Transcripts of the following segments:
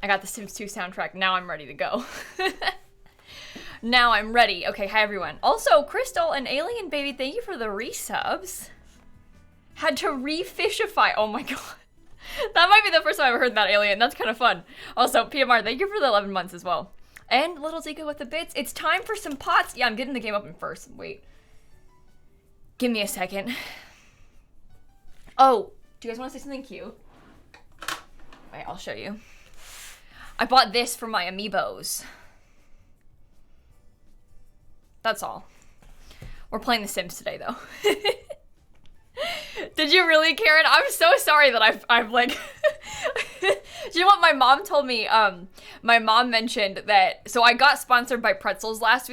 I got the Sims 2 soundtrack. Now I'm ready to go. Now I'm ready. Okay, hi everyone. Also, Crystal and Alien Baby, thank you for the resubs. Had to refishify. Oh my god. That might be the first time I've heard that, Alien. That's kind of fun. Also, PMR, thank you for the 11 months as well. And Little Zika with the bits. It's time for some pots. Yeah, I'm getting the game open first. Wait. Give me a second. Oh, do you guys want to say something cute? Wait, I'll show you. I bought this for my amiibos. That's all. We're playing The Sims today, though. Did you really, Karen? I'm so sorry that I've like... Do you know what my mom told me? My mom mentioned that... So I got sponsored by Pretzels last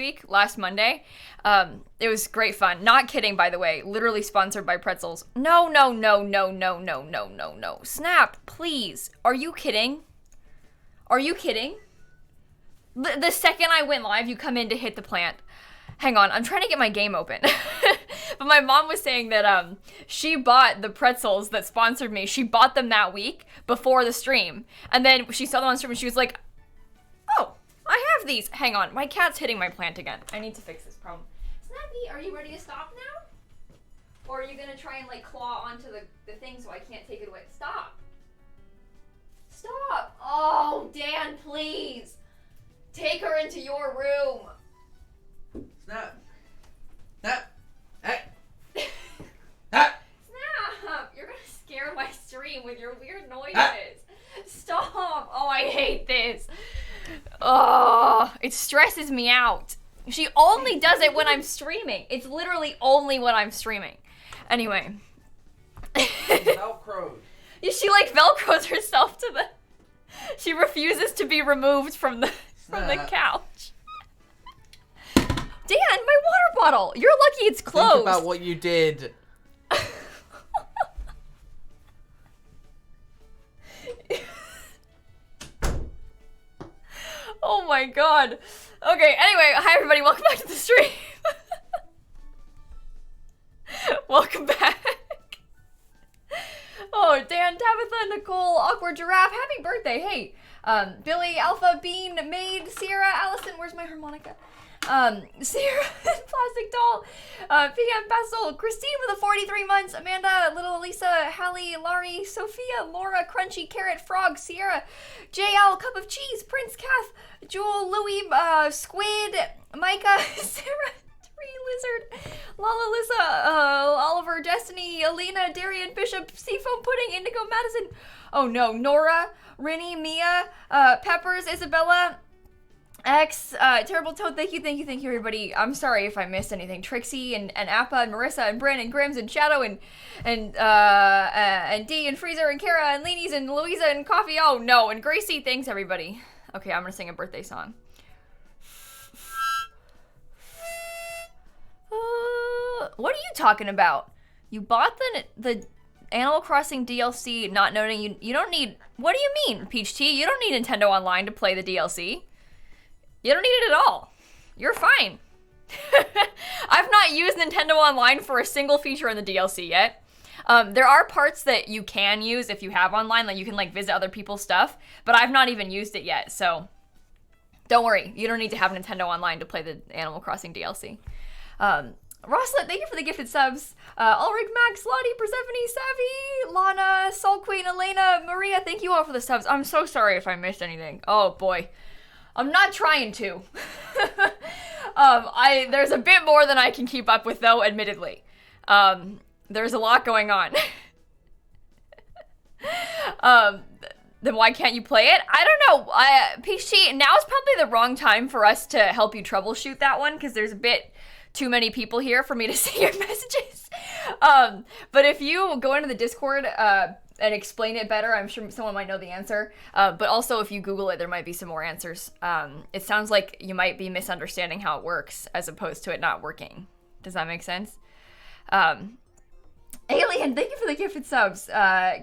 Monday. It was great fun. Not kidding, by the way. Literally sponsored by Pretzels. No. Snap, please. Are you kidding? Are you kidding? The second I went live, you come in to hit the plant. Hang on, I'm trying to get my game open. But my mom was saying that she bought the pretzels that sponsored me. She bought them that week before the stream. And then she saw them on stream and she was like, oh, I have these. Hang on, my cat's hitting my plant again. I need to fix this problem. Snappy, are you ready to stop now? Or are you gonna try and like claw onto the thing so I can't take it away? Stop. Stop. Oh, Dan, please. Take her into your room. Snap. Snap. Hey. Snap. You're gonna scare my stream with your weird noises. Stop. Oh, I hate this. Oh, it stresses me out. She only does it when I'm streaming. It's literally only when I'm streaming. Anyway. Velcroed. She like Velcros herself to the... She refuses to be removed from the couch. Dan, my water bottle. You're lucky it's closed. Think about what you did. Oh my god. Okay, anyway, hi everybody, welcome back to the stream. Welcome back. Oh, Dan, Tabitha, Nicole, Awkward Giraffe, happy birthday, hey. Billy, Alpha, Bean, Maid, Sierra, Allison, where's my harmonica? Sierra, Plastic Doll, PM Pestle, Christine with the 43 months, Amanda, Little Lisa, Hallie, Laurie, Sophia, Laura, Crunchy, Carrot, Frog, Sierra, JL, Cup of Cheese, Prince, Kath, Jewel, Louie, Squid, Micah, Sarah, Tree Lizard, Lala Lisa, Oliver, Destiny, Alina, Darian, Bishop, Seafoam Pudding, Indigo, Madison, oh no, Nora, Rinny, Mia, Peppers, Isabella, X, Terrible Toad, thank you, everybody. I'm sorry if I missed anything. Trixie, and Appa, and Marissa, and Bryn, and Grims, and Shadow, and D, and Freezer, and Kara, and Leanies, and Louisa, and Coffee, oh no, and Gracie, thanks everybody. Okay, I'm gonna sing a birthday song. What are you talking about? You bought the Animal Crossing DLC not noting you don't need, what do you mean, Peach Tea? You don't need Nintendo Online to play the DLC. You don't need it at all. You're fine. I've not used Nintendo Online for a single feature in the DLC yet. There are parts that you can use if you have online, like you can like visit other people's stuff, but I've not even used it yet, so don't worry. You don't need to have Nintendo Online to play the Animal Crossing DLC. Rosslet, thank you for the gifted subs. Ulrich, Max, Lottie, Persephone, Savvy, Lana, Soul Queen, Elena, Maria, thank you all for the subs. I'm so sorry if I missed anything. Oh boy. I'm not trying to. There's a bit more than I can keep up with, though, admittedly. There's a lot going on. Then why can't you play it? I don't know. Peach Tea, now is probably the wrong time for us to help you troubleshoot that one, because there's a bit too many people here for me to see your messages. But if you go into the Discord, and explain it better, I'm sure someone might know the answer. But also, if you Google it, there might be some more answers. It sounds like you might be misunderstanding how it works as opposed to it not working. Does that make sense? Alien, thank you for the gifted subs.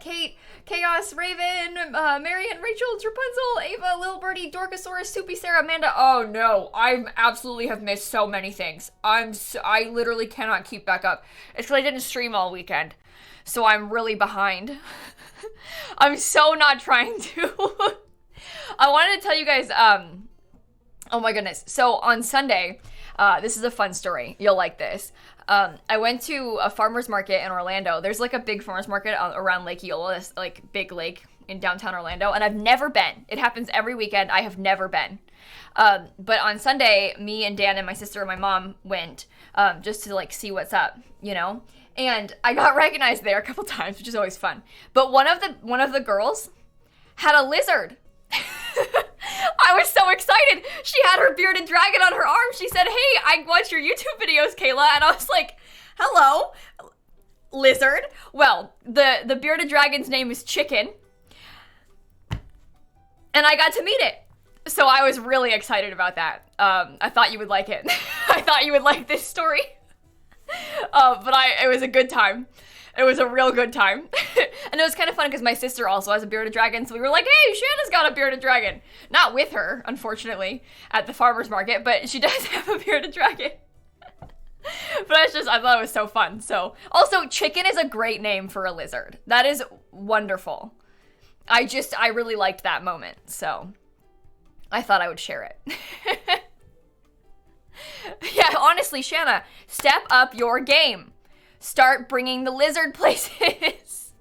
Kate, Chaos, Raven, Marion, Rachel, Rapunzel, Ava, Lil Birdie, Dorkasaurus, Soupy, Sarah, Amanda. Oh no, I absolutely have missed so many things. I literally cannot keep back up. It's because I didn't stream all weekend. So I'm really behind. I'm so not trying to. wanted to tell you guys, oh my goodness. So on Sunday, this is a fun story. You'll like this. I went to a farmer's market in Orlando. There's like a big farmer's market around Lake Eola, this like big lake in downtown Orlando, and I've never been. It happens every weekend. I have never been. But on Sunday, me and Dan and my sister and my mom went just to like see what's up, you know? And I got recognized there a couple times, which is always fun. But one of the girls had a lizard. I was so excited. She had her bearded dragon on her arm. She said, "Hey, I watch your YouTube videos, Kayla." And I was like, "Hello, lizard." Well, the bearded dragon's name is Chicken. And I got to meet it. So I was really excited about that. I thought you would like it. I thought you would like this story. But it was a good time. It was a real good time. And it was kind of fun because my sister also has a bearded dragon. So we were like, hey, Shanna's got a bearded dragon. Not with her, unfortunately, at the farmer's market, but she does have a bearded dragon. But I thought it was so fun. So also, Chicken is a great name for a lizard. That is wonderful. I really liked that moment. So I thought I would share it. Yeah, honestly, Shanna, step up your game. Start bringing the lizard places.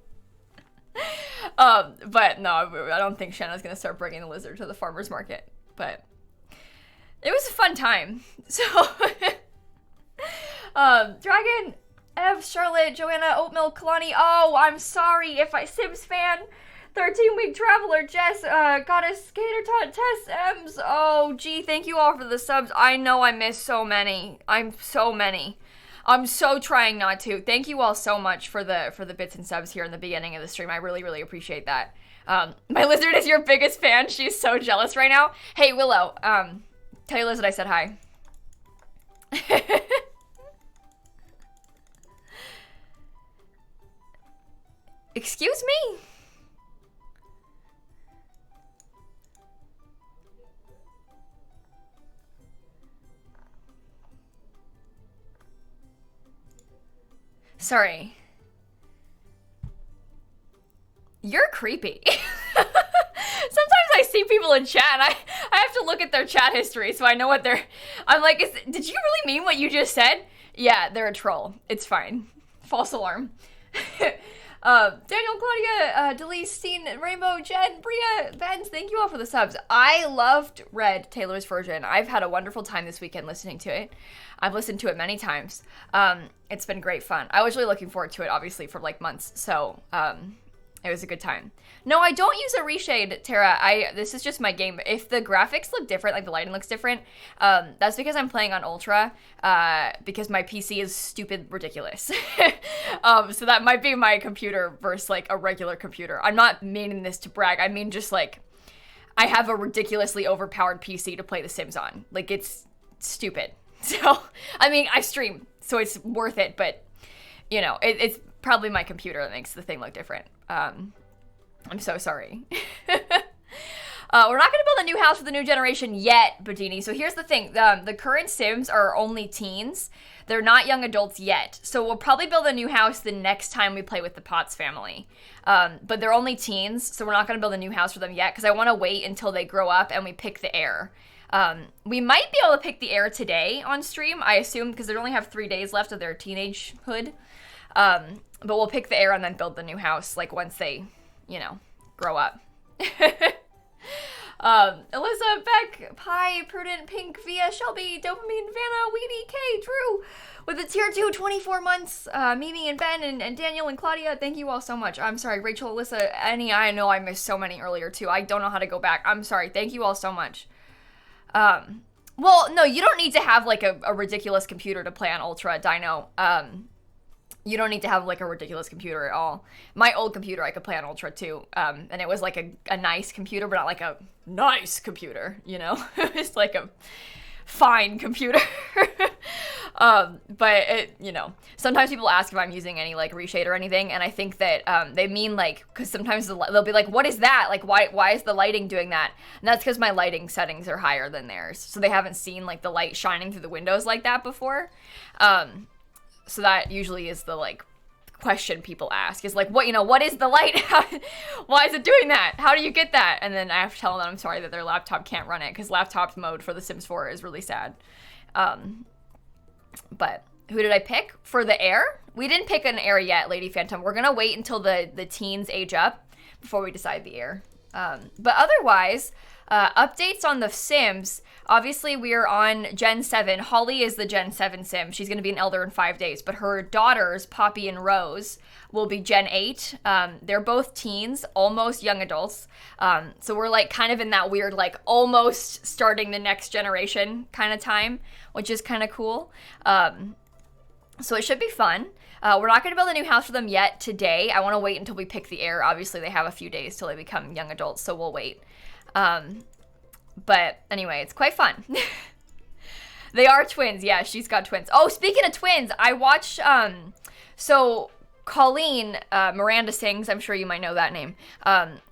But no, I don't think Shanna's gonna start bringing the lizard to the farmer's market. But it was a fun time. So, Dragon, Ev, Charlotte, Joanna, Oatmeal, Kalani. Oh, I'm sorry if Sims fan. 13-week traveler, Jess, Goddess, Skater, Tess, Ems. Oh, gee, thank you all for the subs. I know I missed so many. I'm so trying not to. Thank you all so much for the bits and subs here in the beginning of the stream. I really, really appreciate that. My lizard is your biggest fan. She's so jealous right now. Hey, Willow, tell your lizard I said hi. Excuse me? Sorry. You're creepy. Sometimes I see people in chat and I have to look at their chat history so I know what they're... I'm like, did you really mean what you just said? Yeah, they're a troll. It's fine. False alarm. Daniel, Claudia, Delise, Steen, Rainbow, Jen, Bria, Benz, thank you all for the subs. I loved Red Taylor's version. I've had a wonderful time this weekend listening to it. I've listened to it many times. It's been great fun. I was really looking forward to it, obviously, for like months. So, it was a good time. No, I don't use a reshade, Tara. This is just my game. If the graphics look different, like the lighting looks different, that's because I'm playing on Ultra, because my PC is stupid ridiculous. So that might be my computer versus like a regular computer. I'm not meaning this to brag. I mean just like, I have a ridiculously overpowered PC to play The Sims on. Like, it's stupid. So, I mean, I stream, so it's worth it, but, you know, it's probably my computer that makes the thing look different. I'm so sorry. We're not going to build a new house for the new generation yet, Badini. So here's the thing. The current Sims are only teens. They're not young adults yet. So we'll probably build a new house the next time we play with the Potts family. But they're only teens, so we're not going to build a new house for them yet because I want to wait until they grow up and we pick the heir. We might be able to pick the heir today on stream, I assume, because they only have 3 days left of their teenagehood. But we'll pick the heir and then build the new house, like, once they, you know, grow up. Alyssa, Beck, Pie, Prudent, Pink, Via, Shelby, Dopamine, Vanna, Weedy, K, Drew, with the tier 2, 24 months, Mimi and Ben and Daniel and Claudia, thank you all so much. I'm sorry, Rachel, Alyssa, Annie, I know I missed so many earlier too. I don't know how to go back. I'm sorry. Thank you all so much. Well, no, you don't need to have, like, a ridiculous computer to play on Ultra, Dino. You don't need to have, like, a ridiculous computer at all. My old computer, I could play on Ultra, too. And it was, like, a nice computer, but not, like, a nice computer, you know? It's, like, a fine computer. But, it, you know, sometimes people ask if I'm using any, like, reshade or anything, and I think that they mean, like, because sometimes they'll be like, what is that? Like, why is the lighting doing that? And that's because my lighting settings are higher than theirs. So they haven't seen, like, the light shining through the windows like that before. So that usually is the, like, question people ask is like, what is the light? Why is it doing that? How do you get that? And then I have to tell them I'm sorry that their laptop can't run it because laptop mode for The Sims 4 is really sad. But who did I pick for the heir? We didn't pick an heir yet, Lady Phantom. We're gonna wait until the teens age up before we decide the heir. But otherwise, updates on The Sims. Obviously, we are on Gen 7. Holly is the Gen 7 Sim. She's going to be an elder in 5 days. But her daughters, Poppy and Rose, will be Gen 8. They're both teens, almost young adults. So we're like kind of in that weird like almost starting the next generation kind of time, which is kind of cool. So it should be fun. We're not going to build a new house for them yet today. I want to wait until we pick the heir. Obviously, they have a few days till they become young adults, so we'll wait. But anyway, it's quite fun. They are twins. Yeah, she's got twins. Oh, speaking of twins, I watched, so Colleen, Miranda Sings, I'm sure you might know that name.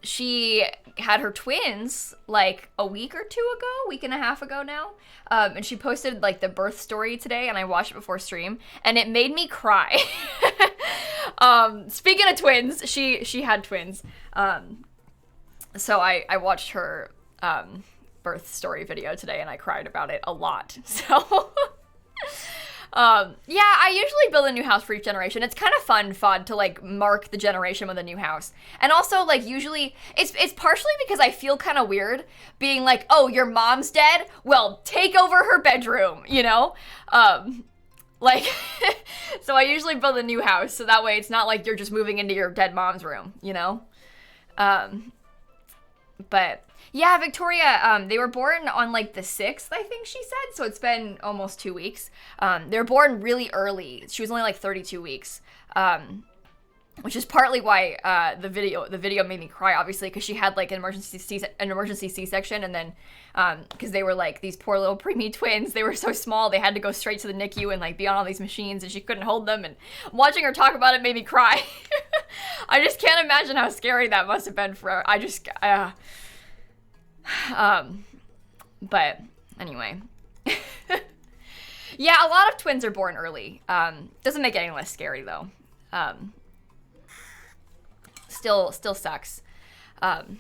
She had her twins like a week or two ago, week and a half ago now. And she posted like the birth story today and I watched it before stream and it made me cry. Speaking of twins, she had twins. So I watched her, birth story video today and I cried about it a lot. So, yeah, I usually build a new house for each generation. It's kind of fun FOD to like mark the generation with a new house. And also like usually it's partially because I feel kind of weird being like, oh, your mom's dead? Well, take over her bedroom, you know? Like, so I usually build a new house so that way it's not like you're just moving into your dead mom's room, you know? But yeah, Victoria, they were born on like the 6th, I think she said. So it's been almost 2 weeks. They were born really early. She was only like 32 weeks, which is partly why the video made me cry, obviously, because she had like an emergency C-section, and then because they were like these poor little preemie twins, they were so small they had to go straight to the NICU and like be on all these machines, and she couldn't hold them. And watching her talk about it made me cry. I just can't imagine how scary that must have been for her. But anyway. Yeah, a lot of twins are born early. Doesn't make it any less scary though. Still sucks. Kaylee,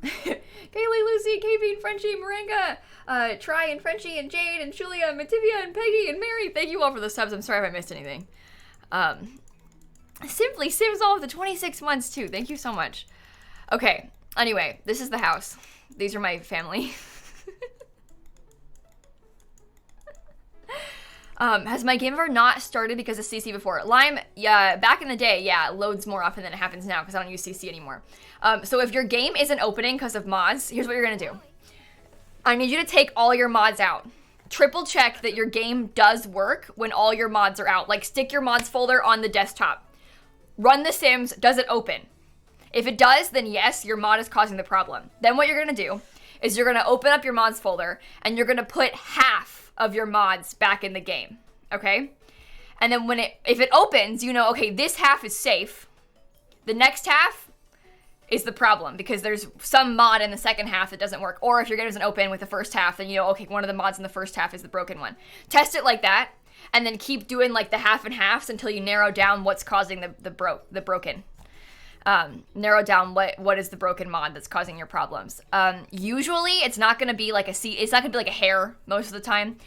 Lucy, KB, and Frenchie, Moringa, Try, and Frenchie, and Jade, and Julia, and Mativia, and Peggy, and Mary. Thank you all for the subs. I'm sorry if I missed anything. Simply Sims all of the 26 months too. Thank you so much. Okay, anyway, this is the house. These are my family. Has my game ever not started because of CC before? Lime, yeah, back in the day, yeah, it loads more often than it happens now because I don't use CC anymore. So if your game isn't opening because of mods, here's what you're gonna do. I need you to take all your mods out. Triple check that your game does work when all your mods are out. Like, stick your mods folder on the desktop. Run The Sims, does it open? If it does, then yes, your mod is causing the problem. Then what you're gonna do is you're gonna open up your mods folder and you're gonna put half of your mods back in the game, okay? And then if it opens, you know, okay, this half is safe. The next half is the problem because there's some mod in the second half that doesn't work. Or if your game doesn't open with the first half, then you know, okay, one of the mods in the first half is the broken one. Test it like that, and then keep doing like the half and halves until you narrow down what's causing the broken. Narrow down what is the broken mod that's causing your problems. Usually it's not going to be like it's not going to be like a hair most of the time.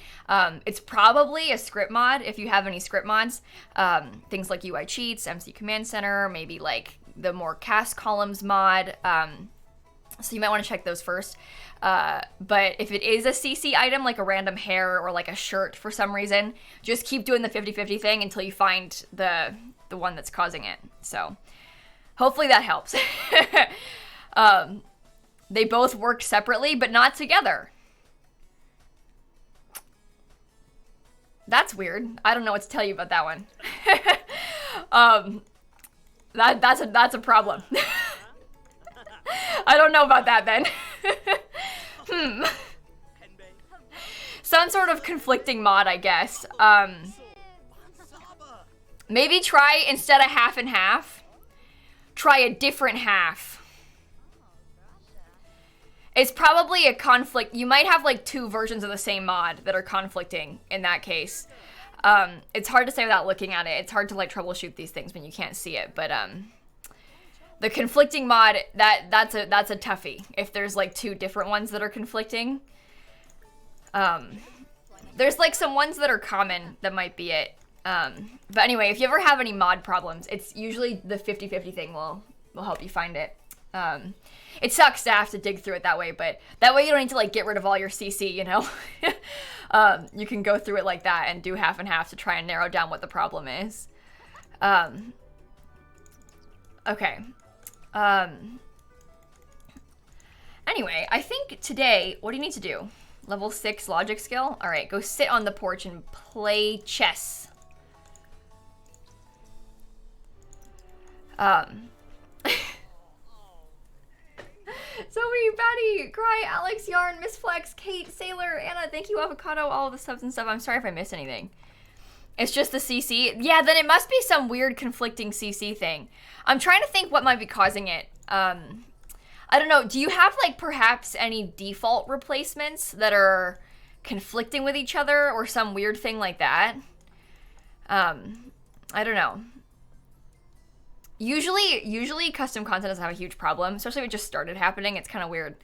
It's probably a script mod if you have any script mods. Things like UI cheats, MC Command Center, maybe like the more cast columns mod. So you might want to check those first. But if it is a CC item, like a random hair or like a shirt for some reason, just keep doing the 50-50 thing until you find the one that's causing it. So hopefully that helps. They both work separately, but not together. That's weird. I don't know what to tell you about that one. That's a problem. I don't know about that then. Some sort of conflicting mod, I guess. Maybe try instead of half and half, try a different half. It's probably a conflict. You might have like two versions of the same mod that are conflicting in that case. It's hard to say without looking at it. It's hard to like troubleshoot these things when you can't see it, but the conflicting mod, that's a toughie. If there's like two different ones that are conflicting. There's like some ones that are common that might be it. But anyway, if you ever have any mod problems, it's usually the 50-50 thing will help you find it. It sucks to have to dig through it that way, but that way you don't need to like get rid of all your CC, you know? You can go through it like that and do half and half to try and narrow down what the problem is. Okay. Anyway, I think today, what do you need to do? Level 6 logic skill? Alright, go sit on the porch and play chess. Zoe, Batty, Cry, Alex, Yarn, Miss Flex, Kate, Sailor, Anna, thank you, Avocado, all the subs and stuff. I'm sorry if I missed anything. It's just the CC? Yeah, then it must be some weird conflicting CC thing. I'm trying to think what might be causing it. I don't know. Do you have, like, perhaps any default replacements that are conflicting with each other or some weird thing like that? I don't know. Usually custom content doesn't have a huge problem, especially if it just started happening. It's kind of weird.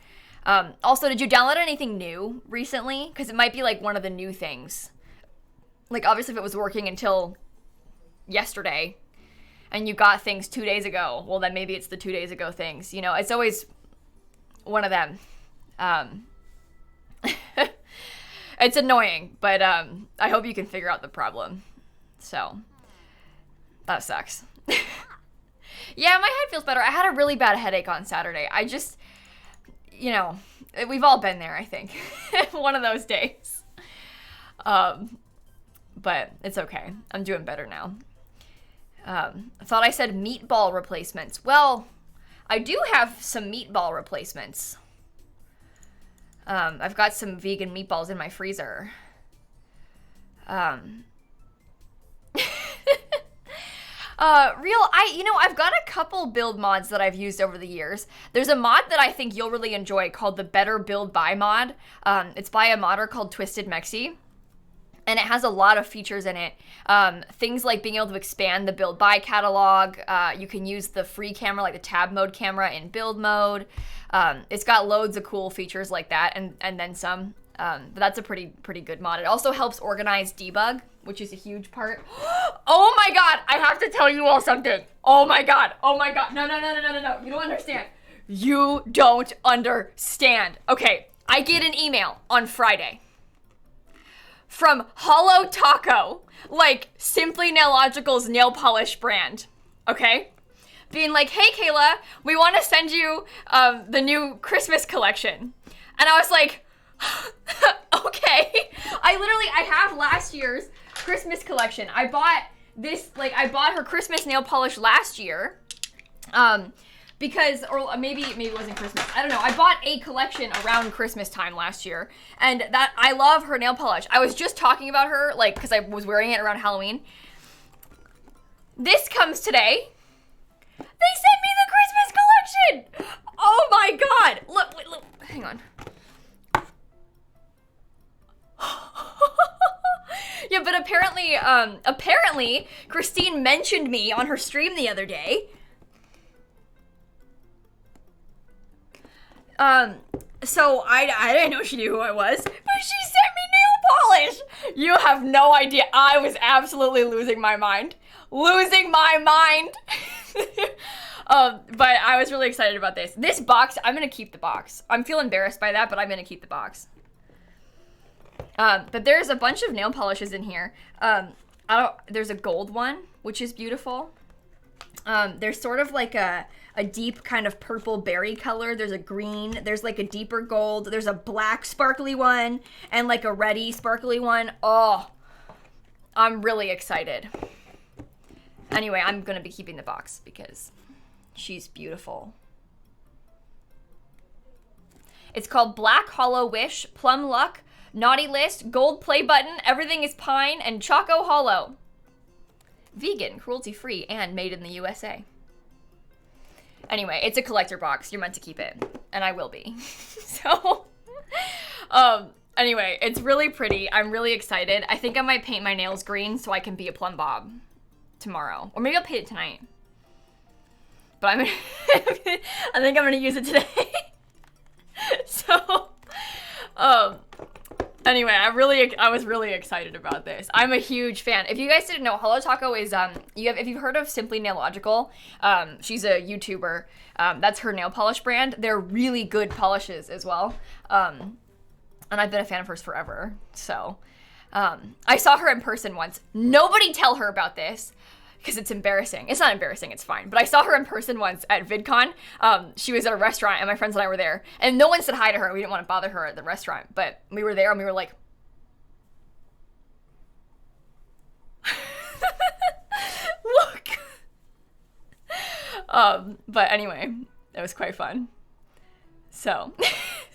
Also, did you download anything new recently? Because it might be, like, one of the new things. Like, obviously, if it was working until yesterday and you got things 2 days ago, well, then maybe it's the 2 days ago things. You know, it's always one of them. It's annoying, but I hope you can figure out the problem. So, that sucks. Yeah, my head feels better. I had a really bad headache on Saturday. I just, you know, we've all been there, I think. One of those days. But it's okay. I'm doing better now. I thought I said meatball replacements. Well, I do have some meatball replacements. I've got some vegan meatballs in my freezer. I've got a couple build mods that I've used over the years. There's a mod that I think you'll really enjoy called the Better Build By mod. It's by a modder called Twisted Mexi. And it has a lot of features in it. Things like being able to expand the build by catalog. You can use the free camera, like the tab mode camera in build mode. It's got loads of cool features like that and then some. But that's a pretty good mod. It also helps organize debug, which is a huge part. Oh my god, I have to tell you all something. Oh my god. No. You don't understand. You don't understand. Okay, I get an email on Friday from Hollow Taco, like Simply Nailogical's nail polish brand, okay? Being like, hey Kayla, we want to send you the new Christmas collection. And I was like, okay. I have last year's Christmas collection. I bought her Christmas nail polish last year. Because, or maybe it wasn't Christmas. I don't know. I bought a collection around Christmas time last year, and that I love her nail polish. I was just talking about her, like, because I was wearing it around Halloween. This comes today. They sent me the Christmas collection. Oh my god! Look, hang on. Yeah, but apparently, Christine mentioned me on her stream the other day. So I didn't know she knew who I was, but she sent me nail polish. You have no idea. I was absolutely losing my mind. But I was really excited about this. This box, I'm gonna keep the box. I'm feeling embarrassed by that, but I'm gonna keep the box. But there's a bunch of nail polishes in here. There's a gold one, which is beautiful. There's sort of like a deep kind of purple berry color. There's a green. There's like a deeper gold. There's a black sparkly one and like a reddy sparkly one. Oh, I'm really excited. Anyway, I'm going to be keeping the box because she's beautiful. It's called Black Hollow Wish, Plum Luck, Naughty List, Gold Play Button, Everything is Pine, and Choco Hollow. Vegan, cruelty-free, and made in the USA. Anyway, it's a collector box. You're meant to keep it. And I will be. So, Anyway, it's really pretty. I'm really excited. I think I might paint my nails green so I can be a plum bob tomorrow. Or maybe I'll paint it tonight. But I think I'm gonna use it today. So, anyway, I was really excited about this. I'm a huge fan. If you guys didn't know, Hello Taco is, if you've heard of Simply Nailogical, she's a YouTuber. That's her nail polish brand. They're really good polishes as well. And I've been a fan of hers forever. So, I saw her in person once. Nobody tell her about this, because it's embarrassing. It's not embarrassing, it's fine. But I saw her in person once at VidCon. She was at a restaurant, and my friends and I were there. And no one said hi to her. We didn't want to bother her at the restaurant. But we were there, and we were like... Look! But anyway, it was quite fun. So...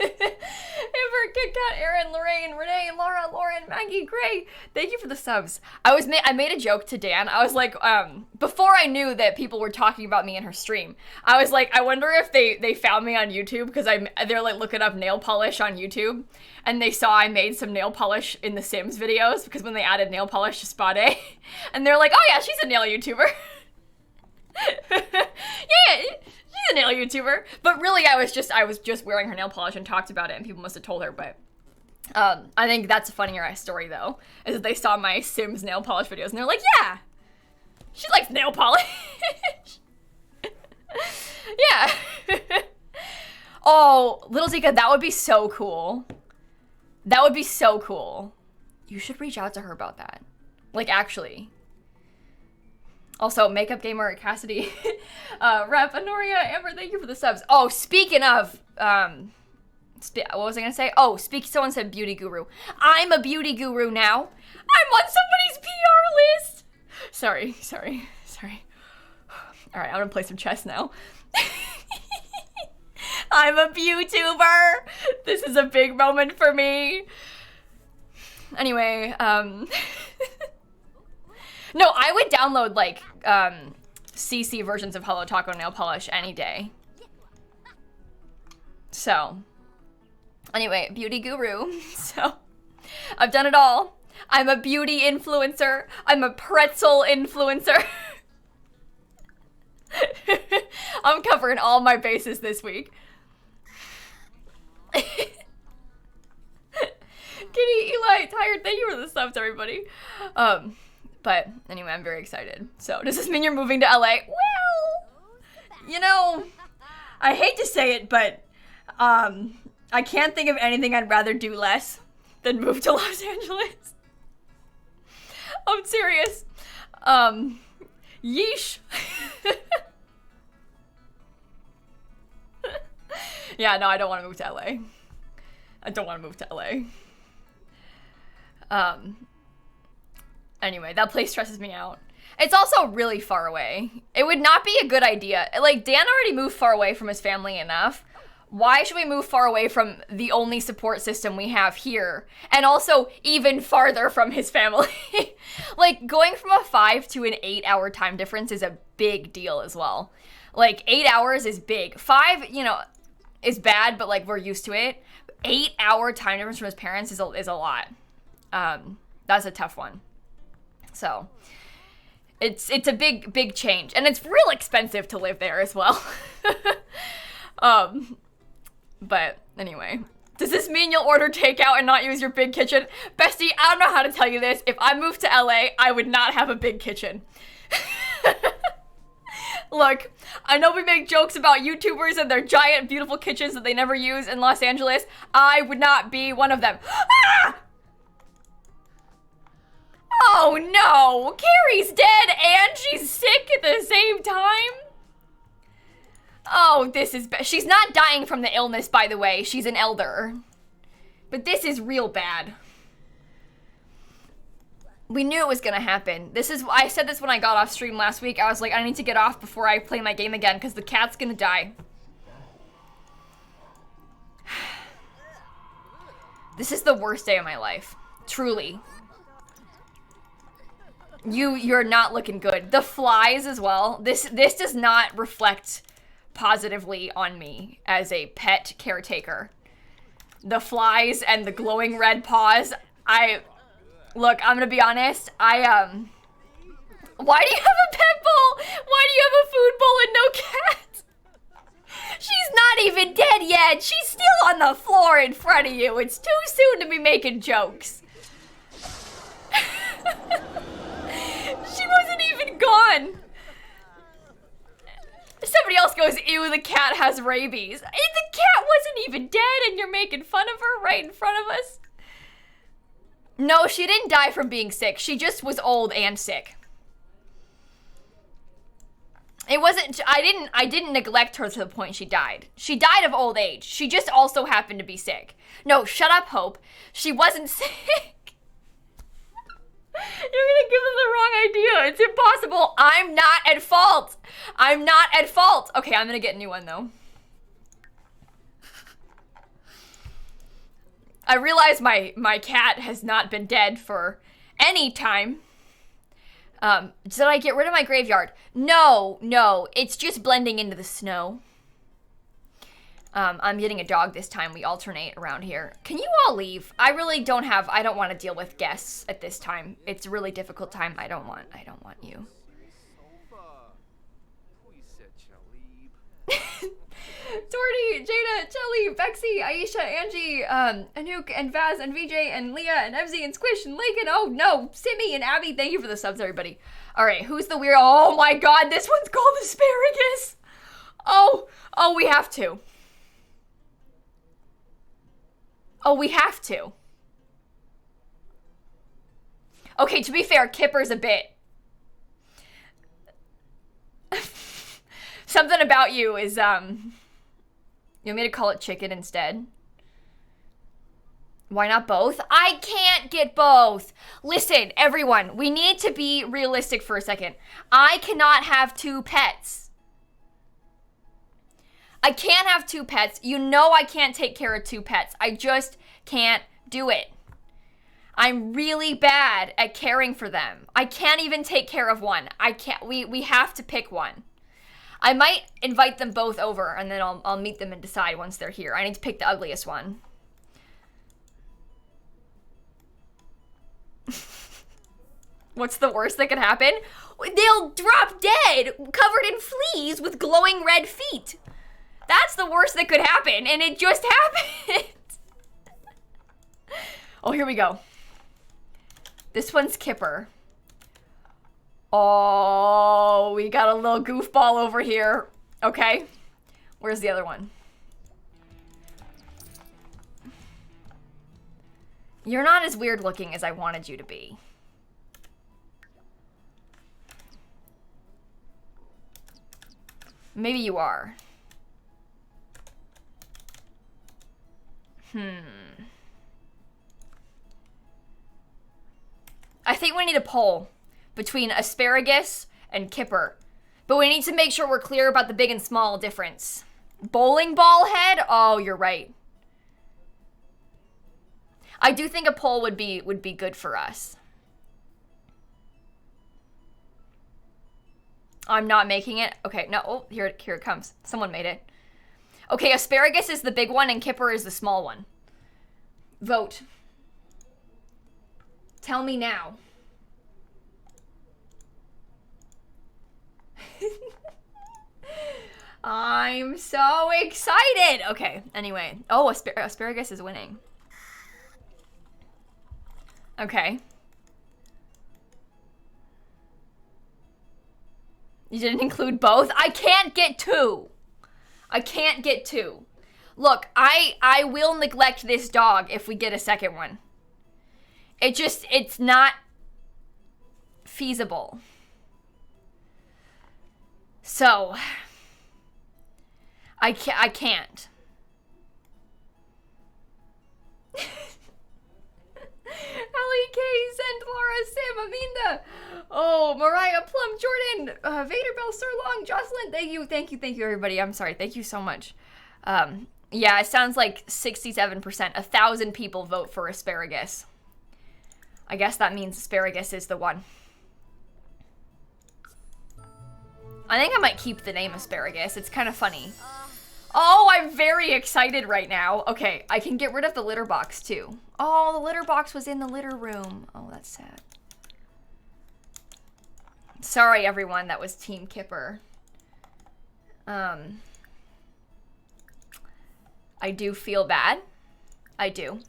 Amber, Kit Kat, Erin, Lorraine, Renee, Laura, Lauren, Maggie, Gray, thank you for the subs. I made a joke to Dan. I was like, before I knew that people were talking about me in her stream, I was like, I wonder if they found me on YouTube, because they're like looking up nail polish on YouTube, and they saw I made some nail polish in the Sims videos, because when they added nail polish to Spot A, and they're like, oh yeah, she's a nail YouTuber. Yeah, she's a nail YouTuber. But really, I was just wearing her nail polish and talked about it, and people must have told her. But I think that's a funnier story, though, is that they saw my Sims nail polish videos, and they're like, yeah, she likes nail polish. Yeah. Oh, Little Zika, that would be so cool. That would be so cool. You should reach out to her about that. Like, actually. Also, Makeup Gamer, Cassidy, Rep, Honoria, Amber, thank you for the subs. Oh, speaking of, what was I gonna say? Oh, someone said beauty guru. I'm a beauty guru now. I'm on somebody's PR list. Sorry. All right, I'm gonna play some chess now. I'm a YouTuber. This is a big moment for me. Anyway, no, I would download, like, CC versions of Hello Taco nail polish any day. So, anyway, beauty guru. So, I've done it all. I'm a beauty influencer. I'm a pretzel influencer. I'm covering all my bases this week. Kitty, Eli, Tired, thank you for the subs, everybody. But anyway, I'm very excited. So, does this mean you're moving to LA? Well, you know, I hate to say it, but I can't think of anything I'd rather do less than move to Los Angeles. I'm serious. Yeesh. Yeah, no, I don't want to move to LA. I don't want to move to LA. Anyway, that place stresses me out. It's also really far away. It would not be a good idea. Like, Dan already moved far away from his family enough. Why should we move far away from the only support system we have here? And also even farther from his family. Like, going from a 5 to an 8-hour time difference is a big deal as well. Like, 8 hours is big. 5, you know, is bad, but like, we're used to it. 8-hour time difference from his parents is a lot. That's a tough one. So, it's a big change, and it's real expensive to live there as well. But anyway, does this mean you'll order takeout and not use your big kitchen? Bestie, I don't know how to tell you this. If I moved to LA, I would not have a big kitchen. Look, I know we make jokes about YouTubers and their giant, beautiful kitchens that they never use in Los Angeles. I would not be one of them. Ah! Oh no, Carrie's dead and she's sick at the same time? Oh, this is bad. She's not dying from the illness, by the way. She's an elder. But this is real bad. We knew it was gonna happen. I said this when I got off stream last week. I was like, I need to get off before I play my game again because the cat's gonna die. This is the worst day of my life. Truly. You're not looking good. The flies as well. This does not reflect positively on me as a pet caretaker. the flies and the glowing red paws. Look, I'm gonna be honest. Why do you have a pet bowl? Why do you have a food bowl and no cat? She's not even dead yet. She's still on the floor in front of you. It's too soon to be making jokes. She wasn't even gone. Somebody else goes, ew, the cat has rabies. The cat wasn't even dead and you're making fun of her right in front of us? No, she didn't die from being sick. She just was old and sick. It wasn't, I didn't neglect her to the point she died. She died of old age. She just also happened to be sick. No, shut up, Hope. She wasn't sick. You're gonna give them the wrong idea. It's impossible. I'm not at fault. I'm not at fault. Okay, I'm gonna get a new one though. I realize my cat has not been dead for any time. Did I get rid of my graveyard? No, it's just blending into the snow. I'm getting a dog this time. We alternate around here. Can you all leave? I really don't want to deal with guests at this time. It's a really difficult time. I don't want you. Torty, Jada, Chelly, Bexy, Aisha, Angie, Anouk, and Vaz, and VJ, and Leah, and Evzy, and Squish, and Lakin. Oh no, Simmy and Abby, thank you for the subs, everybody. Alright, who's the weird? Oh my god, this one's called Asparagus! Oh, we have to. Oh, we have to. Okay, to be fair, Kipper's a bit. Something about you is, you want me to call it chicken instead? Why not both? I can't get both. Listen, everyone, we need to be realistic for a second. I cannot have 2 pets. I can't have 2 pets. You know I can't take care of 2 pets. I just can't do it. I'm really bad at caring for them. I can't even take care of one. I can't. We have to pick one. I might invite them both over and then I'll meet them and decide once they're here. I need to pick the ugliest one. What's the worst that could happen? They'll drop dead, covered in fleas with glowing red feet. That's the worst that could happen, and it just happened. Oh, here we go. This one's Kipper. Oh, we got a little goofball over here. Okay, where's the other one? You're not as weird looking as I wanted you to be. Maybe you are. I think we need a poll between Asparagus and Kipper. But we need to make sure we're clear about the big and small difference. Bowling ball head? Oh, you're right. I do think a poll would be good for us. I'm not making it. Okay, no, oh, here it comes. Someone made it. Okay, Asparagus is the big one and Kipper is the small one. Vote. Tell me now. I'm so excited. Okay, anyway. Oh, Asparagus is winning. Okay. You didn't include both? I can't get 2. I can't get 2. Look, I will neglect this dog if we get a second one. It's not feasible. So, I can't. Ellie K, sent Laura, Sam, Aminda. Oh, Mariah, Plum, Jordan, Vader, Bell, Sirlong, Jocelyn. Thank you, everybody. I'm sorry. Thank you so much. Yeah, it sounds like 67%. 1,000 people vote for Asparagus. I guess that means Asparagus is the one. I think I might keep the name Asparagus. It's kind of funny. Oh, I'm very excited right now. Okay, I can get rid of the litter box too. Oh, the litter box was in the litter room. Oh, that's sad. Sorry, everyone. That was Team Kipper. I do feel bad. I do.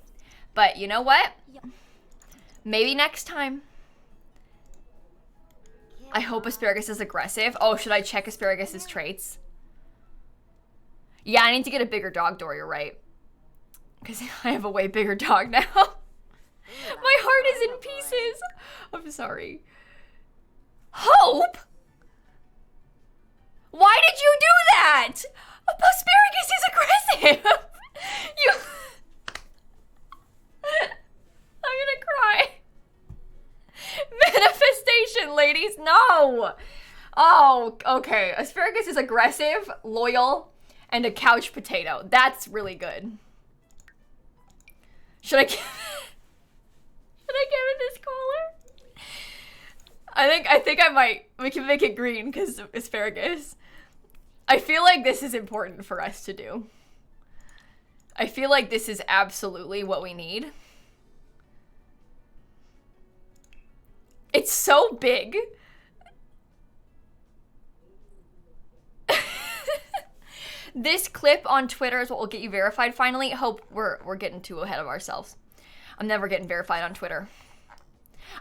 But you know what? Maybe next time. I hope Asparagus is aggressive. Oh, should I check Asparagus' traits? Yeah, I need to get a bigger dog door, you're right. Because I have a way bigger dog now. My heart is in pieces. I'm sorry. Hope? Why did you do that? Asparagus is aggressive. You... I'm gonna cry. Manifestation, ladies, no. Oh, okay. Asparagus is aggressive, loyal, and a couch potato. That's really good. Should I give it this color? I think I might. We can make it green because of asparagus. I feel like this is important for us to do. I feel like this is absolutely what we need. It's so big. This clip on Twitter is what will get you verified finally. Hope we're getting too ahead of ourselves. I'm never getting verified on Twitter.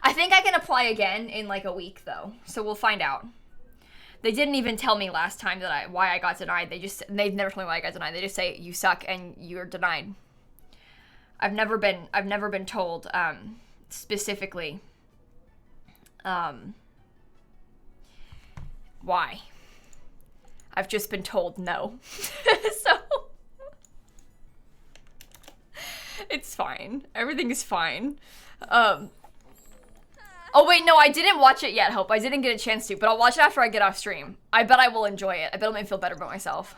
I think I can apply again in like a week though, so we'll find out. They didn't even tell me last time that why I got denied. They've never told me why I got denied. They just say you suck and you're denied. I've never been told specifically why. I've just been told no. So it's fine. Everything is fine. Oh wait, no, I didn't watch it yet, Hope. I didn't get a chance to, but I'll watch it after I get off stream. I bet I will enjoy it. I bet it'll make me feel better about myself.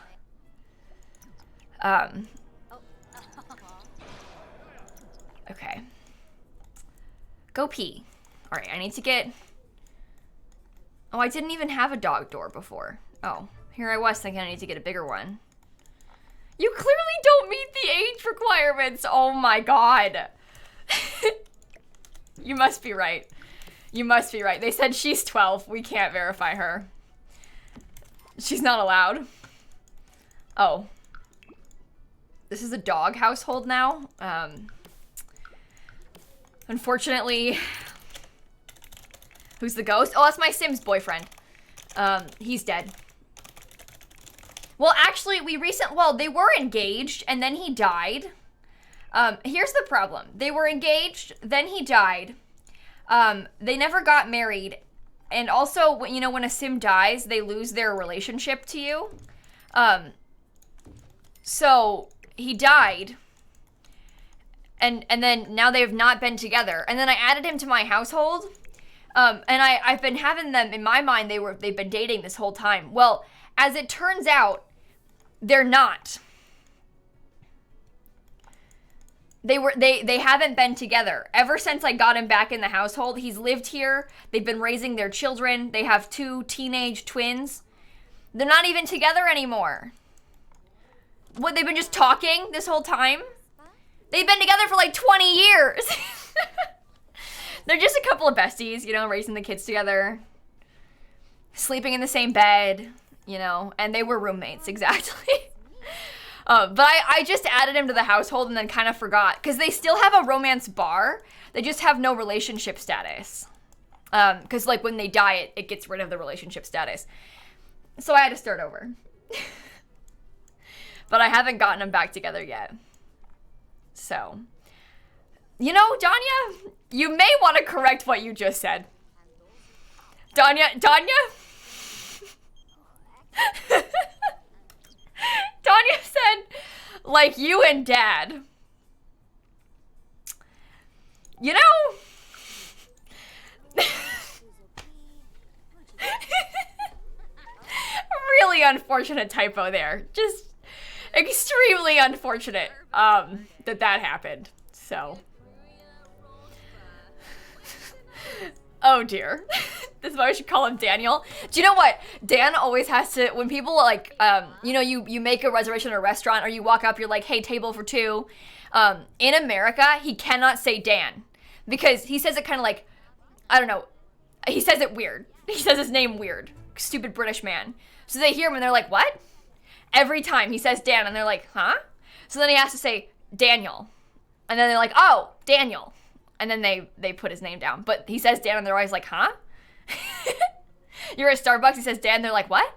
Okay. Go pee. All right, I need to get... Oh, I didn't even have a dog door before. Oh, here I was thinking I need to get a bigger one. You clearly don't meet the age requirements. Oh my God. You must be right. You must be right. They said she's 12. We can't verify her. She's not allowed. Oh. This is a dog household now. Unfortunately, who's the ghost? Oh, that's my Sims boyfriend. He's dead. Well, actually, they were engaged and then he died. Here's the problem. They were engaged, then he died. They never got married. And also, when a Sim dies, they lose their relationship to you. So he died. And then now they have not been together. And then I added him to my household. And I've been having them, in my mind, they've been dating this whole time. Well, as it turns out, they're not. They haven't been together. Ever since I got him back in the household, he's lived here. They've been raising their children. They have 2 teenage twins. They're not even together anymore. What, they've been just talking this whole time? They've been together for like 20 years. They're just a couple of besties, raising the kids together. Sleeping in the same bed, and they were roommates, exactly. But I just added him to the household and then kind of forgot. Because they still have a romance bar. They just have no relationship status. Because, when they die, it gets rid of the relationship status. So I had to start over. But I haven't gotten them back together yet. So, Danya, you may want to correct what you just said. Danya? Danya said, like you and Dad. Really unfortunate typo there. Just extremely unfortunate that happened. So. Oh dear. This is why we should call him Daniel. Do you know what? Dan always has to, when people like, you make a reservation at a restaurant or you walk up, you're like, hey, table for two. In America, he cannot say Dan because he says it kind of like, I don't know. He says it weird. He says his name weird. Stupid British man. So they hear him and they're like, what? Every time he says Dan and they're like, huh? So then he has to say Daniel. And then they're like, oh, Daniel. And then they put his name down. But he says Dan and they're always like, huh? You're at Starbucks, he says Dan, they're like, what?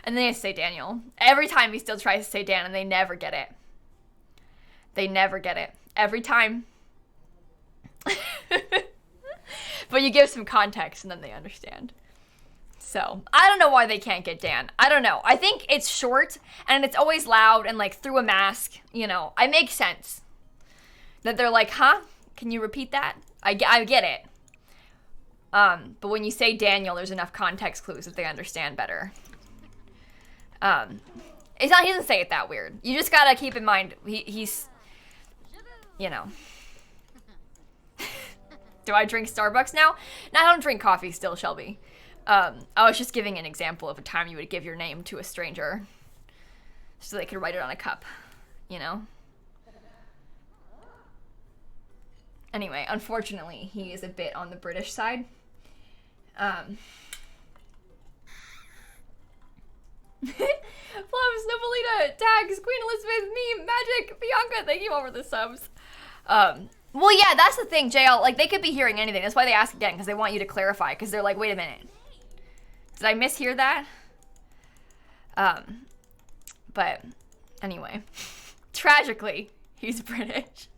And then they say Daniel. Every time he still tries to say Dan and they never get it. They never get it. Every time. But you give some context and then they understand. So, I don't know why they can't get Dan. I don't know. I think it's short and it's always loud and like through a mask, you know. I make sense. That they're like, huh? Can you repeat that? I get it. But when you say Daniel, there's enough context clues that they understand better. He doesn't say it that weird. You just gotta keep in mind, he's, you know. Do I drink Starbucks now? No, I don't drink coffee still, Shelby. I was just giving an example of a time you would give your name to a stranger so they could write it on a cup, you know? Anyway, unfortunately, he is a bit on the British side. Flum, Snowballita, Tags, Queen Elizabeth, me, Magic, Bianca, thank you all for the subs. Well, yeah, that's the thing, JL, like, they could be hearing anything. That's why they ask again, because they want you to clarify, because they're like, wait a minute. Did I mishear that? But, anyway. Tragically, he's British.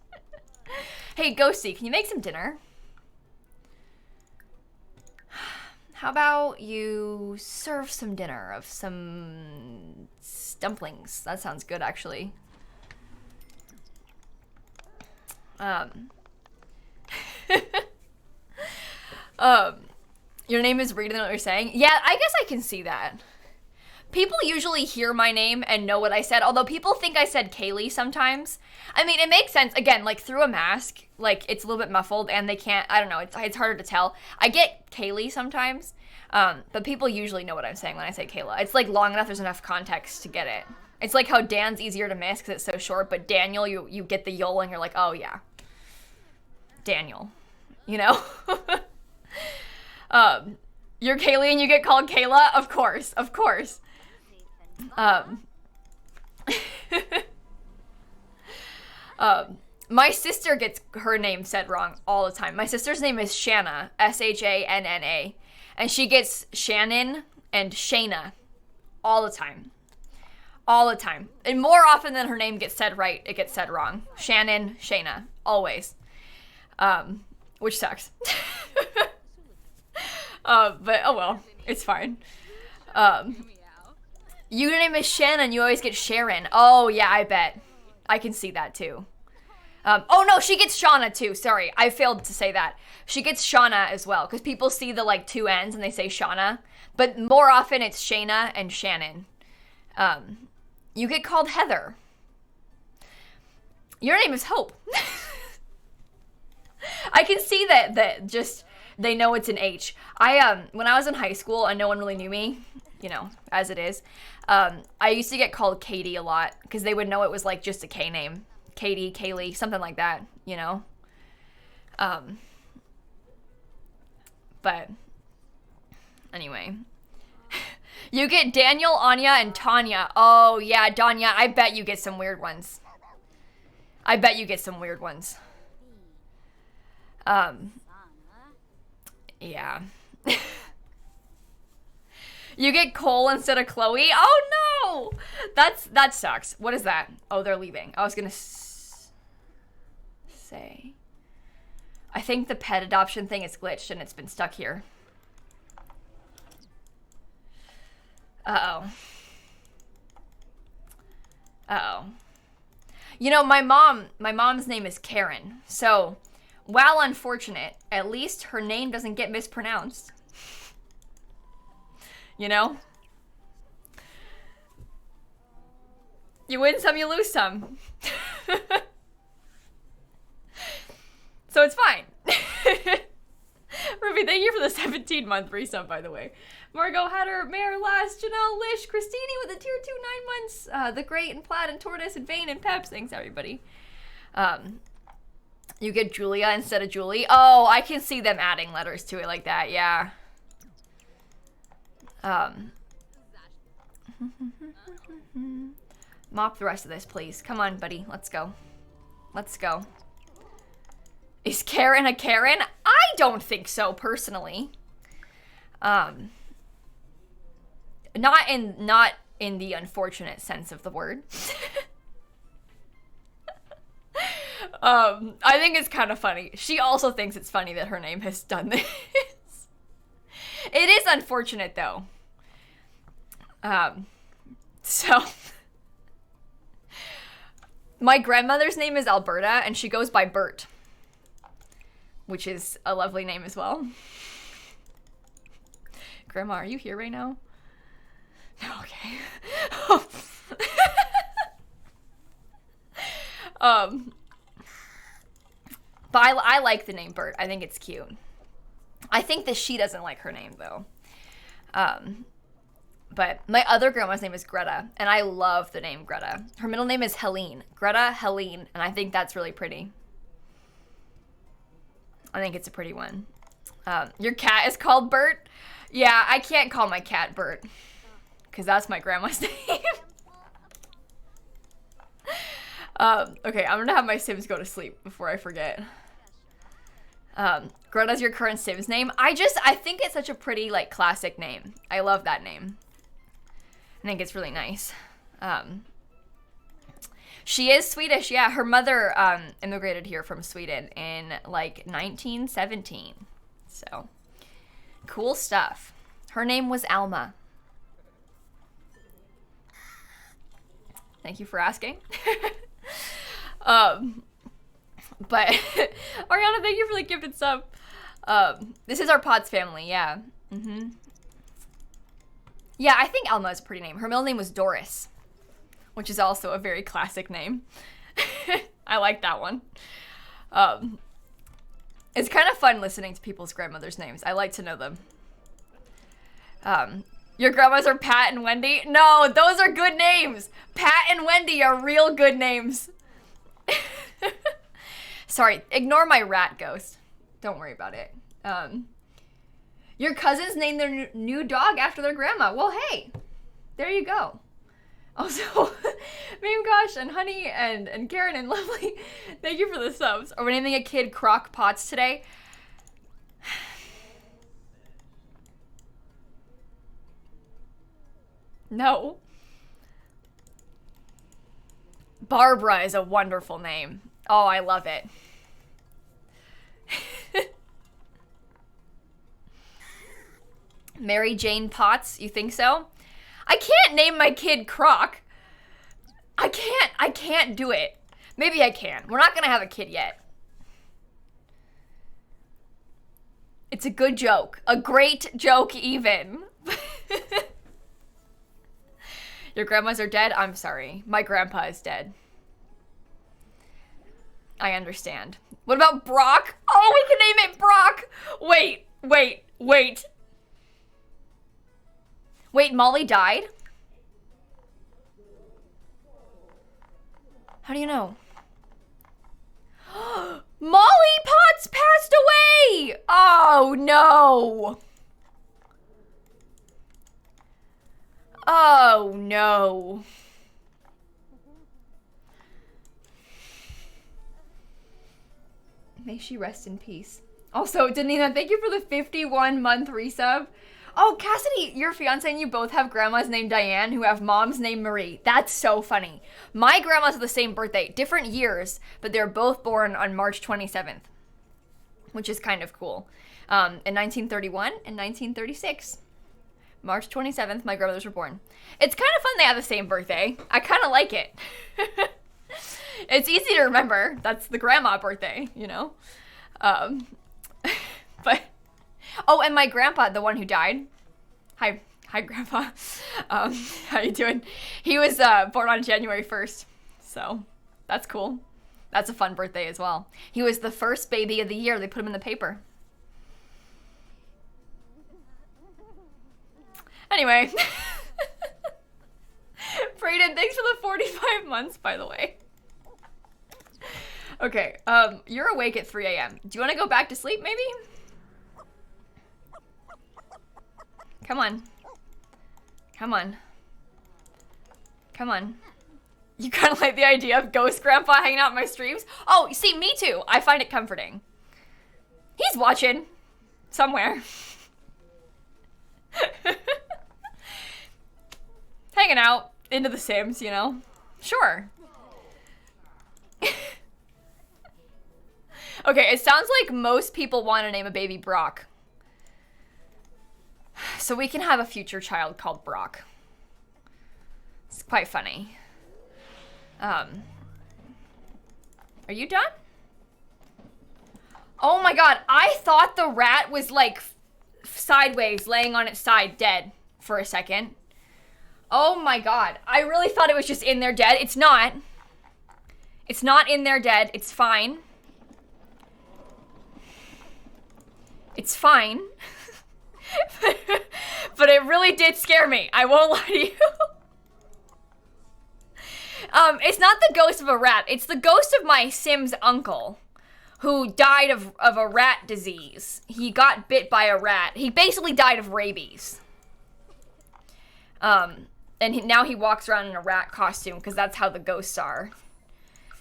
Hey, Ghosty, can you make some dinner? How about you serve some dinner of some dumplings? That sounds good, actually. Your name is reading what you're saying? Yeah, I guess I can see that. People usually hear my name and know what I said, although people think I said Kaylee sometimes. I mean, it makes sense. Again, like, through a mask, like, it's a little bit muffled, and they can't, I don't know, it's harder to tell. I get Kaylee sometimes, but people usually know what I'm saying when I say Kayla. It's, like, long enough, there's enough context to get it. It's like how Dan's easier to miss because it's so short, but Daniel, you get the yol, and you're like, oh, yeah. Daniel. You know? You're Kaylee and you get called Kayla? Of course, of course. My sister gets her name said wrong all the time. My sister's name is Shanna, S-H-A-N-N-A, and she gets Shannon and Shayna all the time. All the time. And more often than her name gets said right, it gets said wrong. Shannon, Shayna, always. Which sucks. But oh well, it's fine. Your name is Shannon, you always get Sharon. Oh yeah, I bet. I can see that too. Oh no, she gets Shauna too. Sorry, I failed to say that. She gets Shauna as well, because people see the like two N's and they say Shauna. But more often it's Shayna and Shannon. You get called Heather. Your name is Hope. I can see that just they know it's an H. When I was in high school and no one really knew me, you know, as it is, I used to get called Katie a lot because they would know it was like just a K name. Katie, Kaylee, something like that, you know? But anyway. You get Daniel, Anya, and Tanya. Oh, yeah, Danya, I bet you get some weird ones. I bet you get some weird ones. Yeah. You get Cole instead of Chloe? Oh, no! That sucks. What is that? Oh, they're leaving. I was gonna say. I think the pet adoption thing is glitched and it's been stuck here. Uh-oh. Uh-oh. You know, my mom's name is Karen, so while unfortunate, at least her name doesn't get mispronounced. You know? You win some, you lose some. So it's fine. Ruby Harvey, thank you for the 17-month resub, by the way. Margot Hatter, Mayor Last, Janelle Lish, Christini with a tier 2 9 months. The Great and Plaid and Tortoise and Vane and Peps. Thanks, everybody. You get Julia instead of Julie. Oh, I can see them adding letters to it like that, yeah. Mop the rest of this, please. Come on, buddy. Let's go. Let's go. Is Karen a Karen? I don't think so, personally. Not in the unfortunate sense of the word. I think it's kind of funny. She also thinks it's funny that her name has done this. It is unfortunate, though. So my grandmother's name is Alberta, and she goes by Bert, which is a lovely name as well. Grandma, are you here right now? No, okay. But I like the name Bert. I think it's cute. I think that she doesn't like her name, though. But my other grandma's name is Greta, and I love the name Greta. Her middle name is Helene. Greta Helene, and I think that's really pretty. I think it's a pretty one. Your cat is called Bert? Yeah, I can't call my cat Bert, because that's my grandma's name. Okay, I'm gonna have my Sims go to sleep before I forget. Greta's your current Sims name? I think it's such a pretty, like, classic name. I love that name. I think it's really nice. She is Swedish, yeah. Her mother immigrated here from Sweden in, like, 1917. So, cool stuff. Her name was Alma. Thank you for asking. But Ariana, thank you for the gifted sub. This is our Pots family, yeah. Yeah, I think Alma is a pretty name. Her middle name was Doris, which is also a very classic name. I like that one. It's kind of fun listening to people's grandmother's names. I like to know them. Your grandmas are Pat and Wendy? No, those are good names. Pat and Wendy are real good names. Sorry, ignore my rat ghost. Don't worry about it. Your cousins named their new dog after their grandma. Well, hey, there you go. Also, Meme Gosh and Honey and Karen and Lovely, thank you for the subs. Are we naming a kid Crock Pots today? No. Barbara is a wonderful name. Oh, I love it. Mary Jane Potts, you think so? I can't name my kid Croc. I can't do it. Maybe I can. We're not gonna have a kid yet. It's a good joke. A great joke, even. Your grandmas are dead? I'm sorry. My grandpa is dead. I understand. What about Brock? Oh, we can name it Brock! Wait. Wait, Molly died? How do you know? Molly Potts passed away! Oh, no. Oh, no. May she rest in peace. Also, Danina, thank you for the 51-month resub. Oh, Cassidy, your fiance and you both have grandmas named Diane who have moms named Marie. That's so funny. My grandmas are the same birthday, different years, but they're both born on March 27th, which is kind of cool. In 1931 and 1936. March 27th, my grandmothers were born. It's kind of fun they have the same birthday. I kind of like it. It's easy to remember. That's the grandma birthday, you know? But... Oh, and my grandpa, the one who died. Hi, Grandpa. How you doing? He was born on January 1st, so that's cool. That's a fun birthday as well. He was the first baby of the year. They put him in the paper. Anyway. Brayden, thanks for the 45 months, by the way. Okay, you're awake at 3 a.m. Do you want to go back to sleep, maybe? Come on. Come on. Come on. You kind of like the idea of Ghost Grandpa hanging out in my streams? Oh, see, me too. I find it comforting. He's watching. Somewhere. Hanging out. Into The Sims, you know? Sure. Okay, it sounds like most people want to name a baby Brock. So we can have a future child called Brock. It's quite funny. Are you done? Oh my god, I thought the rat was like sideways, laying on its side, dead for a second. Oh my god, I really thought it was just in there dead. It's not. It's not in there dead. It's fine. It's fine. But it really did scare me. I won't lie to you. It's not the ghost of a rat. It's the ghost of my Sims uncle who died of a rat disease. He got bit by a rat. He basically died of rabies. And now he walks around in a rat costume because that's how the ghosts are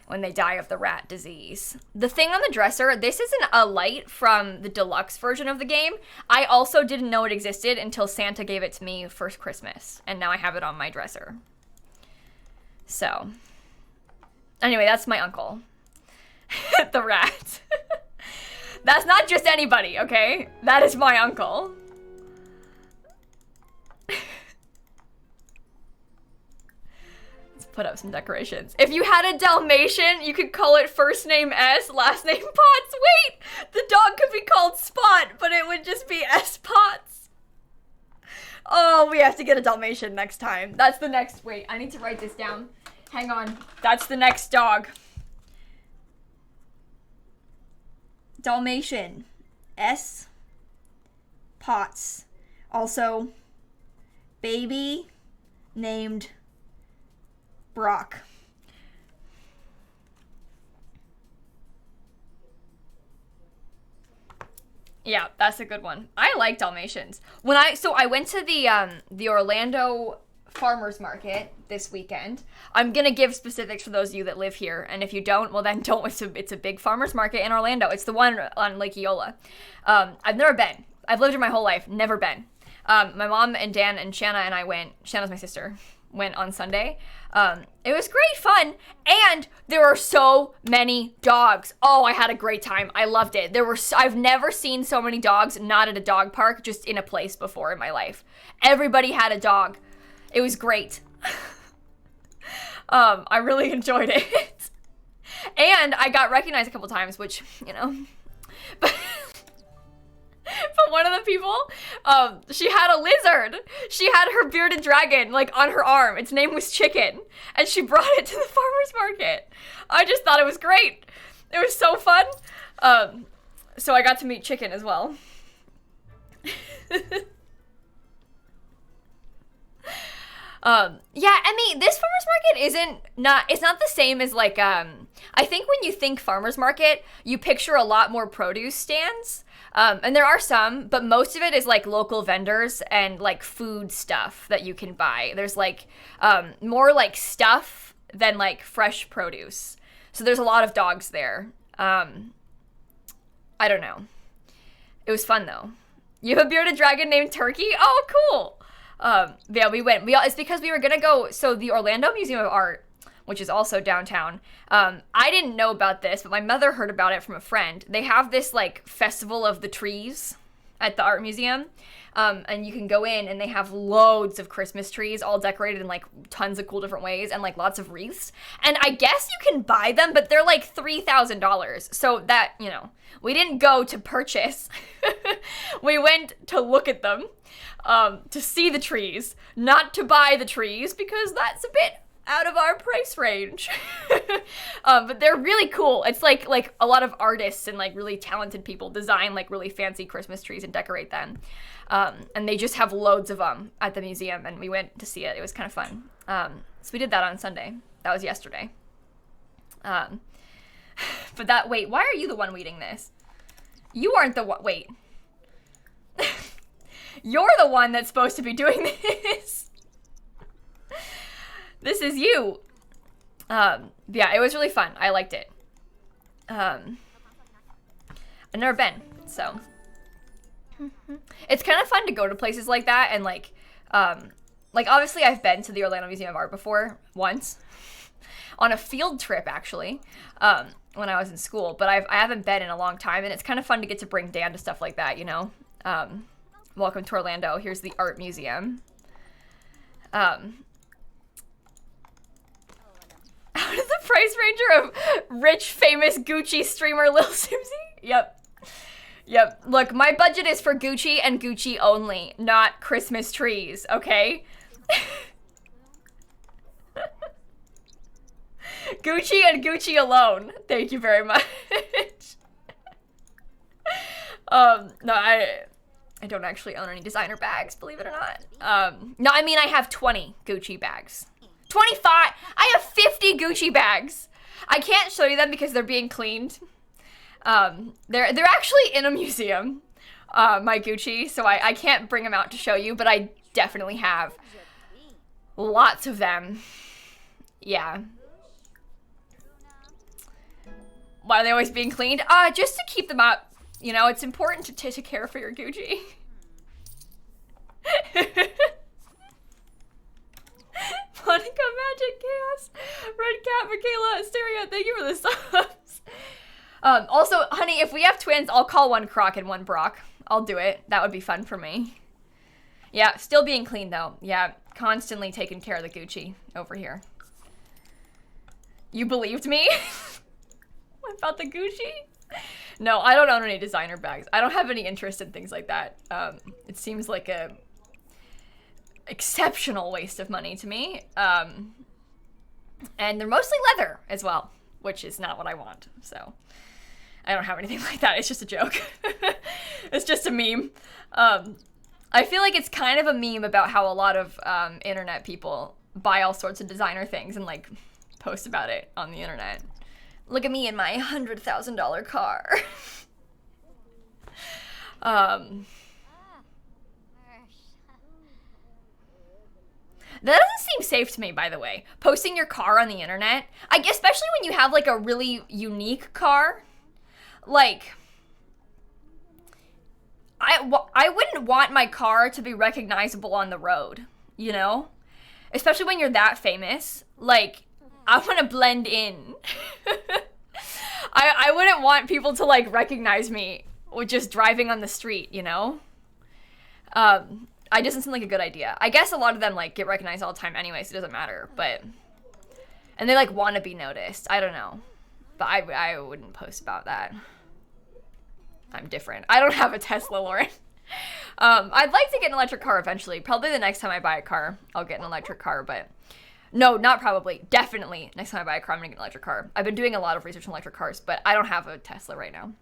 when they die of the rat disease. The thing on the dresser, this isn't a light from the deluxe version of the game. I also didn't know it existed until Santa gave it to me for Christmas, and now I have it on my dresser. So, anyway, that's my uncle. The rat. That's not just anybody, okay? That is my uncle. Put up some decorations. If you had a Dalmatian, you could call it first name S, last name Potts. Wait! The dog could be called Spot, but it would just be S Potts. Oh, we have to get a Dalmatian next time. That's the next, wait, I need to write this down. Hang on. That's the next dog. Dalmatian. S Potts. Also, baby named Brock. Yeah, that's a good one. I like Dalmatians. So I went to the Orlando Farmers Market this weekend. I'm gonna give specifics for those of you that live here, and if you don't, well then don't. It's a big farmers market in Orlando. It's the one on Lake Eola. I've never been. I've lived here my whole life, never been. My mom and Dan and Shanna and I went. Shanna's my sister. Went on Sunday. It was great fun, and there were so many dogs. Oh, I had a great time. I loved it. I've never seen so many dogs not at a dog park, just in a place before in my life. Everybody had a dog. It was great. I really enjoyed it. And I got recognized a couple times, which, you know, but one of the people, she had a lizard. She had her bearded dragon, like, on her arm. Its name was Chicken. And she brought it to the farmer's market. I just thought it was great. It was so fun. So I got to meet Chicken as well. Yeah, I mean, this farmer's market it's not the same as, like, I think when you think farmer's market, you picture a lot more produce stands. And there are some, but most of it is like local vendors and like food stuff that you can buy. There's like more like stuff than like fresh produce. So there's a lot of dogs there. I don't know. It was fun though. You have a bearded dragon named Turkey? Oh, cool. Yeah, we went. It's because we were gonna go. So the Orlando Museum of Art, which is also downtown. I didn't know about this, but my mother heard about it from a friend. They have this, like, festival of the trees at the art museum, and you can go in, and they have loads of Christmas trees, all decorated in, like, tons of cool different ways, and, like, lots of wreaths. And I guess you can buy them, but they're, like, $3,000. So that, you know, we didn't go to purchase. We went to look at them, to see the trees, not to buy the trees, because that's a bit out of our price range. But they're really cool. It's like a lot of artists and like really talented people design like really fancy Christmas trees and decorate them. And they just have loads of them at the museum, and we went to see it. It was kind of fun. So we did that on Sunday. That was yesterday. But wait, why are you the one weeding this? You aren't the one, wait. You're the one that's supposed to be doing this. This is you. Yeah, it was really fun. I liked it. I've never been, so. It's kind of fun to go to places like that and like obviously I've been to the Orlando Museum of Art before, once. On a field trip, actually, when I was in school, but I haven't been in a long time, and it's kind of fun to get to bring Dan to stuff like that, you know? Welcome to Orlando. Here's the art museum. How does the price ranger of rich, famous Gucci streamer lilsimsie? Yep. Look, my budget is for Gucci and Gucci only, not Christmas trees, okay? Gucci and Gucci alone. Thank you very much. No, I don't actually own any designer bags, believe it or not. No, I mean I have 20 Gucci bags. 25! I have 50 Gucci bags. I can't show you them because they're being cleaned. They're actually in a museum, my Gucci, so I can't bring them out to show you, but I definitely have lots of them. Yeah. Why are they always being cleaned? Just to keep them up. You know, it's important to care for your Gucci. Monica, Magic, Chaos, Red Cat, Michaela, Asteria, thank you for the subs. Also, honey, if we have twins, I'll call one Croc and one Brock. I'll do it. That would be fun for me. Yeah, still being clean though. Yeah, constantly taking care of the Gucci over here. You believed me? About the Gucci? No, I don't own any designer bags. I don't have any interest in things like that. It seems like a exceptional waste of money to me. And they're mostly leather as well, which is not what I want. So I don't have anything like that. It's just a joke. It's just a meme. I feel like it's kind of a meme about how a lot of internet people buy all sorts of designer things and like post about it on the internet. Look at me in my $100,000 car. That doesn't seem safe to me, by the way. Posting your car on the internet. Especially when you have like a really unique car. Like, I wouldn't want my car to be recognizable on the road, you know? Especially when you're that famous. Like, I want to blend in. I wouldn't want people to like recognize me with just driving on the street, you know? I just seem like a good idea. I guess a lot of them like get recognized all the time anyway, so it doesn't matter, but and they like want to be noticed. I don't know. But I wouldn't post about that. I'm different. I don't have a Tesla, Lauren. I'd like to get an electric car eventually. Probably the next time I buy a car, I'll get an electric car, but no, not probably. Definitely. Next time I buy a car, I'm gonna get an electric car. I've been doing a lot of research on electric cars, but I don't have a Tesla right now.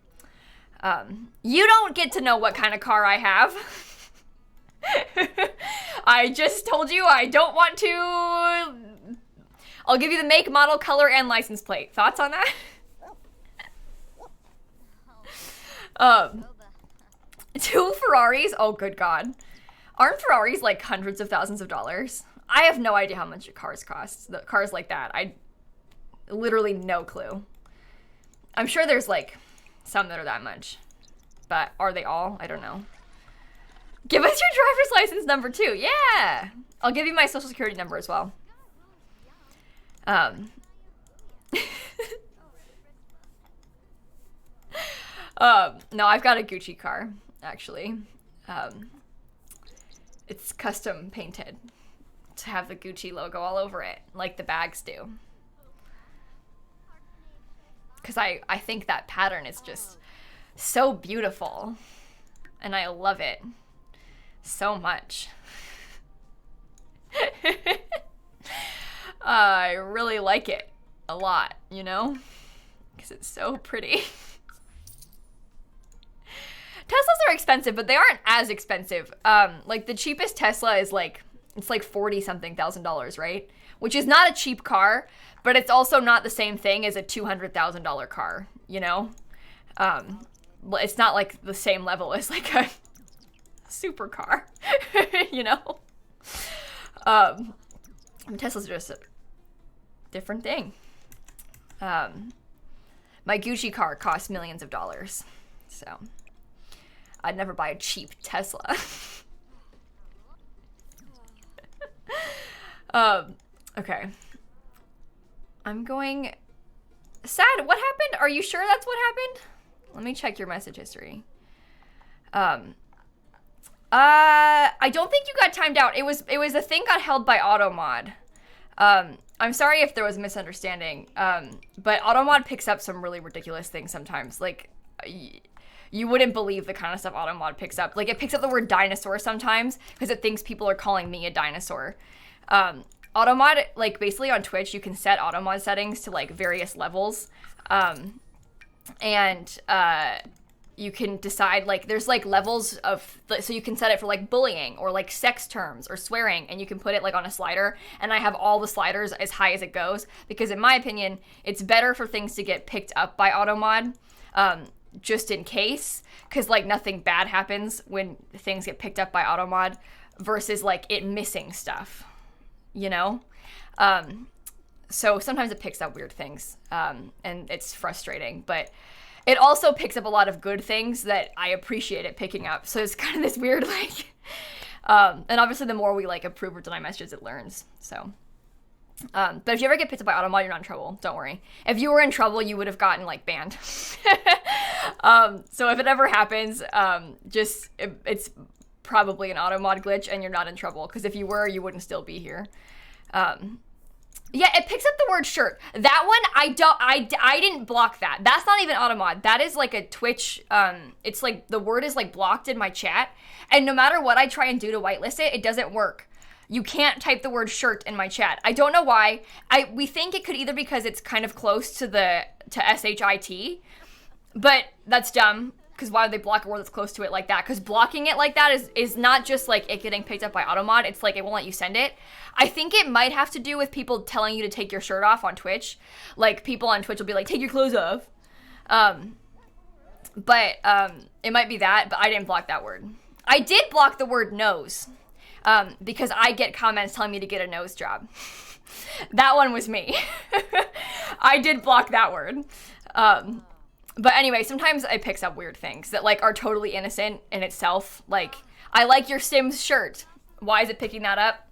You don't get to know what kind of car I have. I just told you I don't want to. I'll give you the make, model, color, and license plate. Thoughts on that? 2 Ferraris? Oh, good God. Aren't Ferraris like hundreds of thousands of dollars? I have no idea how much cars cost. The cars like that. I literally no clue. I'm sure there's like some that are that much. But are they all? I don't know. Give us your driver's license number too. Yeah. I'll give you my social security number as well. No, I've got a Gucci car, actually. It's custom painted to have the Gucci logo all over it, like the bags do. Because I think that pattern is just so beautiful. And I love it so much. I really like it a lot, you know? Because it's so pretty. Teslas are expensive, but they aren't as expensive. Like the cheapest Tesla is like, it's like 40 something thousand, right? Which is not a cheap car, but it's also not the same thing as a $200,000 car, you know? It's not like the same level as like a supercar, you know? Tesla's just a different thing. My Gucci car costs millions of dollars, so I'd never buy a cheap Tesla. Okay. I'm going... Sad, what happened? Are you sure that's what happened? Let me check your message history. I don't think you got timed out. It was a thing got held by AutoMod. I'm sorry if there was a misunderstanding. But AutoMod picks up some really ridiculous things sometimes. Like, you wouldn't believe the kind of stuff AutoMod picks up. Like, it picks up the word dinosaur sometimes because it thinks people are calling me a dinosaur. AutoMod, like, basically on Twitch, you can set AutoMod settings to, like, various levels. You can decide, like, there's, like, levels of, so you can set it for, like, bullying or, like, sex terms or swearing, and you can put it, like, on a slider, and I have all the sliders as high as it goes, because in my opinion, it's better for things to get picked up by AutoMod, just in case, because, like, nothing bad happens when things get picked up by AutoMod versus, like, it missing stuff, you know? So sometimes it picks up weird things, and it's frustrating, but it also picks up a lot of good things that I appreciate it picking up. So it's kind of this weird, like, and obviously the more we, like, approve or deny messages, it learns, so. But if you ever get picked up by AutoMod, you're not in trouble, don't worry. If you were in trouble, you would have gotten, like, banned. So if it ever happens, it's probably an AutoMod glitch and you're not in trouble, because if you were, you wouldn't still be here. Yeah, it picks up the word shirt. That one, I didn't block that. That's not even AutoMod. That is like a Twitch, it's like, the word is like blocked in my chat, and no matter what I try and do to whitelist it, it doesn't work. You can't type the word shirt in my chat. I don't know why. We think it could either because it's kind of close to SHIT, but that's dumb. Because why would they block a word that's close to it like that? Because blocking it like that is not just like it getting picked up by AutoMod. It's like it won't let you send it. I think it might have to do with people telling you to take your shirt off on Twitch. Like, people on Twitch will be like, take your clothes off. But it might be that, but I didn't block that word. I did block the word nose, because I get comments telling me to get a nose job. That one was me. I did block that word. But anyway, sometimes it picks up weird things that, like, are totally innocent in itself. Like, I like your Sims shirt. Why is it picking that up?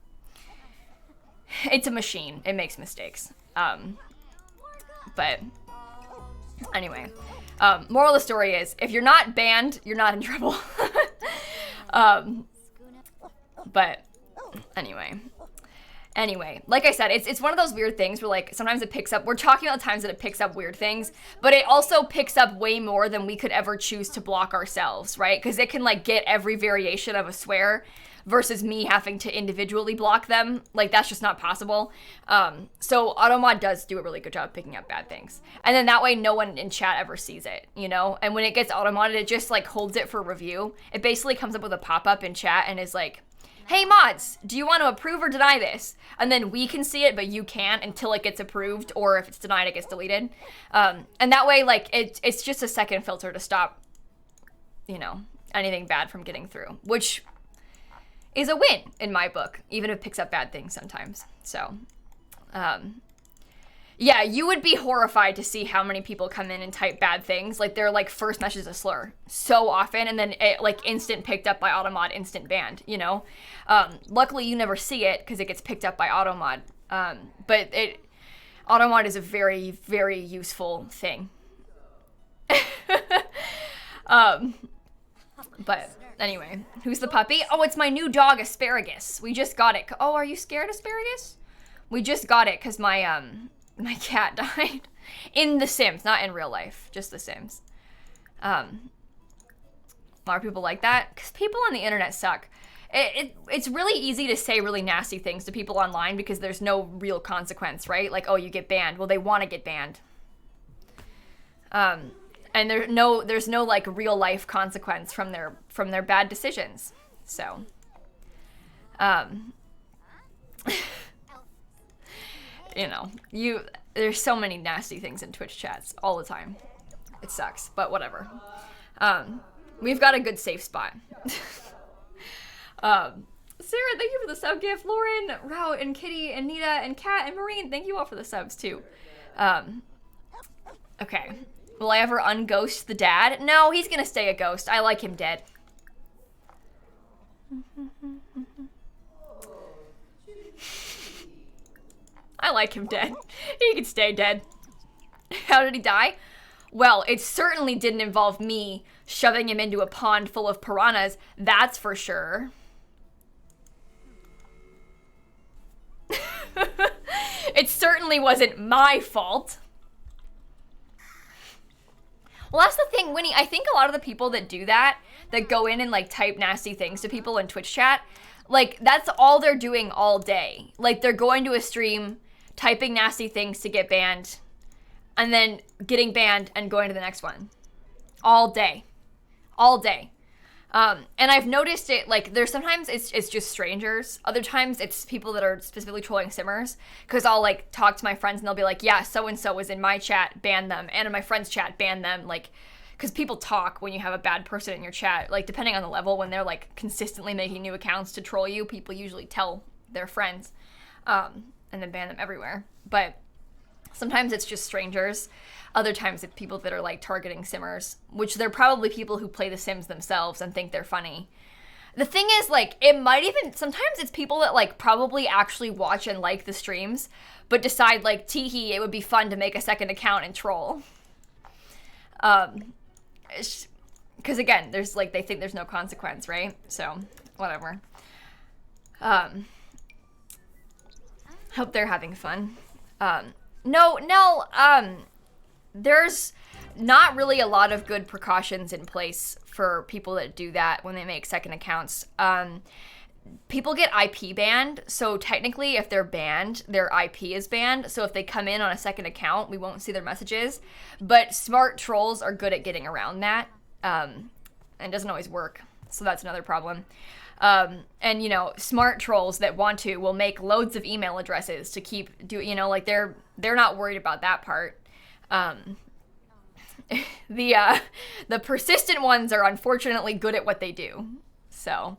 It's a machine. It makes mistakes. But anyway, moral of the story is, if you're not banned, you're not in trouble. But anyway, like I said, it's one of those weird things where, like, sometimes it picks up, we're talking about the times that it picks up weird things, but it also picks up way more than we could ever choose to block ourselves, right? Because it can, like, get every variation of a swear versus me having to individually block them. Like, that's just not possible. So AutoMod does do a really good job of picking up bad things. And then that way no one in chat ever sees it, you know? And when it gets automodded, it just, like, holds it for review. It basically comes up with a pop-up in chat and is like, hey mods, do you want to approve or deny this? And then we can see it, but you can't until it gets approved, or if it's denied, it gets deleted. And that way, like, it's just a second filter to stop, you know, anything bad from getting through, which is a win in my book, even if it picks up bad things sometimes. So, yeah, you would be horrified to see how many people come in and type bad things. Like, their, like, first message is a slur so often, and then it, like, instant picked up by AutoMod, instant banned, you know? Luckily, you never see it because it gets picked up by AutoMod. But AutoMod is a very, very useful thing. But anyway, who's the puppy? Oh, it's my new dog, Asparagus. We just got it. Oh, are you scared, Asparagus? We just got it because my cat died. In The Sims, not in real life, just The Sims. A lot of people like that because people on the internet suck. it's really easy to say really nasty things to people online because there's no real consequence, right? Like, oh, you get banned. Well, they want to get banned. And there's no like real life consequence from their bad decisions. So, you know, there's so many nasty things in Twitch chats all the time. It sucks, but whatever. We've got a good safe spot. Sarah, thank you for the sub gift. Lauren, Rao, and Kitty, and Nita, and Kat, and Marine, thank you all for the subs too. Okay. Will I ever unghost the dad? No, he's gonna stay a ghost. I like him dead. I like him dead. He can stay dead. How did he die? Well, it certainly didn't involve me shoving him into a pond full of piranhas, that's for sure. It certainly wasn't my fault. Well, that's the thing, Winnie. I think a lot of the people that do that go in and like type nasty things to people in Twitch chat, like that's all they're doing all day. Like they're going to a stream, typing nasty things to get banned, and then getting banned and going to the next one. All day. All day. And I've noticed it, like, there's sometimes it's just strangers. Other times it's people that are specifically trolling simmers. Because I'll, like, talk to my friends and they'll be like, yeah, so-and-so was in my chat, ban them. And in my friend's chat, ban them. Like, because people talk when you have a bad person in your chat. Like, depending on the level, when they're, like, consistently making new accounts to troll you, people usually tell their friends. And then ban them everywhere. But sometimes it's just strangers. Other times it's people that are like targeting simmers, which they're probably people who play the Sims themselves and think they're funny. The thing is, like, it might even, sometimes it's people that like probably actually watch and like the streams, but decide like, teehee, it would be fun to make a second account and troll. Because again, there's like, they think there's no consequence, right? So, whatever. Hope they're having fun. There's not really a lot of good precautions in place for people that do that when they make second accounts. People get IP banned, so technically if they're banned, their IP is banned, so if they come in on a second account, we won't see their messages. But smart trolls are good at getting around that, and it doesn't always work, so that's another problem. And, you know, smart trolls that want to will make loads of email addresses to keep doing, you know, like they're not worried about that part. The persistent ones are unfortunately good at what they do. So,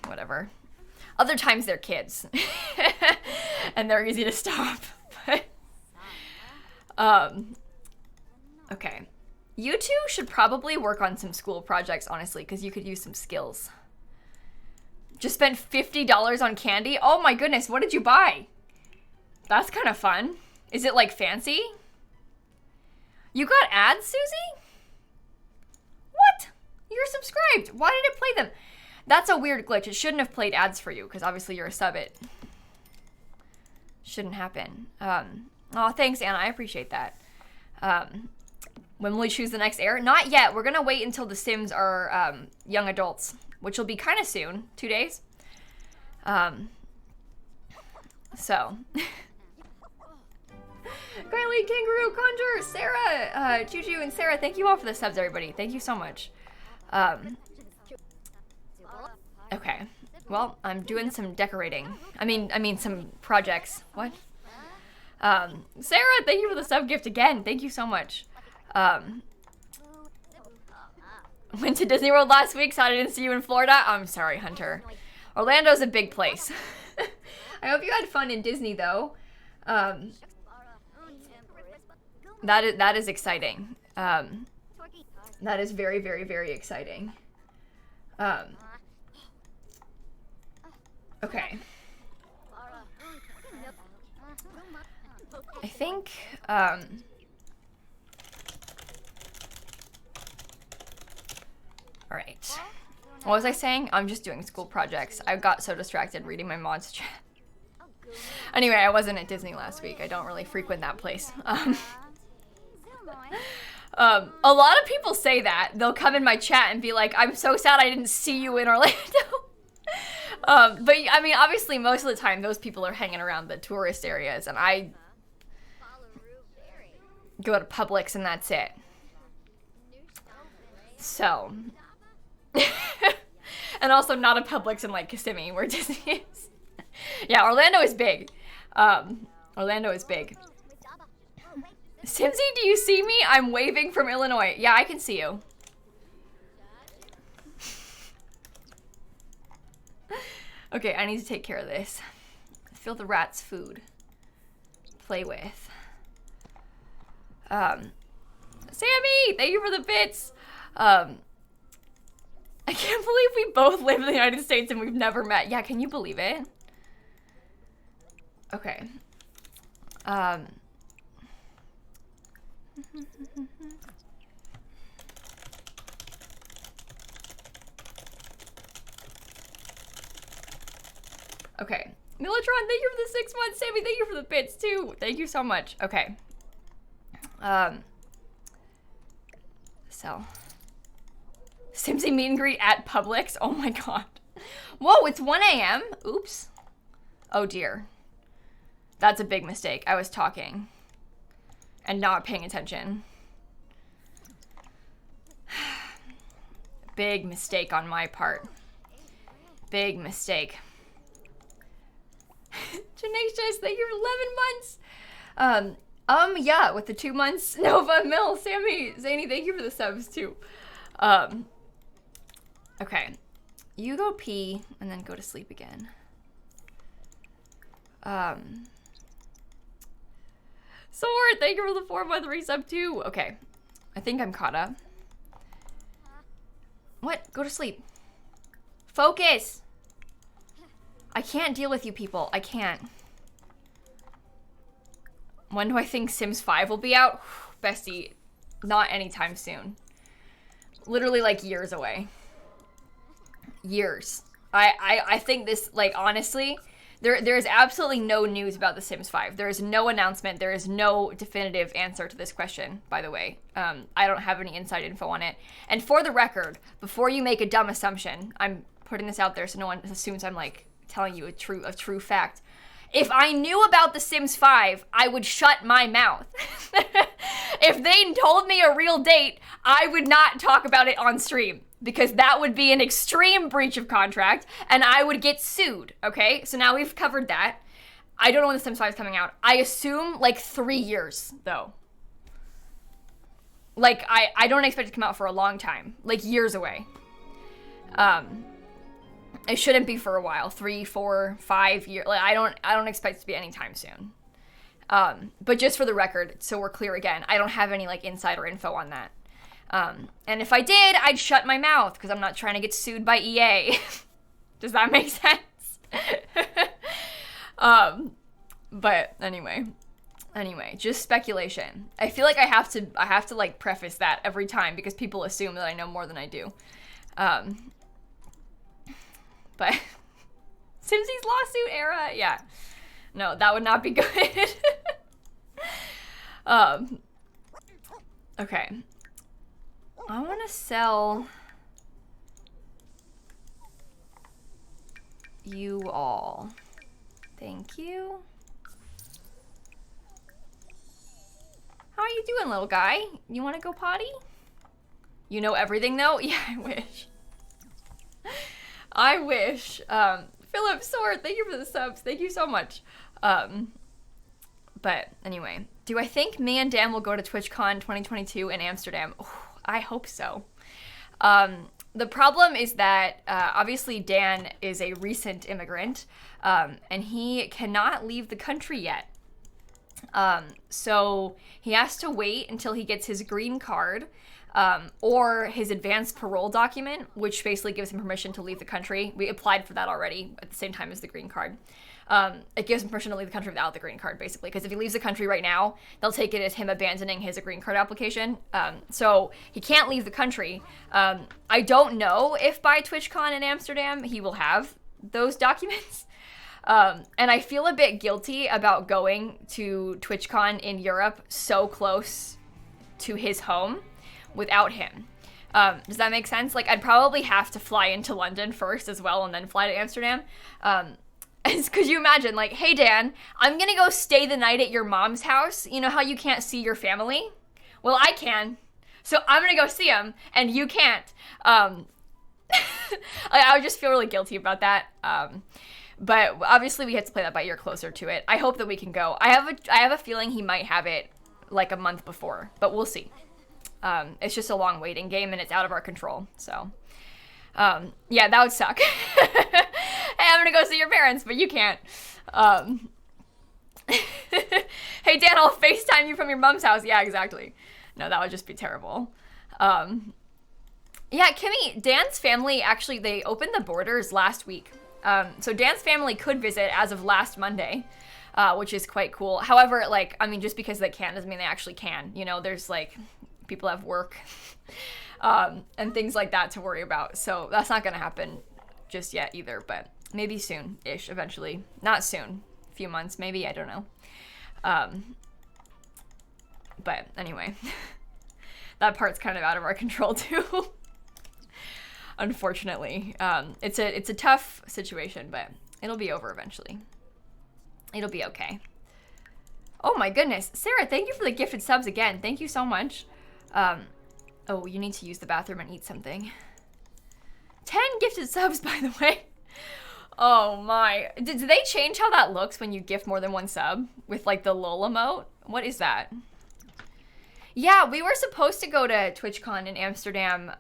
whatever. Other times they're kids and they're easy to stop. Okay. You two should probably work on some school projects, honestly, because you could use some skills. Just spent $50 on candy? Oh my goodness, what did you buy? That's kind of fun. Is it like fancy? You got ads, Susie? What? You're subscribed. Why did it play them? That's a weird glitch. It shouldn't have played ads for you because obviously you're a sub. It shouldn't happen. Oh, thanks, Anna. I appreciate that. When will we choose the next heir? Not yet. We're going to wait until the Sims are young adults, which will be kind of soon. 2 days. So. Kylie, Kangaroo, Conjure, Sarah, Juju, and Sarah, thank you all for the subs, everybody. Thank you so much. Okay. Well, I'm doing some decorating. I mean some projects. What? Sarah, thank you for the sub gift again. Thank you so much. Went to Disney World last week, so I didn't see you in Florida. I'm sorry, Hunter. Orlando's a big place. I hope you had fun in Disney, though. That is exciting. That is very, very, very exciting. Okay. I think, all right. What was I saying? I'm just doing school projects. I got so distracted reading my mods chat. Anyway, I wasn't at Disney last week. I don't really frequent that place. A lot of people say that. They'll come in my chat and be like, I'm so sad I didn't see you in Orlando. But I mean, obviously most of the time those people are hanging around the tourist areas and I go to Publix and that's it. So. And also not a Publix in like Kissimmee where Disney is. Yeah, Orlando is big. Orlando is big. Simsie, do you see me? I'm waving from Illinois. Yeah, I can see you. Okay, I need to take care of this. Fill the rat's food. Play with. Sammy, thank you for the bits. I can't believe we both live in the United States and we've never met. Yeah, can you believe it? Okay. Okay. Militron, thank you for the 6 months. Sammy, thank you for the bits too. Thank you so much. Okay. So. Simsie meet and greet at Publix. Oh my god. Whoa, it's 1 a.m. Oops. Oh dear. That's a big mistake. I was talking and not paying attention. Big mistake on my part. Big mistake. Janacious, thank you for 11 months. Yeah, with the 2 months. Nova, Mill, Sammy, Zany, thank you for the subs too. Okay. You go pee and then go to sleep again. Sword, thank you for the 4-month resub too. Okay. I think I'm caught up. What? Go to sleep. Focus! I can't deal with you people. I can't. When do I think Sims 5 will be out? Bestie, not anytime soon. Literally like years away. Years. I think this, like, honestly, there is absolutely no news about The Sims 5. There is no announcement. There is no definitive answer to this question, by the way. I don't have any inside info on it. And for the record, before you make a dumb assumption, I'm putting this out there so no one assumes I'm, like, telling you a true fact. If I knew about The Sims 5, I would shut my mouth. If they told me a real date, I would not talk about it on stream. Because that would be an extreme breach of contract, and I would get sued, okay? So now we've covered that. I don't know when The Sims 5 is coming out. I assume, like, 3 years, though. Like, I don't expect it to come out for a long time. Like, years away. It shouldn't be for a while. 3, 4, 5 years. Like, I don't expect it to be anytime soon. But just for the record, so we're clear again, I don't have any, like, insider info on that. And if I did, I'd shut my mouth because I'm not trying to get sued by EA. Does that make sense? But anyway, just speculation. I feel like I have to like preface that every time because people assume that I know more than I do. But Simsie's lawsuit era, yeah. No, that would not be good. Okay. I want to sell you all. Thank you. How are you doing, little guy? You want to go potty? You know everything, though? Yeah, I wish. I wish. Philip Sword, thank you for the subs. Thank you so much. But anyway, do I think me and Dan will go to TwitchCon 2022 in Amsterdam? Oh, I hope so. The problem is that obviously Dan is a recent immigrant and he cannot leave the country yet. So he has to wait until he gets his green card or his advanced parole document, which basically gives him permission to leave the country. We applied for that already at the same time as the green card. It gives him permission to leave the country without the green card, basically, because if he leaves the country right now, they'll take it as him abandoning his green card application. So he can't leave the country. I don't know if by TwitchCon in Amsterdam he will have those documents. And I feel a bit guilty about going to TwitchCon in Europe so close to his home without him. Does that make sense? Like, I'd probably have to fly into London first as well and then fly to Amsterdam. Could you imagine, like, hey, Dan, I'm gonna go stay the night at your mom's house. You know how you can't see your family? Well, I can. So I'm gonna go see them, and you can't. I would just feel really guilty about that. But obviously we have to play that by ear closer to it. I hope that we can go. I have a feeling he might have it like a month before, but we'll see. It's just a long waiting game and it's out of our control. So, yeah, that would suck. Hey, I'm gonna go see your parents, but you can't. Hey, Dan, I'll FaceTime you from your mom's house. Yeah, exactly. No, that would just be terrible. Yeah, Kimmy, Dan's family, actually, they opened the borders last week. So Dan's family could visit as of last Monday, which is quite cool. However, like, I mean, just because they can doesn't mean they actually can. You know, there's, like, people have work and things like that to worry about. So that's not going to happen just yet either, but maybe soon-ish, eventually. Not soon. A few months, maybe. I don't know. But anyway, that part's kind of out of our control, too. Unfortunately, it's a tough situation, but it'll be over eventually. It'll be okay. Oh my goodness, Sarah, thank you for the gifted subs again. Thank you so much. Oh, you need to use the bathroom and eat something. 10 gifted subs, by the way. Oh my, did they change how that looks when you gift more than one sub with like the lol emote? What is that? Yeah, we were supposed to go to TwitchCon in Amsterdam,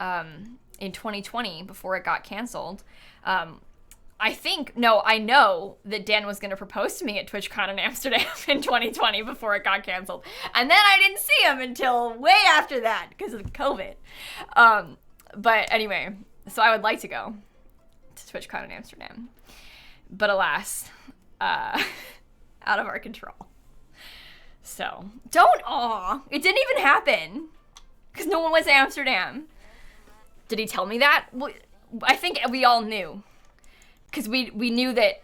in 2020 before it got canceled. I know that Dan was going to propose to me at TwitchCon in Amsterdam in 2020 before it got canceled. And then I didn't see him until way after that because of COVID. But anyway, so I would like to go to TwitchCon in Amsterdam. But alas, out of our control. So, it didn't even happen because no one went to Amsterdam. Did he tell me that? Well, I think we all knew. Because we knew that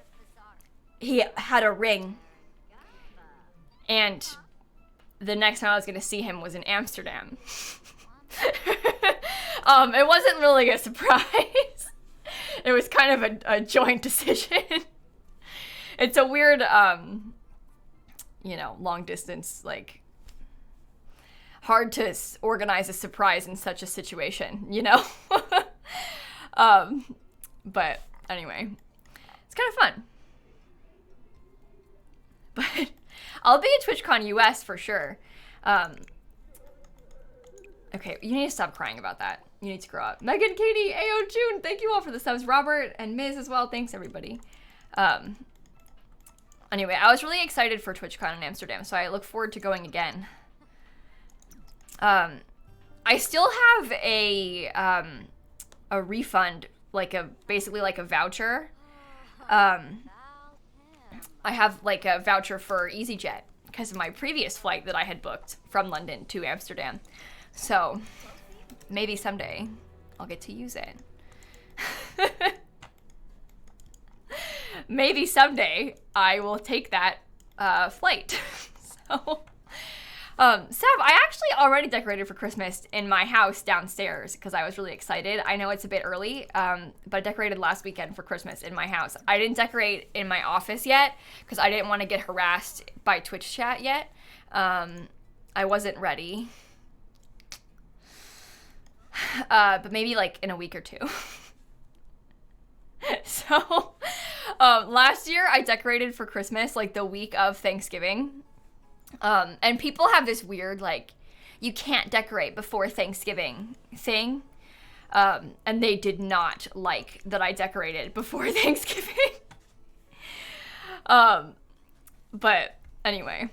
he had a ring. And the next time I was going to see him was in Amsterdam. It wasn't really a surprise. It was kind of a joint decision. It's a weird, long distance, like, hard to organize a surprise in such a situation, you know? But anyway, it's kind of fun. But I'll be at TwitchCon US for sure. Okay, you need to stop crying about that. You need to grow up. Megan, Katie, Ao, June, thank you all for the subs. Robert and Miz as well. Thanks, everybody. Anyway, I was really excited for TwitchCon in Amsterdam, so I look forward to going again. I still have a refund, basically like a voucher. I have like a voucher for EasyJet because of my previous flight that I had booked from London to Amsterdam. So maybe someday I'll get to use it. Maybe someday I will take that flight. So, Sav, I actually already decorated for Christmas in my house downstairs because I was really excited. I know it's a bit early, but I decorated last weekend for Christmas in my house. I didn't decorate in my office yet because I didn't want to get harassed by Twitch chat yet. I wasn't ready. But maybe like in a week or two. So, last year I decorated for Christmas like the week of Thanksgiving. And people have this weird, like, you can't decorate before Thanksgiving thing. And they did not like that I decorated before Thanksgiving. But anyway.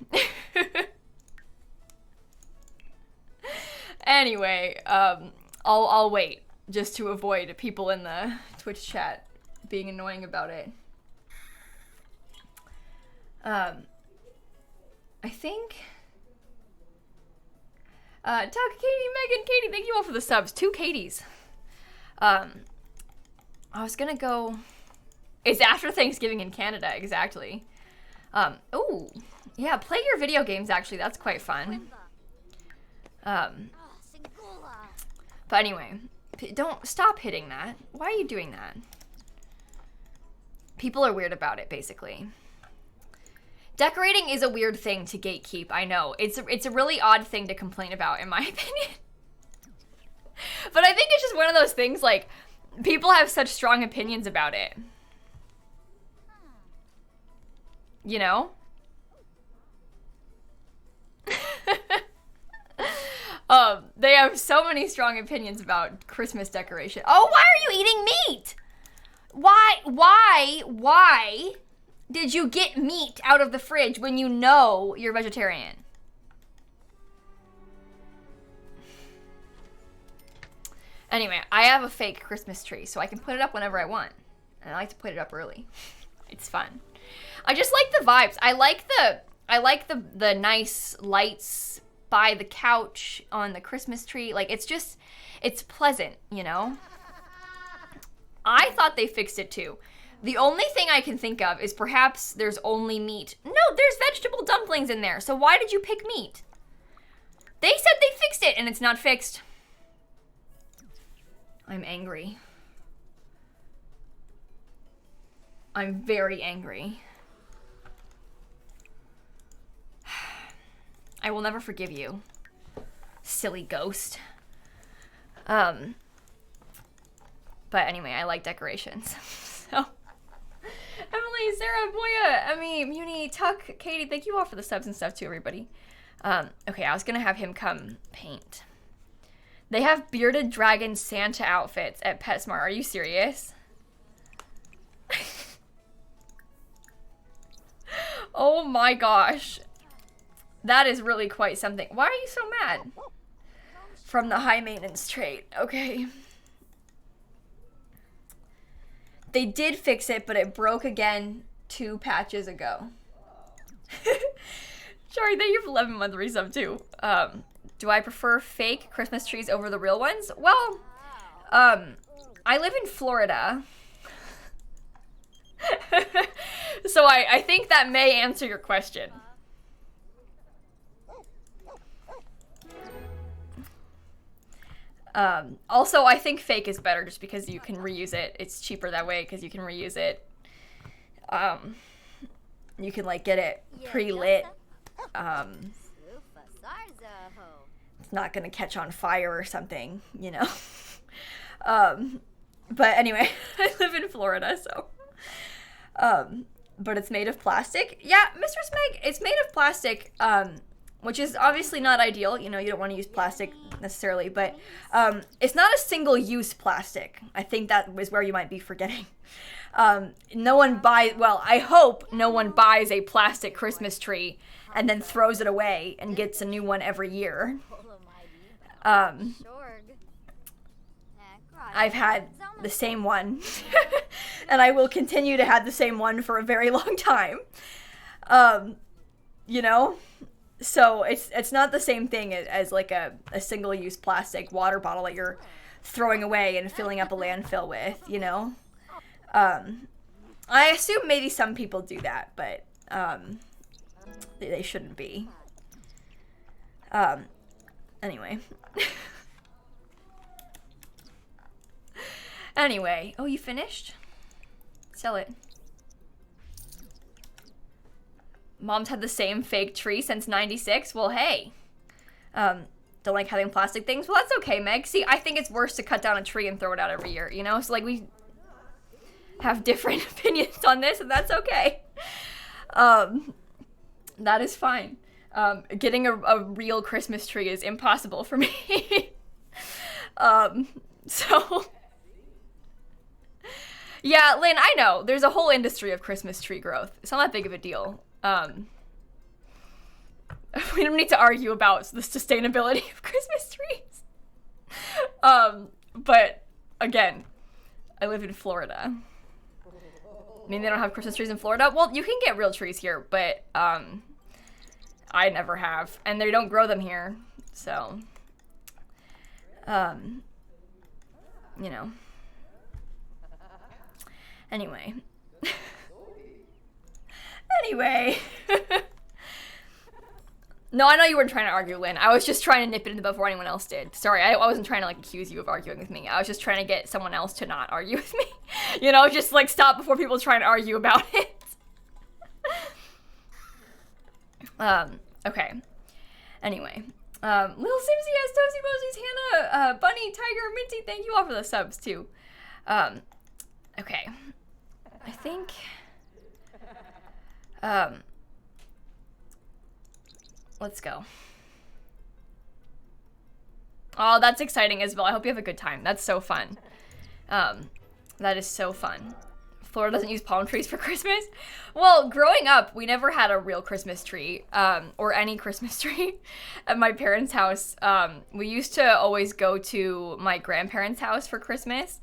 Anyway, I'll wait just to avoid people in the Twitch chat being annoying about it. I think Tuck, Katie, Megan, Katie, thank you all for the subs. 2 Katies. I was gonna go. It's after Thanksgiving in Canada, exactly. Oh, yeah, play your video games, actually. That's quite fun. But anyway, don't stop hitting that. Why are you doing that? People are weird about it, basically. Decorating is a weird thing to gatekeep, I know. It's a really odd thing to complain about, in my opinion. But I think it's just one of those things, like, people have such strong opinions about it. You know? They have so many strong opinions about Christmas decoration. Oh, why are you eating meat? Why did you get meat out of the fridge when you know you're vegetarian? Anyway, I have a fake Christmas tree, so I can put it up whenever I want. And I like to put it up early. It's fun. I just like the vibes. I like the nice lights by the couch on the Christmas tree. Like, it's pleasant, you know? I thought they fixed it too. The only thing I can think of is perhaps there's only meat. No, there's vegetable dumplings in there. So why did you pick meat? They said they fixed it and it's not fixed. I'm angry. I'm very angry. I will never forgive you, silly ghost. But anyway, I like decorations. So, Emily, Sarah, Moya, Emmy, Muni, Tuck, Katie, thank you all for the subs and stuff too, everybody. Okay, I was gonna have him come paint. They have bearded dragon Santa outfits at PetSmart. Are you serious? Oh my gosh. That is really quite something. Why are you so mad? From the high maintenance trait. Okay. They did fix it, but it broke again 2 patches ago. Sorry, thank you for 11-month resub too. Do I prefer fake Christmas trees over the real ones? Well, I live in Florida. So I think that may answer your question. Also, I think fake is better just because you can reuse it. It's cheaper that way because you can reuse it. You can, like, get it pre-lit. It's not gonna catch on fire or something, you know? But anyway, I live in Florida, so. But it's made of plastic. Yeah, Mistress Meg, it's made of plastic, which is obviously not ideal. You know, you don't want to use plastic necessarily, but it's not a single-use plastic. I think that was where you might be forgetting. No one well, I hope no one buys a plastic Christmas tree and then throws it away and gets a new one every year. I've had the same one, and I will continue to have the same one for a very long time. You know? So it's not the same thing as like a single-use plastic water bottle that you're throwing away and filling up a landfill with, you know? I assume maybe some people do that, but they shouldn't be. Anyway. Anyway. Oh, you finished? Sell it. Mom's had the same fake tree since 96. Well, hey. Don't like having plastic things? Well, that's okay, Meg. See, I think it's worse to cut down a tree and throw it out every year, you know? So, like, we have different opinions on this, and that's okay. That is fine. Getting a real Christmas tree is impossible for me. So... Yeah, Lynn, I know. There's a whole industry of Christmas tree growth. It's not that big of a deal. We don't need to argue about the sustainability of Christmas trees. But, again, I live in Florida. I mean, they don't have Christmas trees in Florida? Well, you can get real trees here, but, I never have. And they don't grow them here, so, you know. Anyway. No, I know you weren't trying to argue, Lynn. I was just trying to nip it in the bud before anyone else did. Sorry, I wasn't trying to, like, accuse you of arguing with me. I was just trying to get someone else to not argue with me. You know, just, like, stop before people trying to argue about it. Okay. Anyway. Little Simsie has Toasty Mosies, Hannah, Bunny, Tiger, Minty, thank you all for the subs, too. Okay. I think, let's go. Oh, that's exciting, Isabel. I hope you have a good time. That's so fun. That is so fun. Florida doesn't use palm trees for Christmas? Well, growing up, we never had a real Christmas tree, or any Christmas tree at my parents' house. We used to always go to my grandparents' house for Christmas,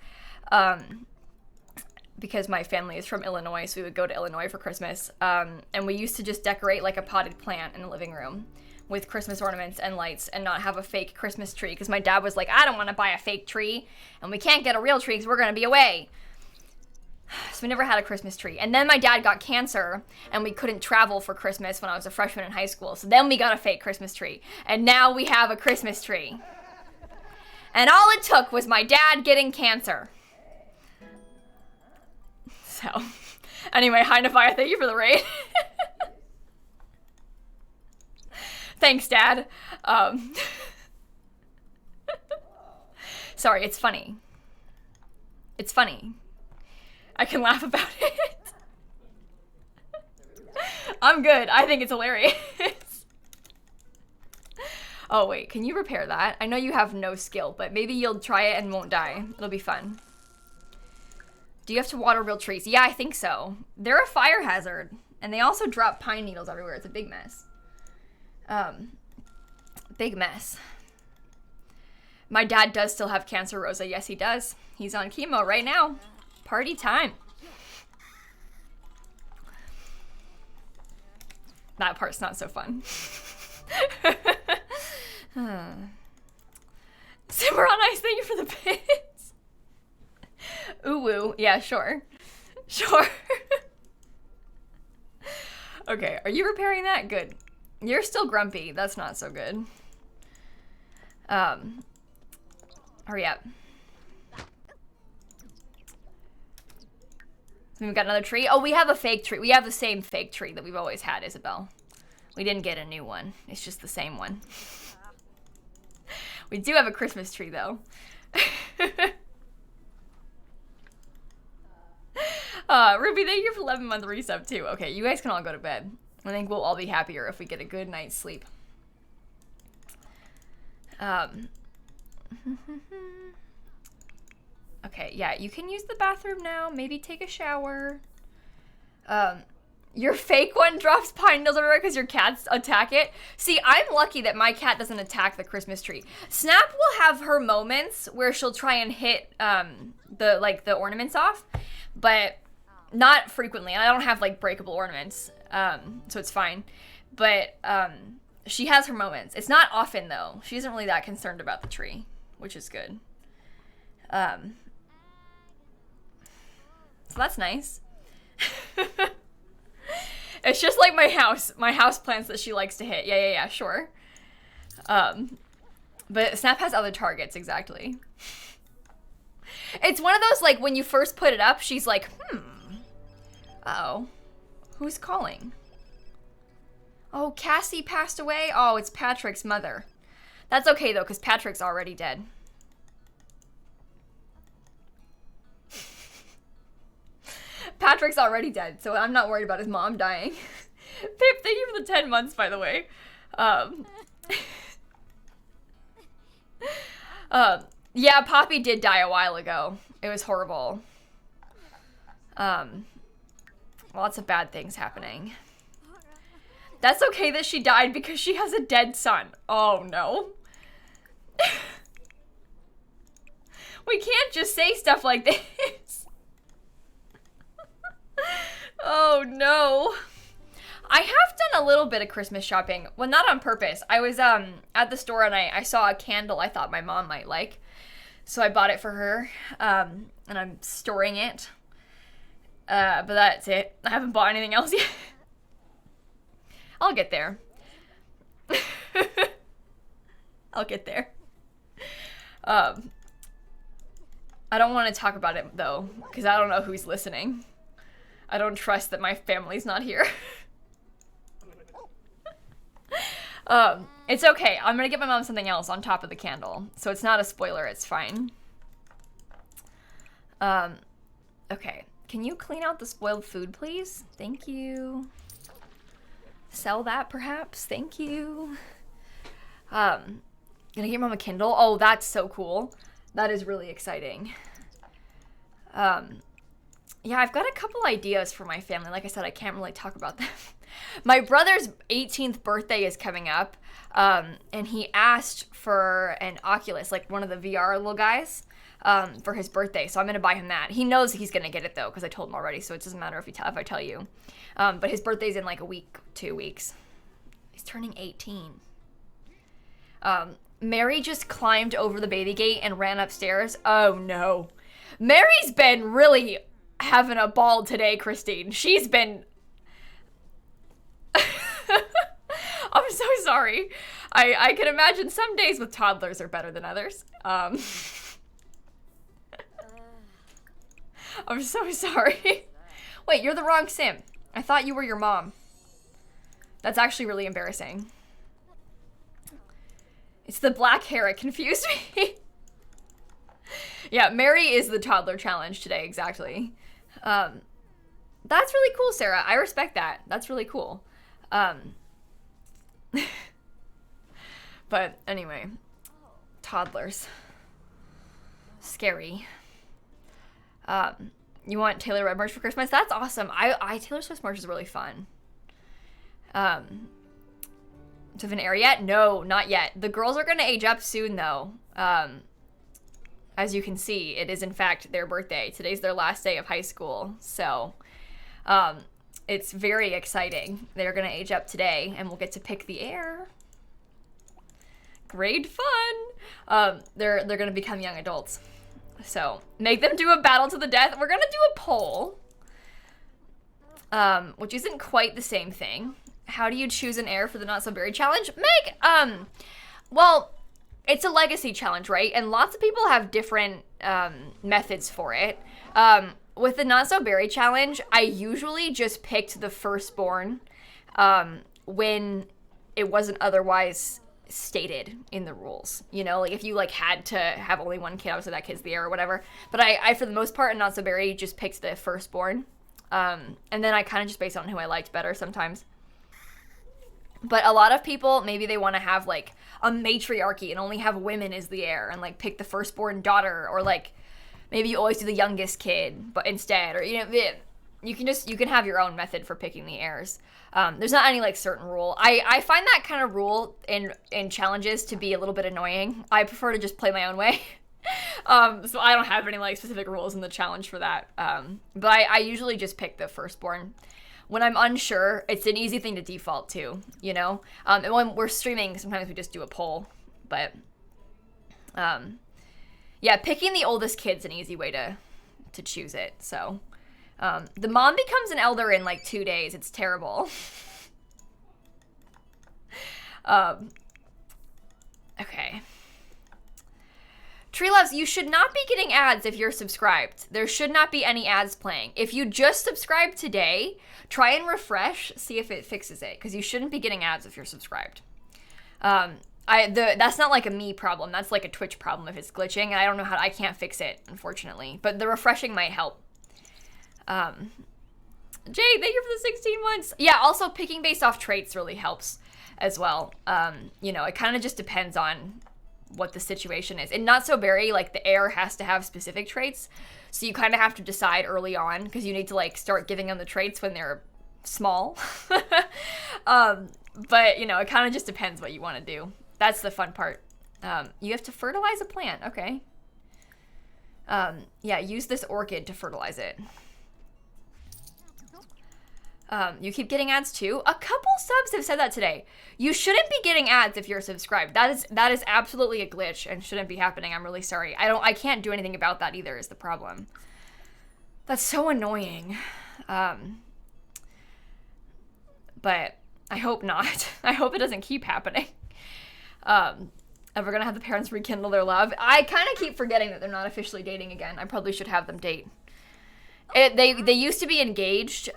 because my family is from Illinois, so we would go to Illinois for Christmas. And we used to just decorate like a potted plant in the living room with Christmas ornaments and lights and not have a fake Christmas tree, because my dad was like, I don't want to buy a fake tree, and we can't get a real tree because we're going to be away. So we never had a Christmas tree. And then my dad got cancer, and we couldn't travel for Christmas when I was a freshman in high school. So then we got a fake Christmas tree. And now we have a Christmas tree. And all it took was my dad getting cancer. So, anyway, hi Nafia, thank you for the raid. Thanks, Dad. Sorry, it's funny. It's funny. I can laugh about it. I'm good. I think it's hilarious. Oh, wait. Can you repair that? I know you have no skill, but maybe you'll try it and won't die. It'll be fun. Do you have to water real trees? Yeah, I think so. They're a fire hazard. And they also drop pine needles everywhere. It's a big mess. Big mess. My dad does still have cancer, Rosa. Yes, he does. He's on chemo right now. Party time. That part's not so fun. Simmer on ice, thank you for the bits. Ooh woo. Yeah, sure. Sure. Okay, are you repairing that? Good. You're still grumpy. That's not so good. Hurry up. We've got another tree. Oh, we have a fake tree. We have the same fake tree that we've always had, Isabel. We didn't get a new one. It's just the same one. We do have a Christmas tree, though. Ruby, thank you for 11-month resub, too. Okay, you guys can all go to bed. I think we'll all be happier if we get a good night's sleep. Okay, yeah, you can use the bathroom now. Maybe take a shower. Your fake one drops pine needles everywhere because your cats attack it. See, I'm lucky that my cat doesn't attack the Christmas tree. Snap will have her moments where she'll try and hit the ornaments off, but not frequently. And I don't have like breakable ornaments, so it's fine. But she has her moments. It's not often though. She isn't really that concerned about the tree, which is good. So that's nice. It's just like my house plants that she likes to hit. Yeah, sure. But Snap has other targets, exactly. It's one of those, like, when you first put it up, she's like, uh-oh, who's calling? Oh, Cassie passed away? Oh, it's Patrick's mother. That's okay, though, because Patrick's already dead. Patrick's already dead, so I'm not worried about his mom dying. Pip, thank you for the 10 months, by the way. Yeah, Poppy did die a while ago. It was horrible. Lots of bad things happening. That's okay that she died because she has a dead son. Oh, no. We can't just say stuff like this. Oh, no. I have done a little bit of Christmas shopping. Well, not on purpose. I was at the store and I saw a candle I thought my mom might like. So I bought it for her. And I'm storing it. But that's it. I haven't bought anything else yet. I'll get there. I'll get there. I don't want to talk about it though, because I don't know who's listening. I don't trust that my family's not here. It's okay. I'm gonna get my mom something else on top of the candle, so it's not a spoiler. It's fine. Okay. Can you clean out the spoiled food, please? Thank you. Sell that, perhaps? Thank you. Gonna get mom a Kindle. Oh, that's so cool. That is really exciting. Yeah, I've got a couple ideas for my family. Like I said, I can't really talk about them. My brother's 18th birthday is coming up, and he asked for an Oculus, like one of the VR little guys, for his birthday. So I'm going to buy him that. He knows he's going to get it, though, because I told him already, so it doesn't matter if I tell you. But his birthday's in like a week, 2 weeks. He's turning 18. Mary just climbed over the baby gate and ran upstairs. Oh, no. Mary's been really having a ball today, Christine. She's been... I'm so sorry. I can imagine some days with toddlers are better than others. I'm so sorry. Wait, you're the wrong sim. I thought you were your mom. That's actually really embarrassing. It's the black hair. It confused me. Yeah, Mary is the toddler challenge today, exactly. That's really cool, Sarah. I respect that. That's really cool. But anyway, toddlers. Scary. You want Taylor Red merch for Christmas? That's awesome. Taylor Swift merch is really fun. Do you have an heir yet? No, not yet. The girls are gonna age up soon, though. As you can see, it is in fact their birthday. Today's their last day of high school, so it's very exciting. They're gonna age up today, and we'll get to pick the heir. Great fun. They're gonna become young adults. So make them do a battle to the death. We're gonna do a poll, which isn't quite the same thing. How do you choose an heir for the Not So Berry challenge? Meg, well, it's a legacy challenge, right? And lots of people have different methods for it. With the Not So Berry challenge, I usually just picked the firstborn when it wasn't otherwise stated in the rules. You know, like if you like had to have only one kid, obviously that kid's the heir or whatever. But I for the most part in Not So Berry just picked the firstborn. And then I kind of just based on who I liked better sometimes. But a lot of people, maybe they want to have like a matriarchy and only have women as the heir and like pick the firstborn daughter, or like maybe you always do the youngest kid but instead, or you know, you can have your own method for picking the heirs. There's not any like certain rule. I find that kind of rule in challenges to be a little bit annoying. I prefer to just play my own way. So I don't have any like specific rules in the challenge for that. But I usually just pick the firstborn. When I'm unsure, it's an easy thing to default to, you know? And when we're streaming, sometimes we just do a poll. But, yeah, picking the oldest kid's an easy way to choose it. So, the mom becomes an elder in, like, 2 days. It's terrible. Okay. Tree Loves, you should not be getting ads if you're subscribed. There should not be any ads playing. If you just subscribed today, try and refresh, see if it fixes it, because you shouldn't be getting ads if you're subscribed. That's not like a me problem. That's like a Twitch problem if it's glitching, and I don't know I can't fix it, unfortunately. But the refreshing might help. Jay, thank you for the 16 months. Yeah, also picking based off traits really helps as well. You know, it kind of just depends on what the situation is. And Not So Berry, like the heir has to have specific traits, so you kind of have to decide early on, because you need to like start giving them the traits when they're small. But you know, it kind of just depends what you want to do. That's the fun part. You have to fertilize a plant. Okay. Yeah, use this orchid to fertilize it. You keep getting ads too? A couple subs have said that today. You shouldn't be getting ads if you're subscribed. That is absolutely a glitch and shouldn't be happening. I'm really sorry. I can't do anything about that either is the problem. That's so annoying. But I hope not. I hope it doesn't keep happening. Ever gonna have the parents rekindle their love? I kind of keep forgetting that they're not officially dating again. I probably should have them date. They used to be engaged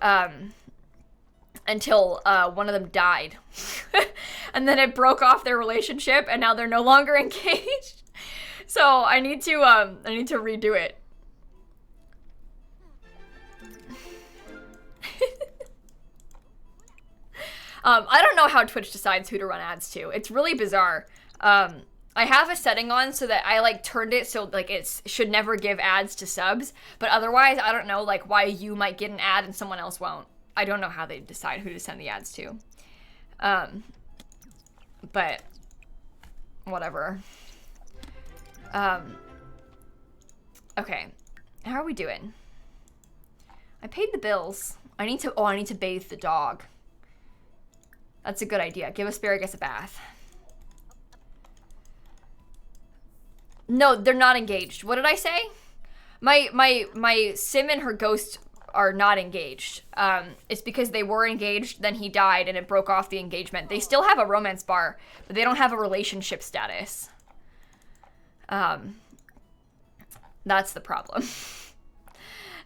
until one of them died. And then it broke off their relationship, and now they're no longer engaged. So I need to redo it. I don't know how Twitch decides who to run ads to. It's really bizarre. I have a setting on so that I like turned it so like it should never give ads to subs, but otherwise I don't know like why you might get an ad and someone else won't. I don't know how they decide who to send the ads to. But whatever. Okay. How are we doing? I paid the bills. I need to bathe the dog. That's a good idea. Give Asparagus a bath. No, they're not engaged. What did I say? My sim and her ghost are not engaged. It's because they were engaged, then he died, and it broke off the engagement. They still have a romance bar, but they don't have a relationship status. That's the problem.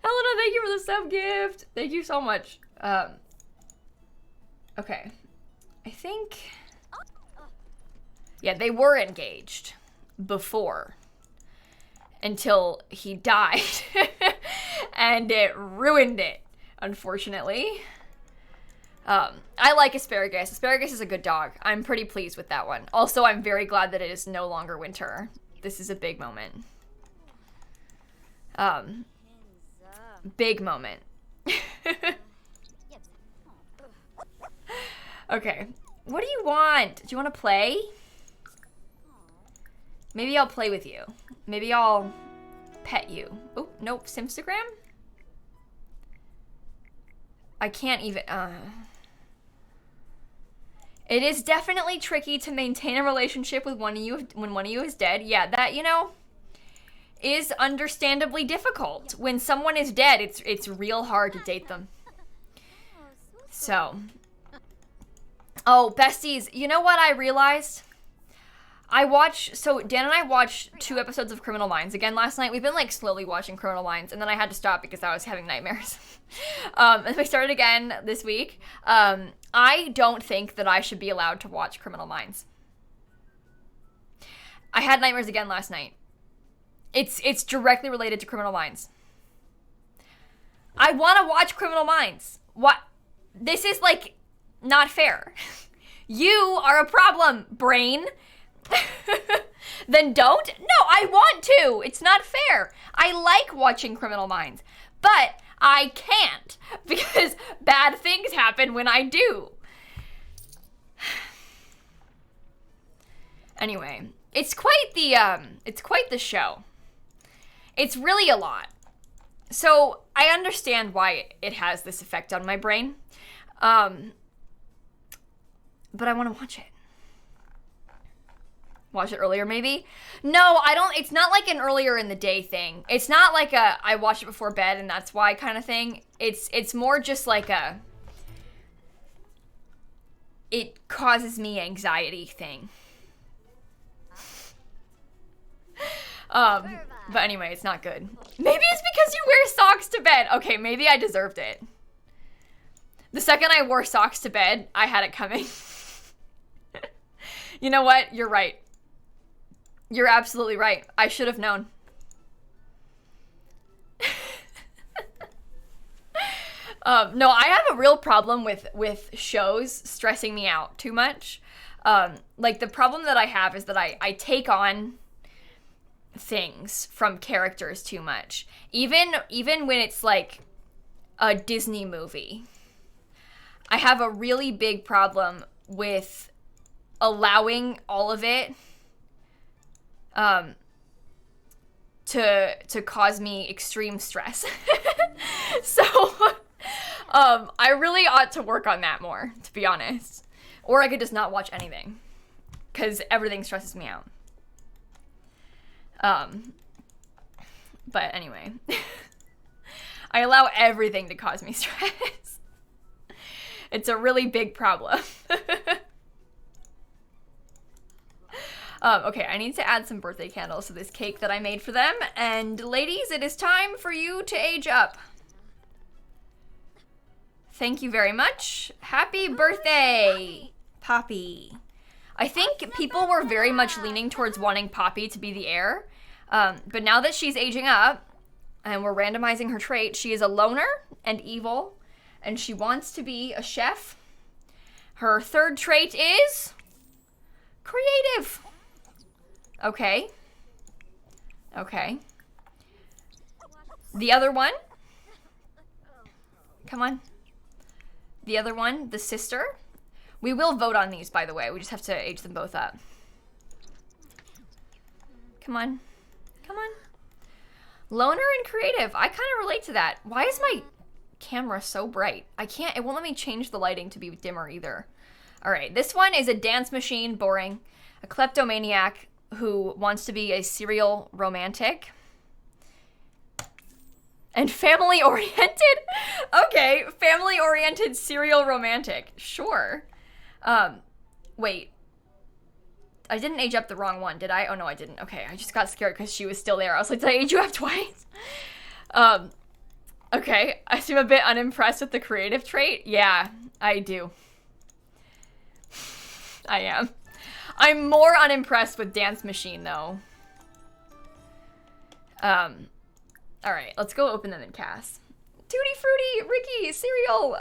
Helena, thank you for the sub gift. Thank you so much. Okay. I think... Yeah, they were engaged before. Until he died. And it ruined it, unfortunately. I like Asparagus. Asparagus is a good dog. I'm pretty pleased with that one. Also, I'm very glad that it is no longer winter. This is a big moment. Big moment. Okay. What do you want? Do you want to play? Maybe I'll play with you. Maybe I'll pet you. Oh, nope. Simstagram? I can't even... It is definitely tricky to maintain a relationship with one of you when one of you is dead. Yeah, that, you know, is understandably difficult. When someone is dead, it's real hard to date them. So... Oh, besties, you know what I realized? So Dan and I watched 2 episodes of Criminal Minds again last night. We've been like slowly watching Criminal Minds, and then I had to stop because I was having nightmares. And we started again this week. I don't think that I should be allowed to watch Criminal Minds. I had nightmares again last night. It's directly related to Criminal Minds. I want to watch Criminal Minds. What? This is like not fair. You are a problem, brain. Then don't? No, I want to. It's not fair. I like watching Criminal Minds, but I can't because bad things happen when I do. Anyway, it's quite the show. It's really a lot. So I understand why it has this effect on my brain. But I want to watch it. Watch it earlier, maybe? No, I don't. It's not like an earlier in the day thing. It's not like a I watch it before bed and that's why kind of thing. It's more just like a it causes me anxiety thing. But anyway, it's not good. Maybe it's because you wear socks to bed. Okay, maybe I deserved it. The second I wore socks to bed, I had it coming. You know what? You're right. You're absolutely right. I should have known. No, I have a real problem with shows stressing me out too much. Like the problem that I have is that I take on things from characters too much. Even when it's like a Disney movie. I have a really big problem with allowing all of it to cause me extreme stress. So I really ought to work on that more, to be honest. Or I could just not watch anything because everything stresses me out. But anyway, I allow everything to cause me stress. It's a really big problem. Okay, I need to add some birthday candles to this cake that I made for them. And ladies, it is time for you to age up. Thank you very much. Happy birthday, Poppy. I think people were very much leaning towards wanting Poppy to be the heir. But now that she's aging up, and we're randomizing her trait, she is a loner and evil, and she wants to be a chef. Her third trait is creative. Okay. Okay. The other one. Come on. The other one, the sister. We will vote on these, by the way. We just have to age them both up. Come on. Come on. Loner and creative. I kind of relate to that. Why is my camera so bright? It won't let me change the lighting to be dimmer either. All right, this one is a dance machine, boring. A kleptomaniac who wants to be a serial romantic. And family-oriented? Okay, family-oriented serial romantic. Sure. Wait. I didn't age up the wrong one, did I? Oh, no, I didn't. Okay, I just got scared because she was still there. I was like, did I age you up twice? Okay, I seem a bit unimpressed with the creative trait. Yeah, I do. I am. I'm more unimpressed with Dance Machine, though. Alright, let's go open them in CAS. Tutti Frutti, Ricky, Cereal,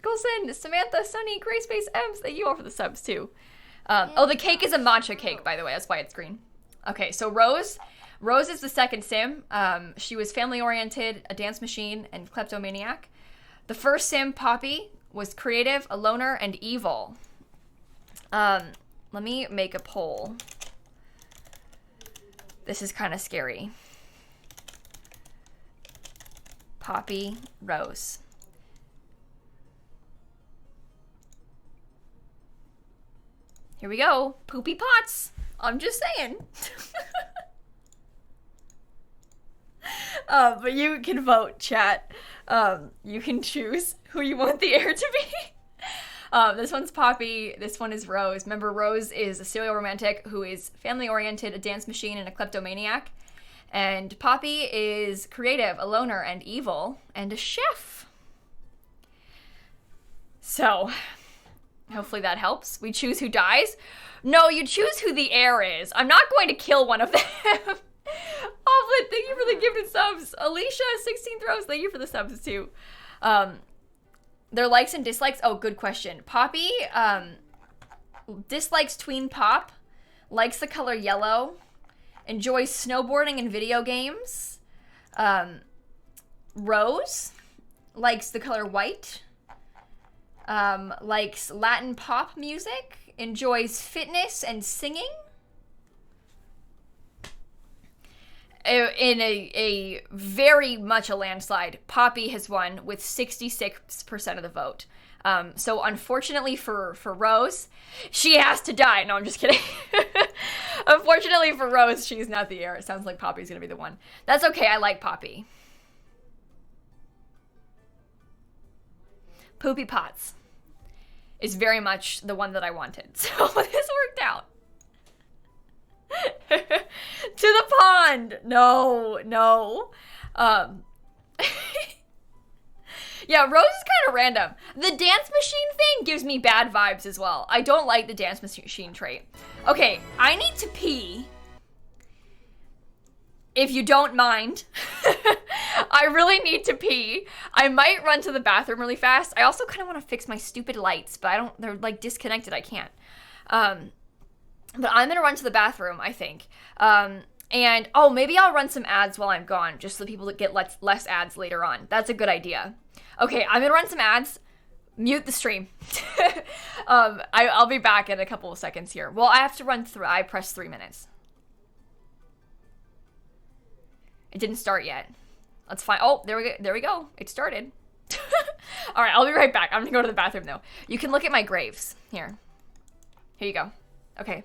Golson, Samantha, Sunny, Grayspace, Ems, thank you all for the subs, too. Oh, the cake is a matcha cake, by the way, that's why it's green. Okay, so Rose. Rose is the second sim. She was family-oriented, a dance machine, and kleptomaniac. The first sim, Poppy, was creative, a loner, and evil. Let me make a poll. This is kind of scary. Poppy, Rose. Here we go. Poopy pots. I'm just saying. But you can vote, chat. You can choose who you want the heir to be. This one's Poppy. This one is Rose. Remember, Rose is a serial romantic who is family-oriented, a dance machine, and a kleptomaniac. And Poppy is creative, a loner, and evil, and a chef. So, hopefully that helps. We choose who dies. No, you choose who the heir is. I'm not going to kill one of them. Offlet, thank you for the gifted subs. Alicia, 16th Rose, thank you for the subs too. Their likes and dislikes. Oh, good question. Poppy dislikes tween pop, likes the color yellow, enjoys snowboarding and video games. Rose likes the color white, likes Latin pop music, enjoys fitness and singing. In a very much a landslide, Poppy has won with 66% of the vote. So unfortunately for Rose, she has to die. No, I'm just kidding. Unfortunately for Rose, she's not the heir. It sounds like Poppy's gonna be the one. That's okay, I like Poppy. Poopy Pots is very much the one that I wanted. So this worked out. To the pond. No. Yeah, Rose is kind of random. The dance machine thing gives me bad vibes as well. I don't like the dance machine trait. Okay, I need to pee. If you don't mind. I really need to pee. I might run to the bathroom really fast. I also kind of want to fix my stupid lights, but they're like disconnected. I can't. But I'm gonna run to the bathroom, I think. And, oh, maybe I'll run some ads while I'm gone, just so people get less ads later on. That's a good idea. Okay, I'm gonna run some ads. Mute the stream. I'll be back in a couple of seconds here. Well, I have to run through. I pressed 3 minutes. It didn't start yet. That's fine. Oh, there we go. It started. All right, I'll be right back. I'm gonna go to the bathroom, though. You can look at my graves. Here you go. Okay.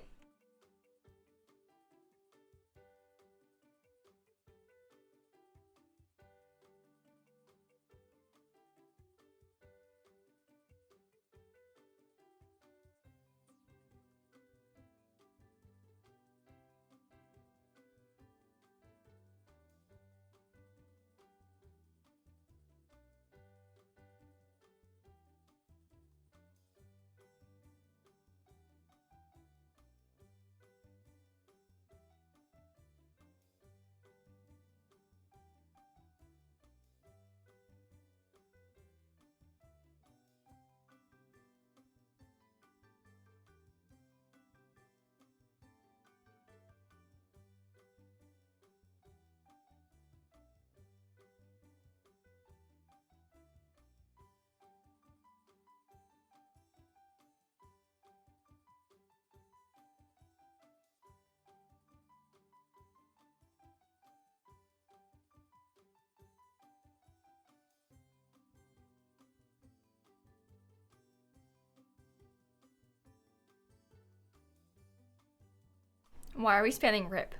Why are we spamming rip?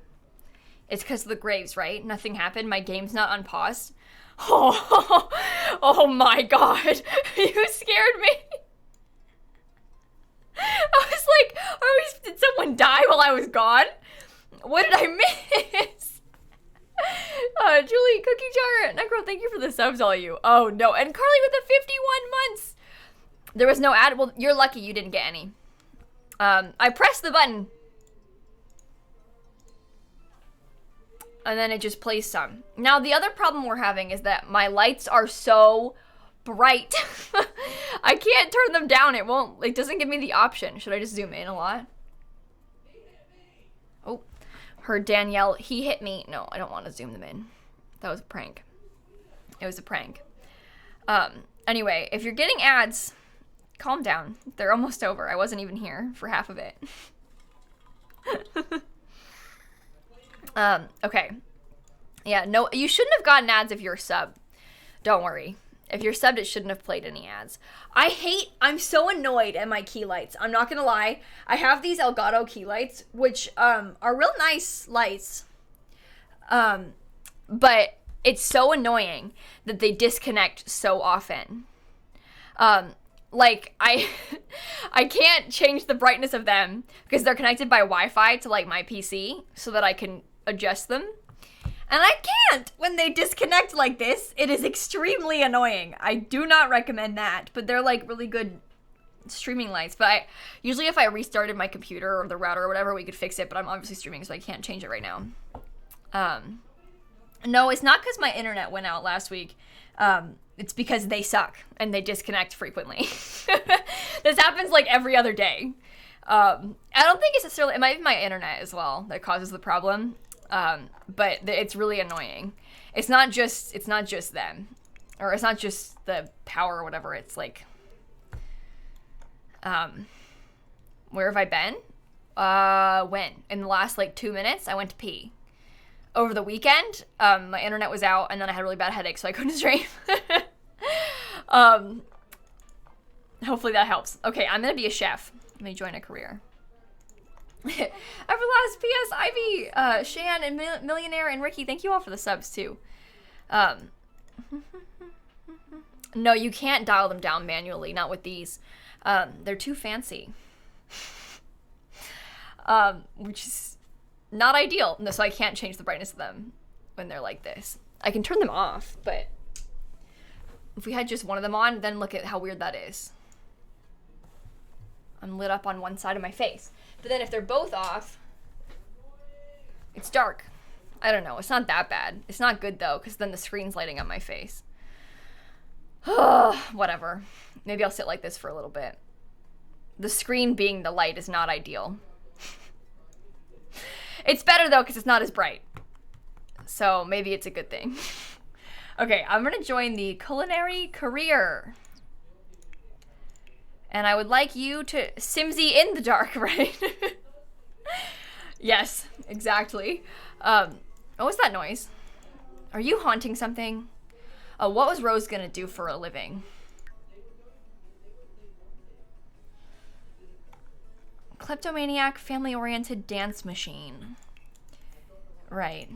It's because of the graves, right? Nothing happened. My game's not unpaused. Oh, oh my god. You scared me. I was like, did someone die while I was gone? What did I miss? Julie, Cookie Jar, Necro, thank you for the subs, all you. Oh no, and Carly with the 51 months. There was no ad. Well, you're lucky you didn't get any. I pressed the button. And then it just plays some. Now, the other problem we're having is that my lights are so bright. I can't turn them down. It doesn't give me the option. Should I just zoom in a lot? Oh, heard Danielle, he hit me. No, I don't want to zoom them in. That was a prank. It was a prank. Anyway, if you're getting ads, calm down. They're almost over. I wasn't even here for half of it. Okay. Yeah, no, you shouldn't have gotten ads if you're a sub. Don't worry. If you're subbed, it shouldn't have played any ads. I'm so annoyed at my key lights. I'm not gonna lie. I have these Elgato key lights, which, are real nice lights. But it's so annoying that they disconnect so often. Like, I can't change the brightness of them because they're connected by Wi-Fi to, like, my PC so that I can adjust them. And I can't when they disconnect like this. It is extremely annoying. I do not recommend that, but they're, like, really good streaming lights. But usually if I restarted my computer or the router or whatever, we could fix it, but I'm obviously streaming, so I can't change it right now. No, it's not because my internet went out last week. It's because they suck and they disconnect frequently. This happens like every other day. I don't think it's necessarily, it might be my internet as well that causes the problem. But it's really annoying. It's not just them, or it's not just the power or whatever. It's like, where have I been? When? In the last like 2 minutes, I went to pee. Over the weekend, my internet was out, and then I had a really bad headache, so I couldn't stream. Hopefully that helps. Okay, I'm gonna be a chef. Let me join a career. Everlast, PS, Ivy, Shan, and Millionaire, and Ricky, thank you all for the subs, too. No, you can't dial them down manually, not with these. They're too fancy. Which is not ideal. No, so I can't change the brightness of them when they're like this. I can turn them off, but if we had just one of them on, then look at how weird that is. I'm lit up on one side of my face. But then if they're both off, it's dark. I don't know. It's not that bad. It's not good, though, because then the screen's lighting up my face. Whatever. Maybe I'll sit like this for a little bit. The screen being the light is not ideal. It's better, though, because it's not as bright. So maybe it's a good thing. Okay, I'm going to join the culinary career. And I would like you to simsie in the dark, right? Yes, exactly. What was that noise? Are you haunting something? Oh, what was Rose gonna do for a living? Kleptomaniac, family-oriented dance machine. Right.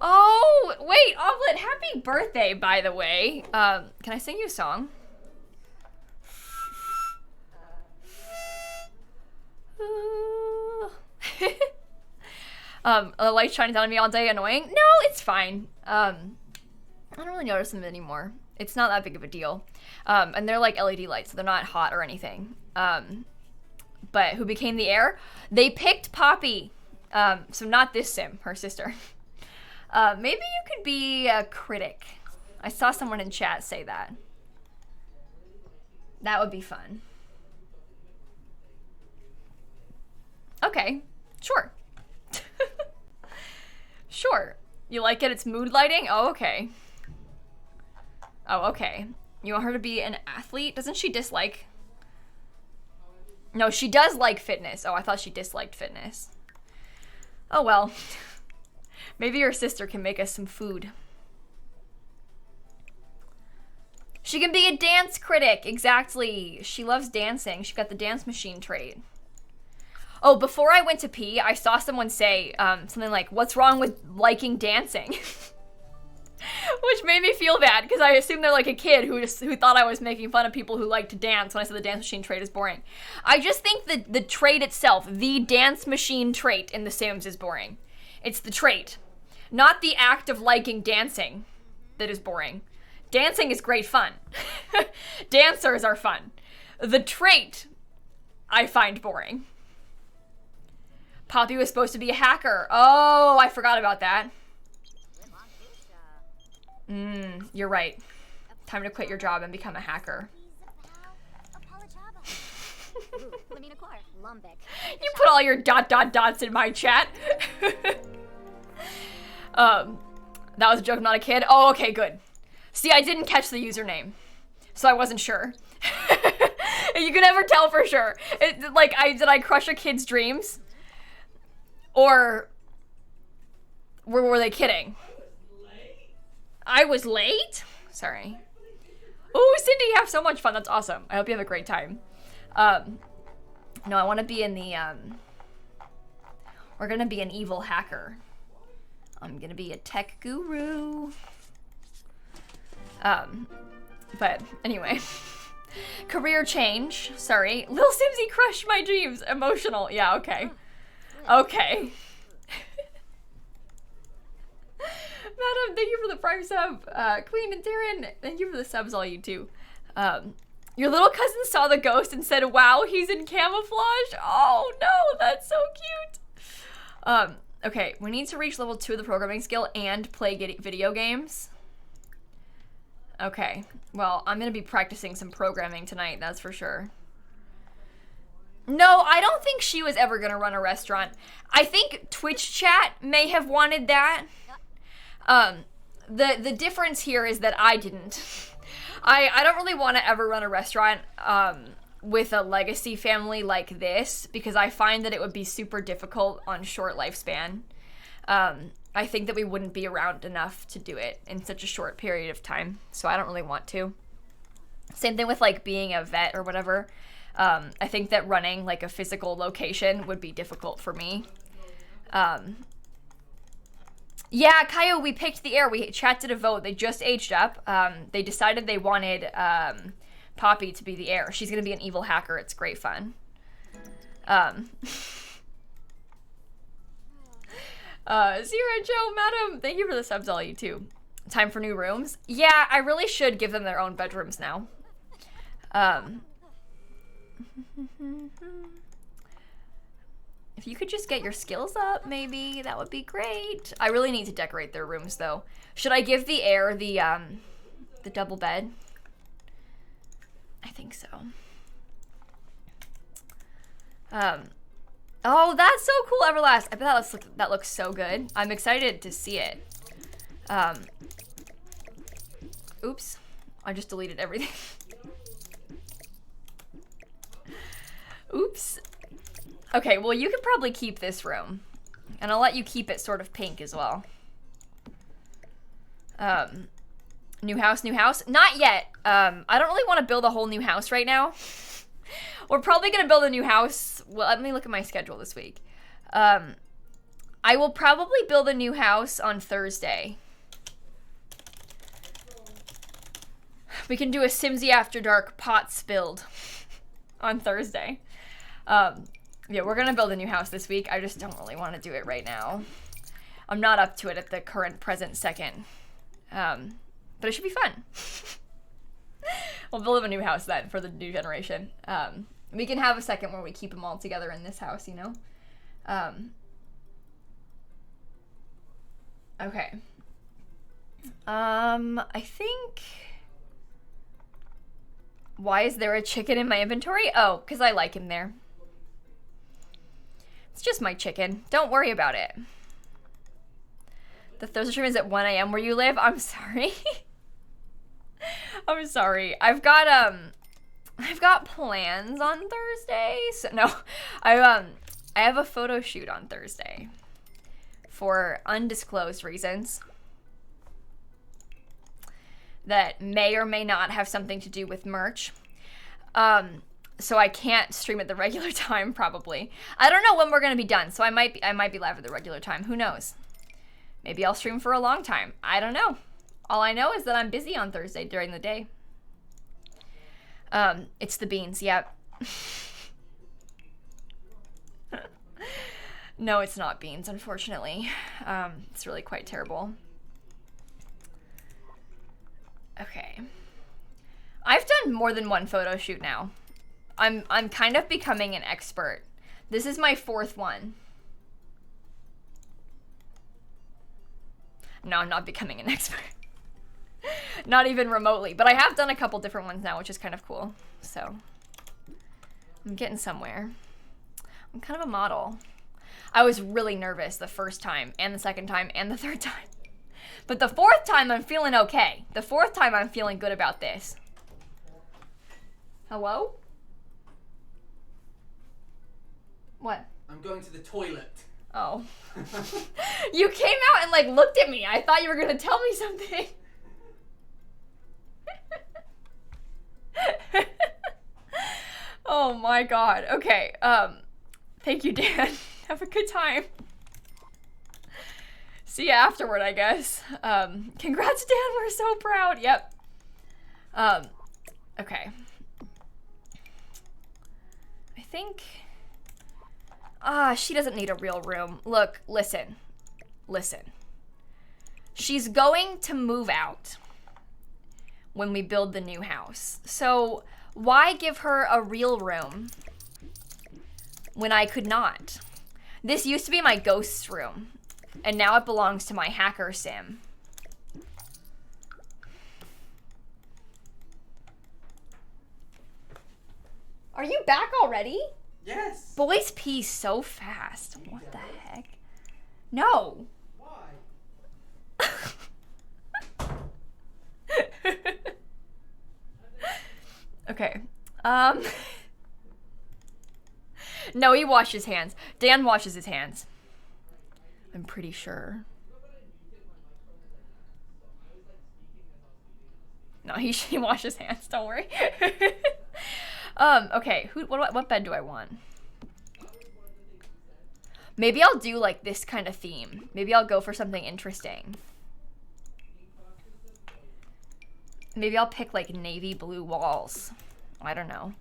Oh, wait, Omelet, happy birthday, by the way. Can I sing you a song? A light shining down on me all day, annoying? No, it's fine. I don't really notice them anymore. It's not that big of a deal. And they're like LED lights, so they're not hot or anything. But who became the heir? They picked Poppy. So not this Sim, her sister. Maybe you could be a critic. I saw someone in chat say that. That would be fun. Okay, sure. Sure. You like it? It's mood lighting? Oh, okay. Oh, okay. You want her to be an athlete? Doesn't she dislike? No, she does like fitness. Oh, I thought she disliked fitness. Oh, well. Maybe your sister can make us some food. She can be a dance critic. Exactly. She loves dancing. She got the dance machine trait. Oh, before I went to pee, I saw someone say something like, "What's wrong with liking dancing?" Which made me feel bad because I assumed they're like a kid who thought I was making fun of people who like to dance when I said the dance machine trait is boring. I just think that the trait itself, the dance machine trait in The Sims, is boring. It's the trait, not the act of liking dancing, that is boring. Dancing is great fun. Dancers are fun. The trait, I find boring. Poppy was supposed to be a hacker. Oh, I forgot about that. You're right. Time to quit your job and become a hacker. You put all your ... dots in my chat. That was a joke, not a kid. Oh, okay, good. See, I didn't catch the username, so I wasn't sure. You can never tell for sure. Did I crush a kid's dreams? Or were they kidding? I was late? Sorry. Oh, Cindy, you have so much fun. That's awesome. I hope you have a great time. No, I want to be in the, we're going to be an evil hacker. I'm going to be a tech guru. But anyway. Career change. Sorry. lilsimsie crushed my dreams. Emotional. Yeah, okay. Okay. Madam, thank you for the prime sub. Queen and Darren, thank you for the subs, all you two. Your little cousin saw the ghost and said, "Wow, he's in camouflage." Oh no, that's so cute. Okay, we need to reach level 2 of the programming skill and play video games. Okay, well, I'm gonna be practicing some programming tonight, that's for sure. No, I don't think she was ever gonna run a restaurant. I think Twitch chat may have wanted that. The difference here is that I didn't. I don't really want to ever run a restaurant with a legacy family like this because I find that it would be super difficult on short lifespan. I think that we wouldn't be around enough to do it in such a short period of time, so I don't really want to. Same thing with like being a vet or whatever. I think that running like a physical location would be difficult for me. Yeah, Kaio, we picked the heir. Chat did a vote. They just aged up. They decided they wanted Poppy to be the heir. She's going to be an evil hacker. It's great fun. Zero Joe, madam, thank you for the subs, all you too. Time for new rooms. Yeah, I really should give them their own bedrooms now. If you could just get your skills up, maybe, that would be great. I really need to decorate their rooms, though. Should I give the heir the double bed? I think so. Oh, that's so cool, Everlast. I bet that looks so good. I'm excited to see it. Oops. I just deleted everything. Oops. Okay, well, you could probably keep this room. And I'll let you keep it sort of pink as well. New house, new house? Not yet. I don't really want to build a whole new house right now. We're probably going to build a new house. Well, let me look at my schedule this week. I will probably build a new house on Thursday. We can do a Simsie After Dark pot spilled on Thursday. Yeah, we're going to build a new house this week. I just don't really want to do it right now. I'm not up to it at the current present second. But it should be fun. We'll build a new house then for the new generation. We can have a second where we keep them all together in this house, you know? Okay. I think... Why is there a chicken in my inventory? Oh, because I like him there. It's just my chicken. Don't worry about it. The Thursday stream is at 1 a.m. where you live? I'm sorry. I'm sorry. I've got plans on Thursday. So no, I have a photo shoot on Thursday for undisclosed reasons that may or may not have something to do with merch. So I can't stream at the regular time, probably. I don't know when we're gonna be done, so I might be live at the regular time. Who knows? Maybe I'll stream for a long time. I don't know. All I know is that I'm busy on Thursday during the day. It's the beans, yep. No, it's not beans, unfortunately. It's really quite terrible. Okay. I've done more than one photo shoot now. I'm kind of becoming an expert. This is my 4th one. No, I'm not becoming an expert. Not even remotely, but I have done a couple different ones now, which is kind of cool. So I'm getting somewhere. I'm kind of a model. I was really nervous the first time and the second time and the third time. But the 4th time I'm feeling okay. The 4th time I'm feeling good about this. Hello? What? I'm going to the toilet. Oh. You came out and like looked at me. I thought you were gonna tell me something. Oh my god. Okay. Thank you, Dan. Have a good time. See ya afterward, I guess. Congrats, Dan. We're so proud. Yep. Okay. I think... she doesn't need a real room. Look, listen. Listen. She's going to move out when we build the new house. So why give her a real room when I could not? This used to be my ghost's room, and now it belongs to my hacker sim. Are you back already? Yes. Boys pee so fast. What the heck? No. Why? Okay. No, he washed his hands. Dan washes his hands. I'm pretty sure. No, he washed his hands. Don't worry. Okay. What bed do I want? Maybe I'll do like this kind of theme. Maybe I'll go for something interesting. Maybe I'll pick like navy blue walls. I don't know.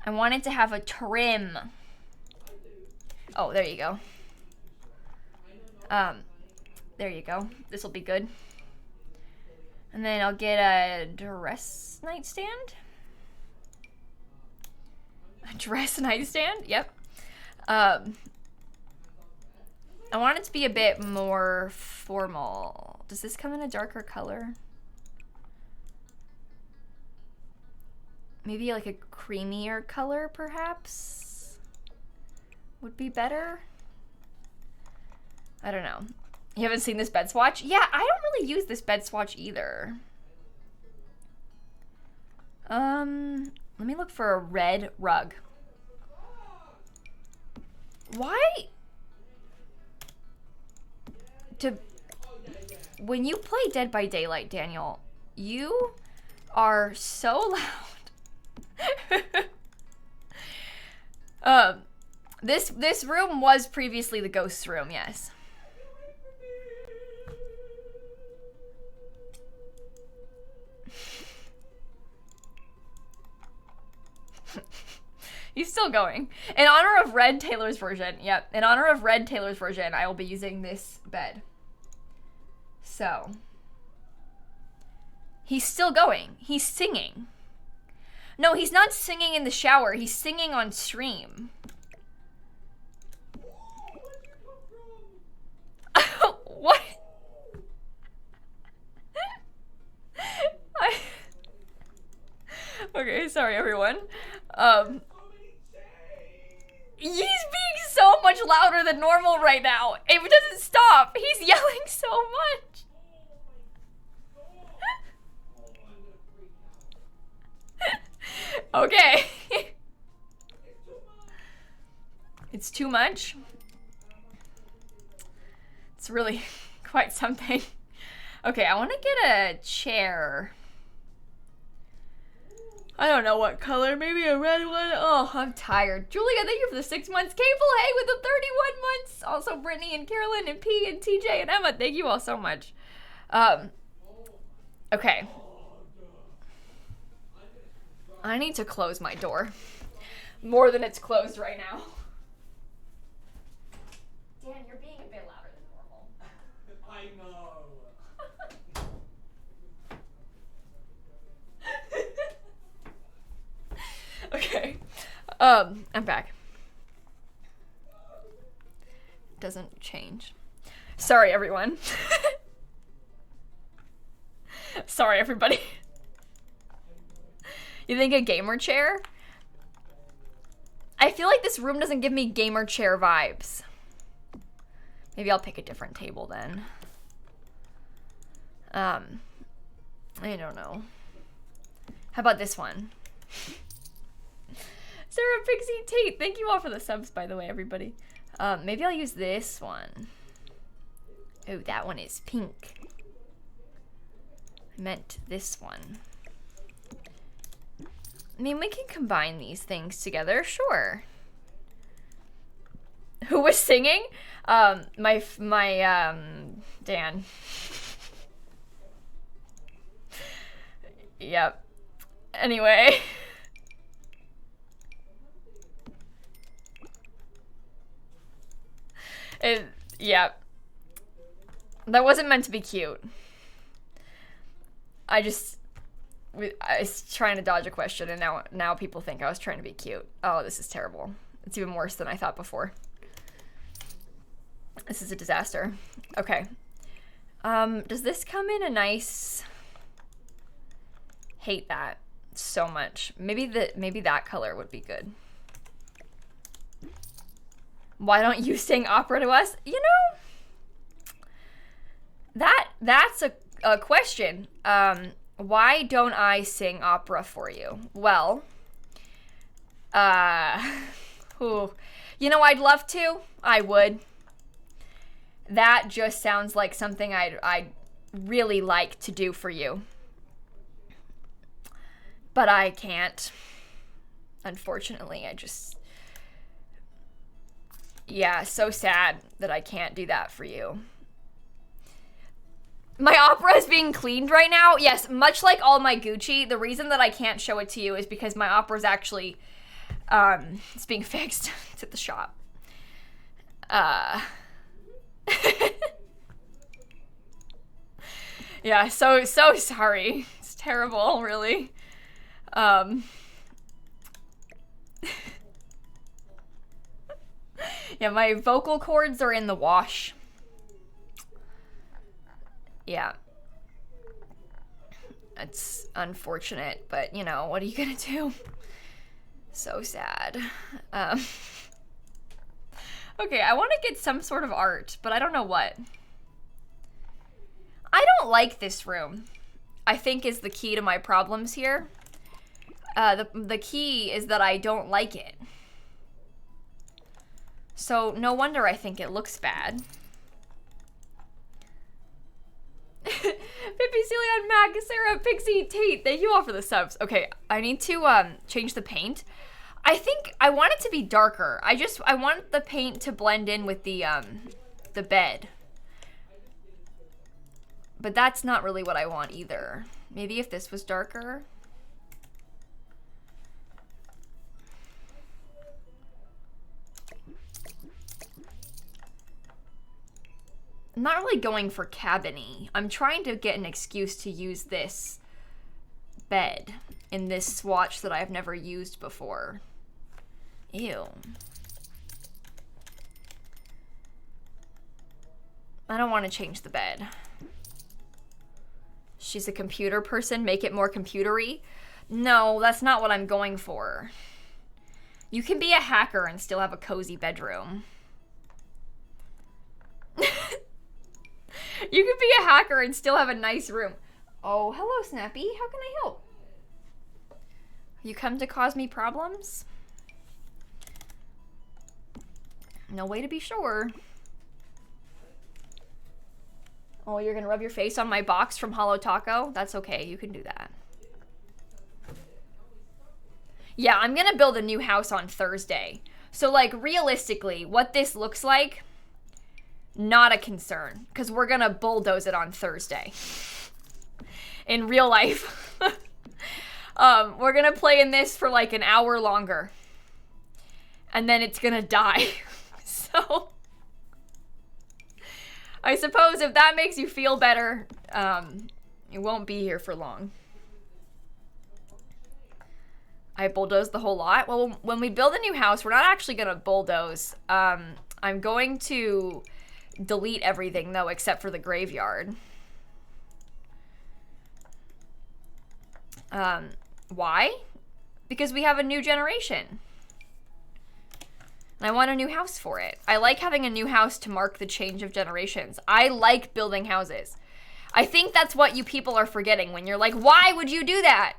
I wanted to have a trim. Oh, there you go. There you go. This will be good. And then I'll get a dress nightstand. A dress nightstand? Yep. I want it to be a bit more formal. Does this come in a darker color? Maybe like a creamier color, perhaps? Would be better? I don't know. You haven't seen this bed swatch? Yeah, I don't really use this bed swatch either. Let me look for a red rug. Why? When you play Dead by Daylight, Daniel, you are so loud. This room was previously the ghost's room, yes. He's still going. In honor of Red Taylor's version, yep. In honor of Red Taylor's version, I will be using this bed. So. He's still going. He's singing. No, he's not singing in the shower. He's singing on stream. What? Okay, sorry everyone. He's being so much louder than normal right now. It doesn't stop. He's yelling so much. Okay. It's too much. It's really quite something. Okay, I want to get a chair. I don't know what color. Maybe a red one. Oh, I'm tired. Julia, thank you for the 6 months. Cable, hey, with the 31 months. Also, Brittany and Carolyn and P and TJ and Emma. Thank you all so much. Okay. I need to close my door. More than it's closed right now. Dan, you're being a bit louder than normal. I know. Okay. I'm back. Doesn't change. Sorry, everyone. Sorry, everybody. You think a gamer chair? I feel like this room doesn't give me gamer chair vibes. Maybe I'll pick a different table then. I don't know. How about this one? Sarah Pixie Tate, thank you all for the subs, by the way, everybody. Maybe I'll use this one. Oh, that one is pink. I meant this one. I mean, we can combine these things together, sure. Who was singing? Dan. Yep. Anyway. Yeah. That wasn't meant to be cute. I was trying to dodge a question, and now people think I was trying to be cute. Oh, this is terrible. It's even worse than I thought before. This is a disaster. Okay. Does this come in a nice... Hate that so much. Maybe that color would be good. Why don't you sing opera to us? You know, that's a question. Why don't I sing opera for you? Well, you know, I'd love to. I would. That just sounds like something I'd really like to do for you. But I can't. Unfortunately, yeah, so sad that I can't do that for you. My opera is being cleaned right now. Yes, much like all my Gucci, the reason that I can't show it to you is because my opera is actually, it's being fixed. It's at the shop. Yeah, so sorry. It's terrible, really. Yeah, my vocal cords are in the wash. Yeah. It's unfortunate, but you know, what are you gonna do? So sad. Okay, I want to get some sort of art, but I don't know what. I don't like this room, I think is the key to my problems here. The key is that I don't like it. So no wonder I think it looks bad. Pippi, Celion, Mac, Sarah, Pixie, Tate, thank you all for the subs. Okay, I need to change the paint. I think I want it to be darker. I want the paint to blend in with the bed. But that's not really what I want either. Maybe if this was darker. I'm not really going for cabin-y. I'm trying to get an excuse to use this bed in this swatch that I've never used before. Ew. I don't want to change the bed. She's a computer person, make it more computery. No, that's not what I'm going for. You can be a hacker and still have a cozy bedroom. You can be a hacker and still have a nice room. Oh, hello, Snappy. How can I help? You come to cause me problems? No way to be sure. Oh, you're gonna rub your face on my box from Hollow Taco? That's okay, you can do that. Yeah, I'm gonna build a new house on Thursday. So, like, realistically, what this looks like, not a concern, because we're gonna bulldoze it on Thursday. In real life. We're gonna play in this for like an hour longer. And then it's gonna die. So, I suppose if that makes you feel better, it won't be here for long. I bulldozed the whole lot. Well, when we build a new house, we're not actually gonna bulldoze. I'm going to delete everything though, except for the graveyard. Why? Because we have a new generation. And I want a new house for it. I like having a new house to mark the change of generations. I like building houses. I think that's what you people are forgetting when you're like, why would you do that?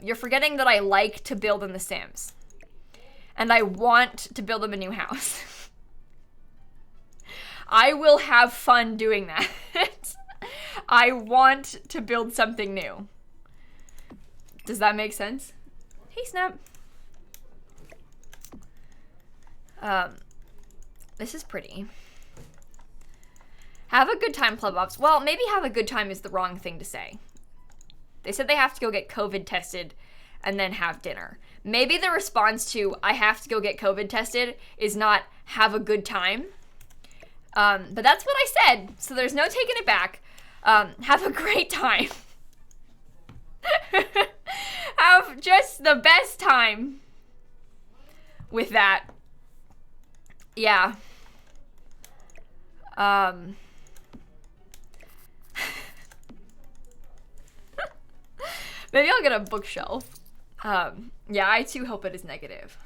You're forgetting that I like to build in The Sims. And I want to build them a new house. I will have fun doing that. I want to build something new. Does that make sense? Hey, Snap. This is pretty. Have a good time, Club Ops. Well, maybe have a good time is the wrong thing to say. They said they have to go get COVID tested and then have dinner. Maybe the response to I have to go get COVID tested is not have a good time. But that's what I said, so there's no taking it back. Have a great time. Have just the best time with that. Yeah. Maybe I'll get a bookshelf. Yeah, I too hope it is negative.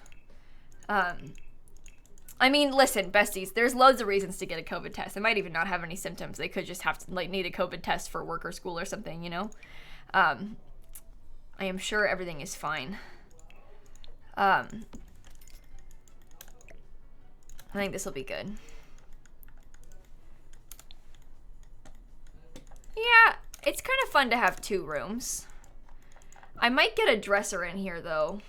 I mean, listen, besties, there's loads of reasons to get a COVID test. They might even not have any symptoms. They could just have to, like, need a COVID test for work or school or something, you know? I am sure everything is fine. I think this will be good. Yeah, it's kind of fun to have 2 rooms. I might get a dresser in here, though.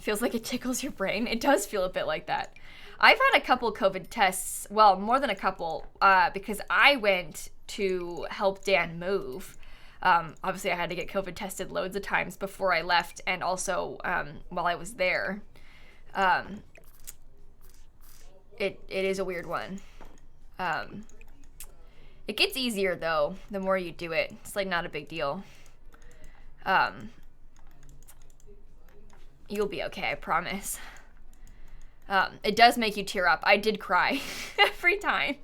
Feels like it tickles your brain. It does feel a bit like that. I've had a couple COVID tests, well, more than a couple, because I went to help Dan move. Obviously, I had to get COVID tested loads of times before I left, and also while I was there. It is a weird one. It gets easier, though, the more you do it. It's, like, not a big deal. You'll be okay, I promise. It does make you tear up. I did cry every time.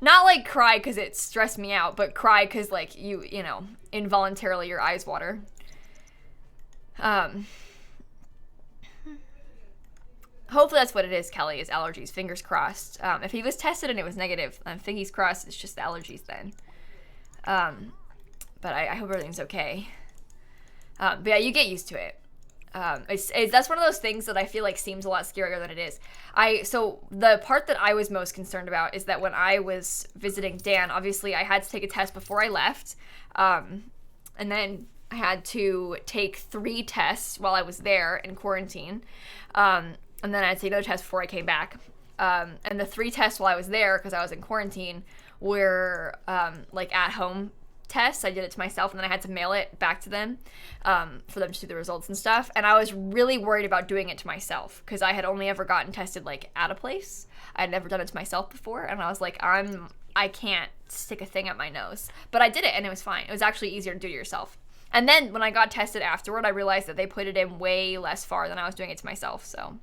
Not like cry because it stressed me out, but cry because, like, you know, involuntarily your eyes water. Hopefully that's what it is, Kelly, is allergies. Fingers crossed. If he was tested and it was negative, fingers crossed it's just allergies then. But I hope everything's okay. But yeah, you get used to it. That's one of those things that I feel like seems a lot scarier than it is. So the part that I was most concerned about is that when I was visiting Dan, obviously I had to take a test before I left. And then I had to take 3 tests while I was there in quarantine. And then I had to take another test before I came back. And the 3 tests while I was there, because I was in quarantine, were like at-home tests. I did it to myself, and then I had to mail it back to them for them to see the results and stuff. And I was really worried about doing it to myself, because I had only ever gotten tested like at a place. I had never done it to myself before, and I was like, I can't stick a thing up my nose. But I did it, and it was fine. It was actually easier to do it yourself. And then when I got tested afterward, I realized that they put it in way less far than I was doing it to myself, so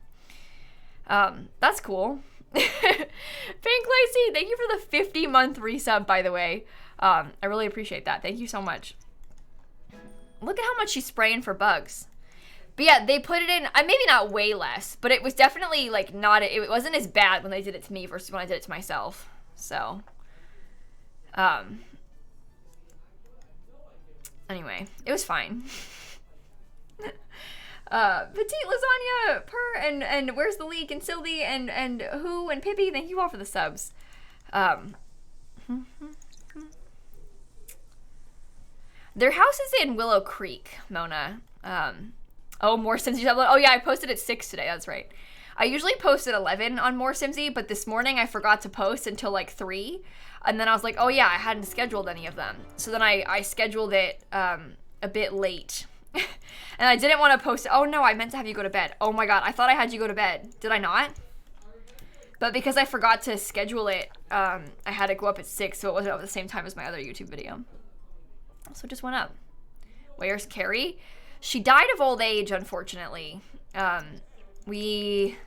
that's cool. Pink Lacey, thank you for the 50-month resub, by the way. I really appreciate that. Thank you so much. Look at how much she's spraying for bugs. But yeah, they put it in, maybe not way less, but it was definitely like it wasn't as bad when they did it to me versus when I did it to myself. So, anyway, it was fine. Petite Lasagna, Per, and Where's the Leak, and Sylvie, and Who, and Pippi, thank you all for the subs. Their house is in Willow Creek, Mona. Oh, More Simsie upload. Oh yeah, I posted at 6 today, that's right. I usually post at 11 on More Simsie, but this morning I forgot to post until like 3. And then I was like, oh yeah, I hadn't scheduled any of them. So then I scheduled it a bit late. And I didn't want to post it. Oh no, I meant to have you go to bed. Oh my god, I thought I had you go to bed. Did I not? But because I forgot to schedule it, I had to go up at 6, so it wasn't up at the same time as my other YouTube video. So it just went up. Where's Carrie? She died of old age, unfortunately. We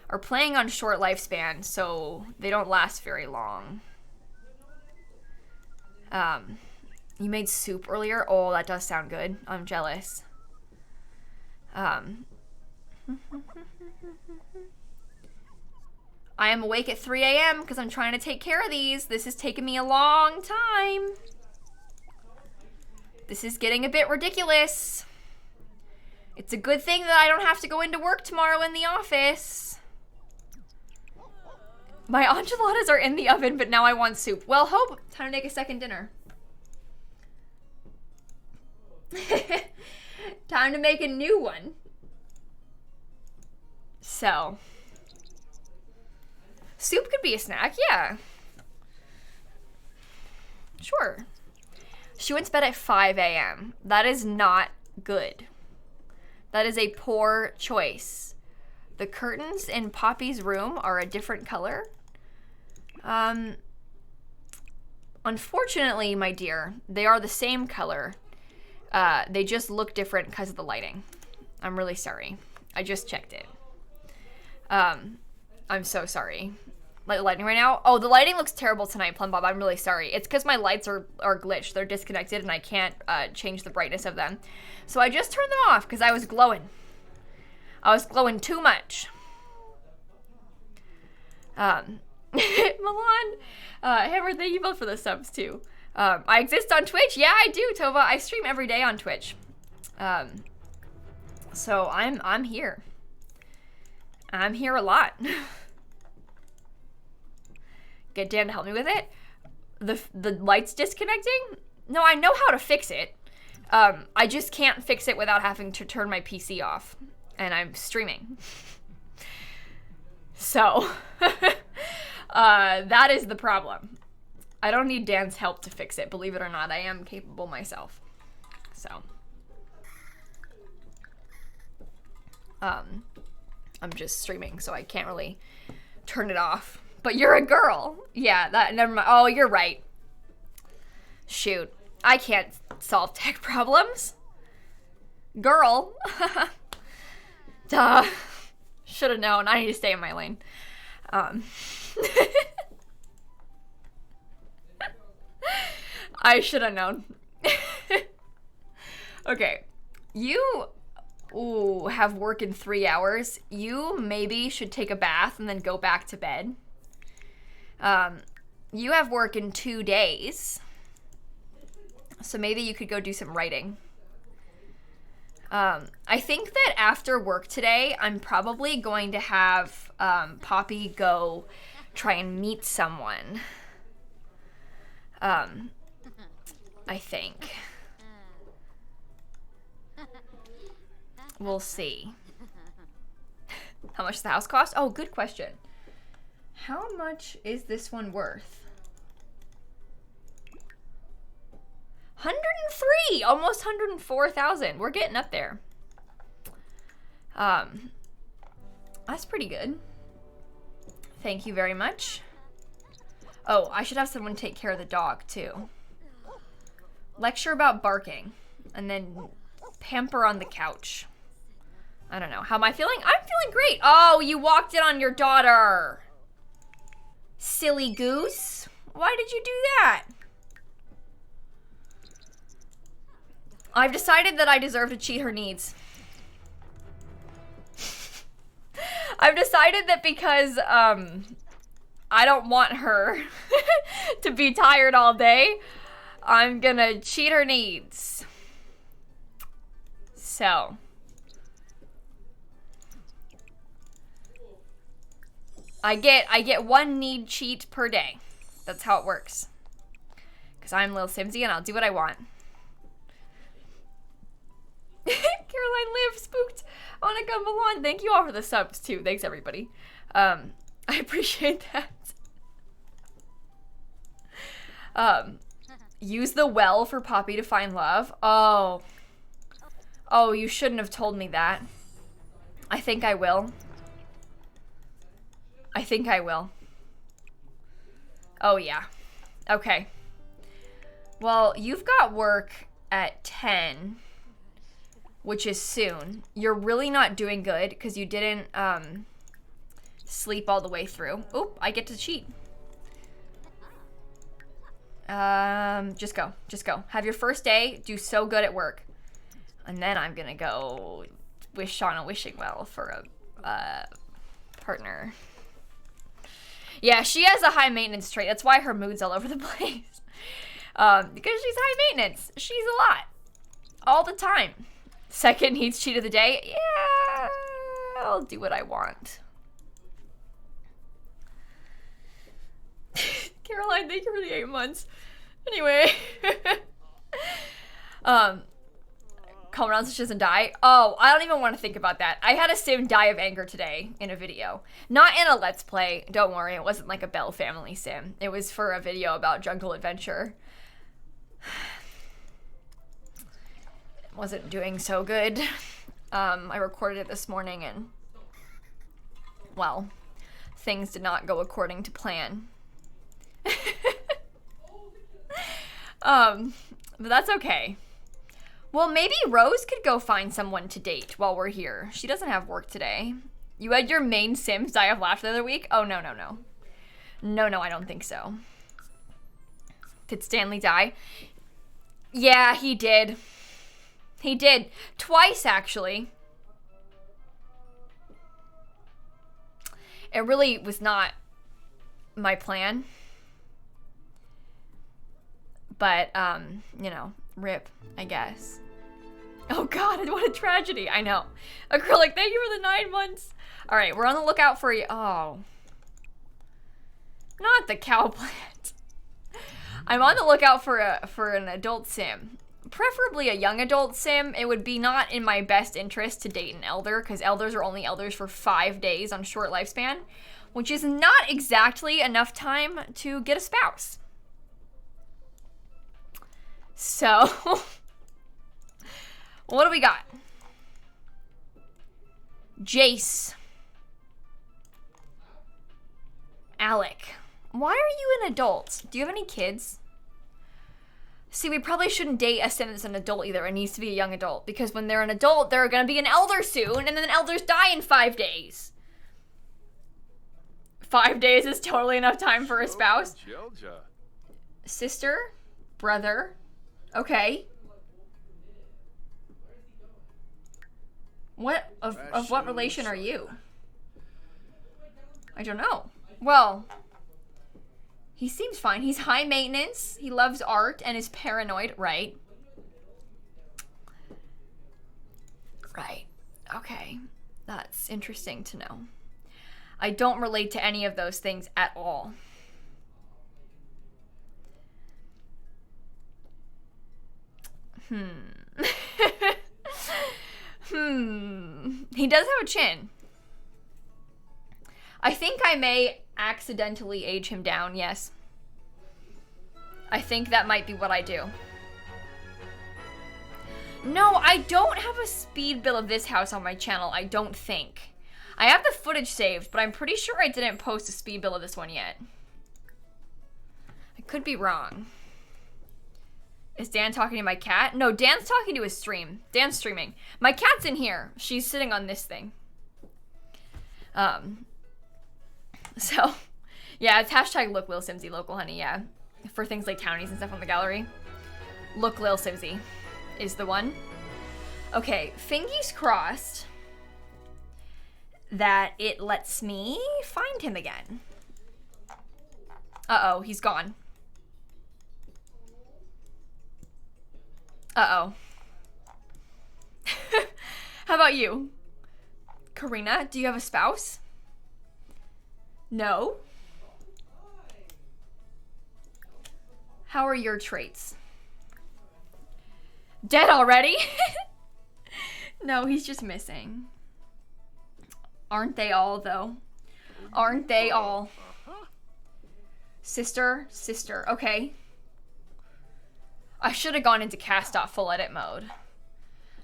are playing on short lifespan, so they don't last very long. You made soup earlier? Oh, that does sound good. I'm jealous. I am awake at 3 a.m. because I'm trying to take care of these. This is taking me a long time. This is getting a bit ridiculous. It's a good thing that I don't have to go into work tomorrow in the office. My enchiladas are in the oven, but now I want soup. Well, hope. Time to make a second dinner. Time to make a new one. So. Soup could be a snack, yeah. Sure. She went to bed at 5 a.m. That is not good. That is a poor choice. The curtains in Poppy's room are a different color. Unfortunately, my dear, they are the same color. They just look different because of the lighting. I'm really sorry. I just checked it. I'm so sorry. Like the lighting right now? Oh, the lighting looks terrible tonight, Plum Bob. I'm really sorry. It's because my lights are glitched. They're disconnected and I can't change the brightness of them. So I just turned them off because I was glowing. I was glowing too much. Milan, Hammer, thank you both for the subs too. I exist on Twitch. Yeah, I do, Tova. I stream every day on Twitch. So I'm here. I'm here a lot. Get Dan to help me with it. The light's disconnecting? No, I know how to fix it. I just can't fix it without having to turn my PC off. And I'm streaming. So, that is the problem. I don't need Dan's help to fix it. Believe it or not, I am capable myself. So. I'm just streaming, so I can't really turn it off. But you're a girl. Yeah, that, never mind. Oh, you're right. Shoot. I can't solve tech problems. Girl. Duh. Should have known. I need to stay in my lane. I should have known. Okay. You have work in 3 hours. You maybe should take a bath and then go back to bed. You have work in 2 days. So maybe you could go do some writing. I think that after work today, I'm probably going to have Poppy go try and meet someone. I think. We'll see. How much does the house cost? Oh, good question. How much is this one worth? 103! Almost 104,000. We're getting up there. That's pretty good. Thank you very much. Oh, I should have someone take care of the dog, too. Lecture about barking. And then pamper on the couch. I don't know. How am I feeling? I'm feeling great. Oh, you walked in on your daughter. Silly goose. Why did you do that? I've decided that I deserve to cheat her needs. I've decided that because I don't want her to be tired all day, I'm gonna cheat her needs. So. I get one need cheat per day. That's how it works. Because I'm Lil Simsie and I'll do what I want. Monica Milan. Thank you all for the subs too. Thanks everybody. I appreciate that. Use the well for Poppy to find love. Oh. Oh, you shouldn't have told me that. I think I will. I think I will. Oh yeah. Okay. Well, you've got work at 10, which is soon. You're really not doing good because you didn't sleep all the way through. Oop, I get to cheat. Just go. Just go. Have your first day. Do so good at work. And then I'm gonna go wish Shauna wishing well for a partner. Yeah, she has a high maintenance trait. That's why her mood's all over the place. Because she's high maintenance. She's a lot. All the time. Second needs cheat of the day. Yeah, I'll do what I want. Caroline, thank you for the 8 months. Anyway. Calm down so she doesn't die. Oh, I don't even want to think about that. I had a sim die of anger today in a video. Not in a Let's Play. Don't worry, it wasn't like a Bell family sim. It was for a video about Jungle Adventure. It wasn't doing so good. I recorded it this morning and, well, things did not go according to plan. But that's okay. Well, maybe Rose could go find someone to date while we're here. She doesn't have work today. You had your main Sims die of laughter the other week? Oh, no, no, no. No, no, I don't think so. Did Stanley die? Yeah, he did. He did. Twice, actually. It really was not my plan. But, you know, rip, I guess. Oh god, what a tragedy. I know. Acrylic, thank you for the 9 months. All right, we're on the lookout for you. Oh. Not the cow plant. I'm on the lookout for an adult sim. Preferably a young adult sim. It would be not in my best interest to date an elder, because elders are only elders for 5 days on short lifespan, which is not exactly enough time to get a spouse. So, what do we got? Jace. Alec. Why are you an adult? Do you have any kids? See, we probably shouldn't date a sim that's an adult either. It needs to be a young adult. Because when they're an adult, they're going to be an elder soon. And then elders die in 5 days. 5 days is totally enough time for a spouse. Sister? Brother? Okay. What of what relation are you? I don't know. Well, he seems fine. He's high maintenance. He loves art and is paranoid, right? Right. Okay. That's interesting to know. I don't relate to any of those things at all. He does have a chin. I think I may accidentally age him down, yes. I think that might be what I do. No, I don't have a speed build of this house on my channel, I don't think. I have the footage saved, but I'm pretty sure I didn't post a speed build of this one yet. I could be wrong. Is Dan talking to my cat? No, Dan's talking to his stream. Dan's streaming. My cat's in here. She's sitting on this thing. So, yeah, it's hashtag look Lil Simsie local honey, yeah. For things like townies and stuff on the gallery. Look Lil Simsie is the one. Okay, fingers crossed that it lets me find him again. Uh-oh, he's gone. Uh-oh. How about you? Karina, do you have a spouse? No? How are your traits? Dead already? No, he's just missing. Aren't they all, though? Aren't they all? Sister, sister. Okay. I should have gone into cast-off full edit mode.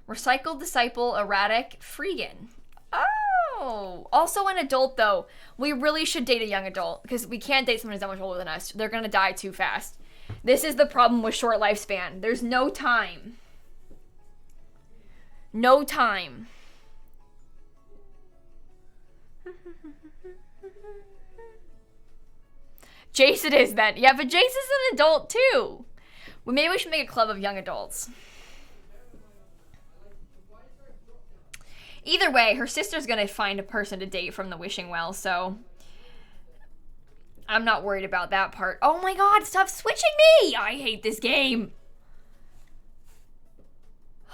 Recycled, disciple, erratic, freegan. Oh! Also an adult, though. We really should date a young adult, because we can't date someone who's that much older than us. They're gonna die too fast. This is the problem with short lifespan. There's no time. No time. Jace it is then. Yeah, but Jace is an adult too. Well, maybe we should make a club of young adults. Either way, her sister's gonna find a person to date from the wishing well, so I'm not worried about that part. Oh my god, stop switching me! I hate this game.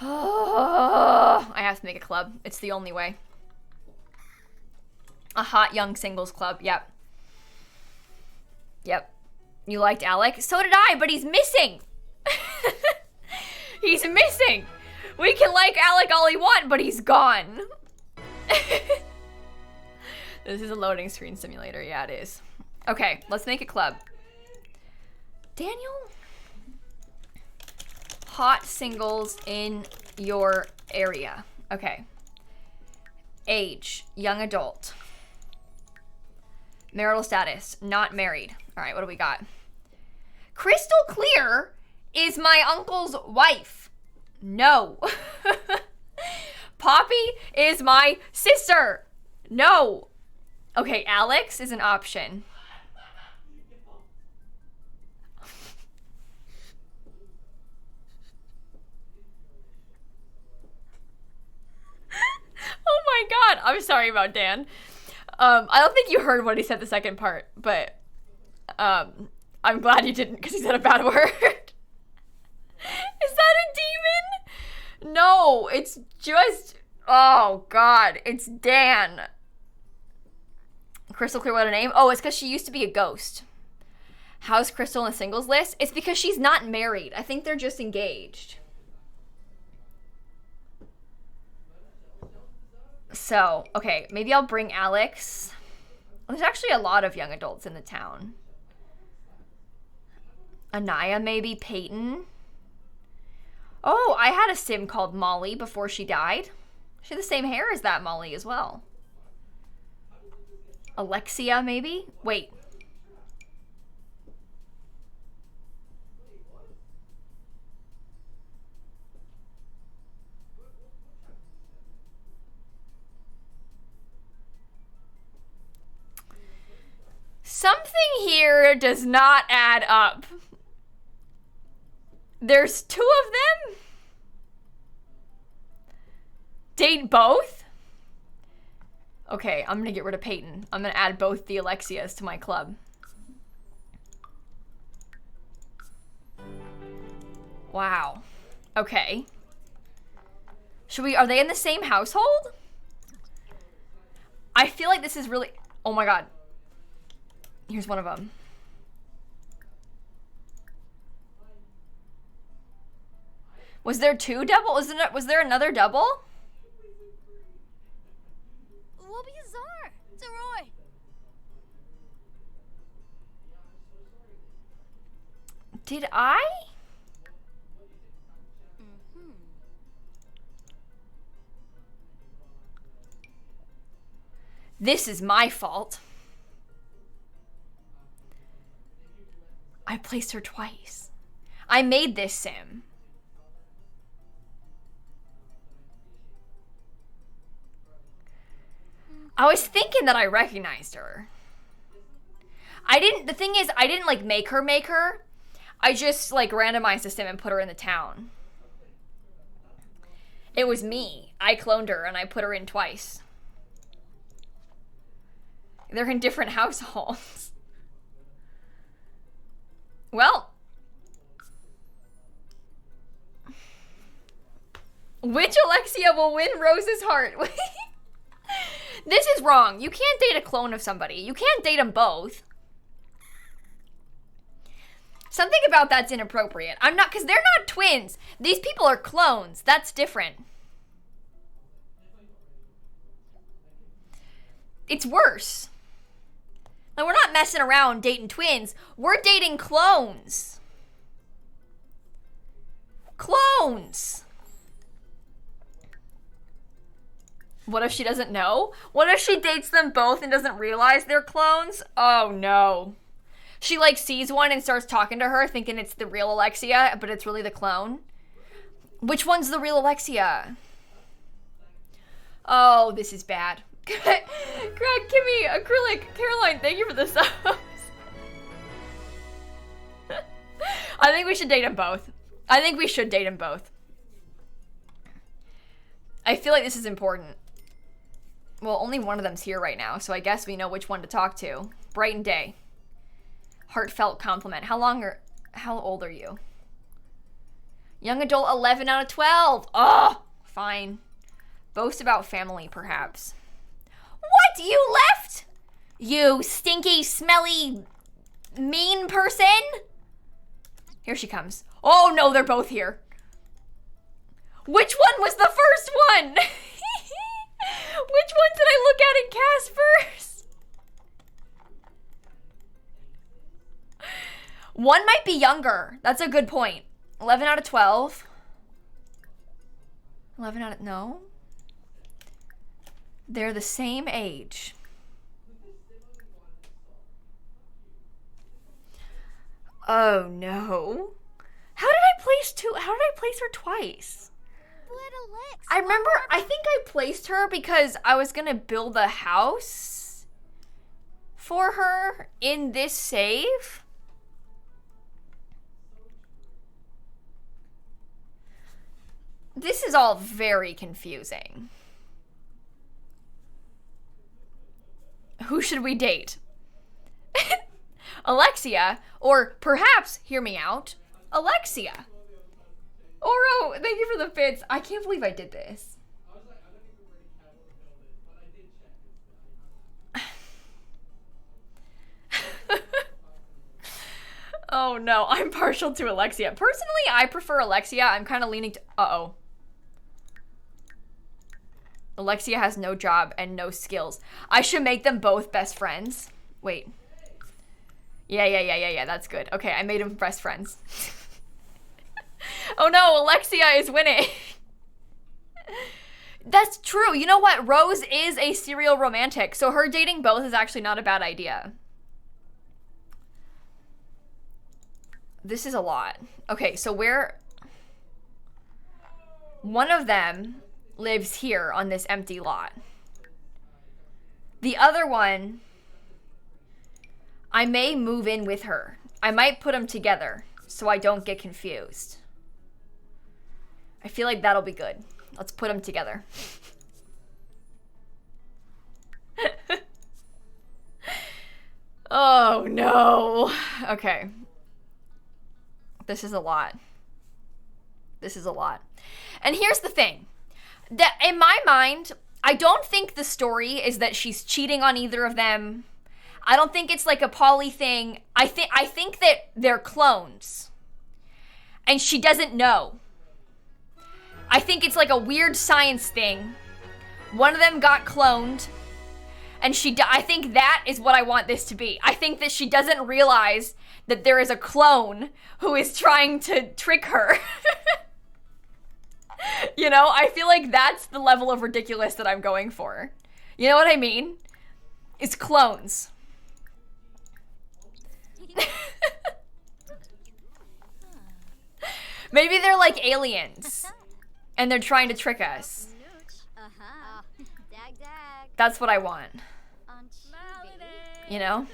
I have to make a club. It's the only way. A hot young singles club, yep. Yep. You liked Alec? So did I, but he's missing. He's missing. We can like Alec all we want, but he's gone. This is a loading screen simulator. Yeah, it is. Okay, let's make a club. Daniel? Hot singles in your area. Okay. Age, young adult. Marital status, not married. All right, what do we got? Crystal Clear is my uncle's wife. No. Poppy is my sister. No. Okay, Alex is an option. Oh my god, I'm sorry about Dan. I don't think you heard what he said the second part, but I'm glad you didn't because he said a bad word. Is that a demon? No, it's just, oh god, it's Dan. Crystal Clear, what a name? Oh, it's because she used to be a ghost. How's Crystal in the singles list? It's because she's not married. I think they're just engaged. So, okay, maybe I'll bring Alex. There's actually a lot of young adults in the town. Anaya, maybe. Peyton. Oh, I had a sim called Molly before she died. She had the same hair as that Molly as well. Alexia, maybe? Wait. Something here does not add up. There's two of them? Date both? Okay, I'm gonna get rid of Peyton. I'm gonna add both the Alexias to my club. Wow. Okay. Are they in the same household? I feel like this is really, oh my god. Here's one of them. Was there two double? Was there another double? Did I? This is my fault. I placed her twice. I made this sim. I was thinking that I recognized her. The thing is, I didn't like make her. I just like randomized the sim and put her in the town. It was me. I cloned her and I put her in twice. They're in different households. Well. Which Alexia will win Rose's heart? This is wrong. You can't date a clone of somebody. You can't date them both. Something about that's inappropriate. Because they're not twins. These people are clones. That's different. It's worse. Like, we're not messing around dating twins. We're dating clones. Clones. What if she doesn't know? What if she dates them both and doesn't realize they're clones? Oh no. She like sees one and starts talking to her thinking it's the real Alexia, but it's really the clone. Which one's the real Alexia? Oh, this is bad. Greg, Kimmy, Acrylic, Caroline, thank you for the subs. I think we should date them both. I think we should date them both. I feel like this is important. Well, only one of them's here right now, so I guess we know which one to talk to. Bright and Day. Heartfelt compliment. How old are you? Young adult, 11 out of 12. Ugh, fine. Boast about family, perhaps. What? You left? You stinky, smelly, mean person? Here she comes. Oh no, they're both here. Which one was the first one? Which one did I look at and cast first? One might be younger. That's a good point. 11 out of 12. 11 out of, no. They're the same age. Oh no. How did I place her twice? I remember, I think I placed her because I was gonna build a house for her in this save. This is all very confusing. Who should we date? Alexia, or perhaps, hear me out, Alexia. Oro, thank you for the bits. I can't believe I did this. Oh no, I'm partial to Alexia. Personally, I prefer Alexia. I'm kind of leaning to, uh-oh. Alexia has no job and no skills. I should make them both best friends. Wait. Yeah, that's good. Okay, I made them best friends. Oh no, Alexia is winning. That's true. You know what? Rose is a serial romantic, so her dating both is actually not a bad idea. This is a lot. Okay, so one of them lives here on this empty lot. The other one, I may move in with her. I might put them together so I don't get confused. I feel like that'll be good. Let's put them together. Oh no. Okay. This is a lot. This is a lot. And here's the thing. That in my mind, I don't think the story is that she's cheating on either of them. I don't think it's like a poly thing. I think that they're clones. And she doesn't know. I think it's like a weird science thing. One of them got cloned. And I think that is what I want this to be. I think that she doesn't realize that there is a clone who is trying to trick her. You know, I feel like that's the level of ridiculous that I'm going for. You know what I mean? It's clones. Maybe they're like aliens. And they're trying to trick us. That's what I want. You know?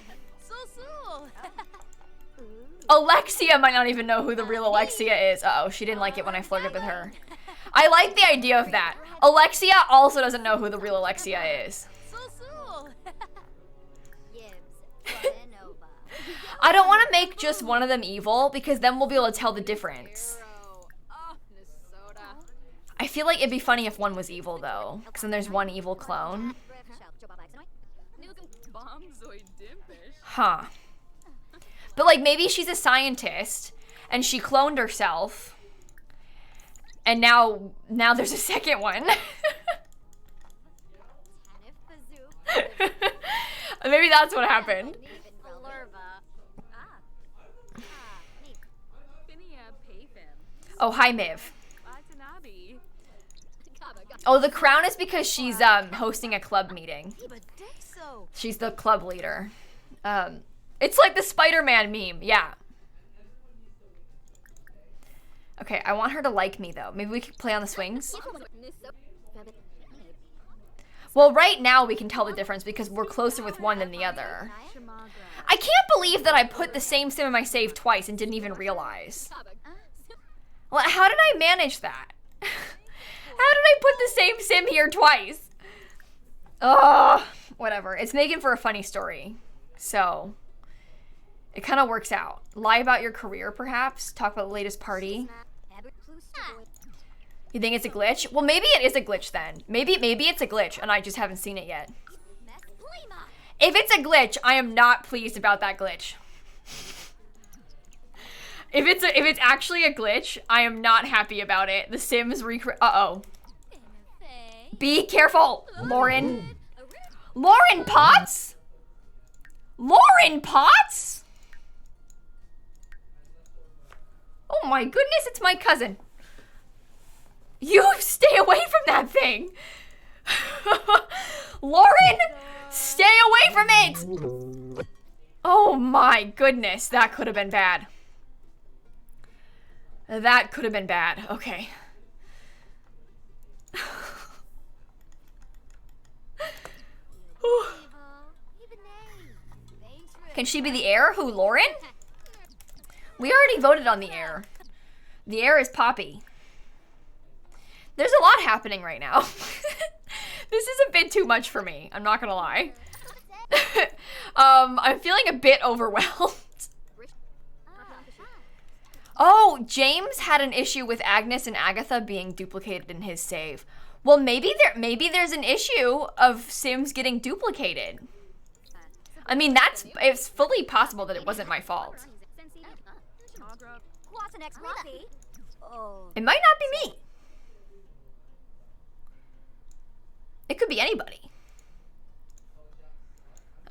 Alexia might not even know who the real Alexia is. Uh-oh, she didn't like it when I flirted with her. I like the idea of that. Alexia also doesn't know who the real Alexia is. I don't want to make just one of them evil because then we'll be able to tell the difference. I feel like it'd be funny if one was evil though, because then there's one evil clone. Huh. But like maybe she's a scientist and she cloned herself and now there's a second one. Maybe that's what happened. Oh, hi, Miv. Oh, the crown is because she's hosting a club meeting. She's the club leader. It's like the Spider-Man meme, yeah. Okay, I want her to like me though. Maybe we could play on the swings. Well, right now we can tell the difference because we're closer with one than the other. I can't believe that I put the same sim in my save twice and didn't even realize. Well, how did I manage that? How did I put the same sim here twice? Ugh, whatever. It's making for a funny story. So, it kind of works out. Lie about your career, perhaps. Talk about the latest party. You think it's a glitch? Well, maybe it is a glitch then. Maybe it's a glitch and I just haven't seen it yet. If it's a glitch, I am not pleased about that glitch. If it's actually a glitch, I am not happy about it. The Sims uh-oh. Be careful, Lauren. Lauren Potts? Lauren Potts? Oh my goodness, it's my cousin. You stay away from that thing. Lauren, stay away from it. Oh my goodness, that could have been bad. That could have been bad. Okay. Can she be the heir? Who, Lauren? We already voted on the heir. The heir is Poppy. There's a lot happening right now. This is a bit too much for me. I'm not gonna lie. I'm feeling a bit overwhelmed. Oh, James had an issue with Agnes and Agatha being duplicated in his save. Well, maybe there's an issue of Sims getting duplicated. I mean, it's fully possible that it wasn't my fault. It might not be me. It could be anybody.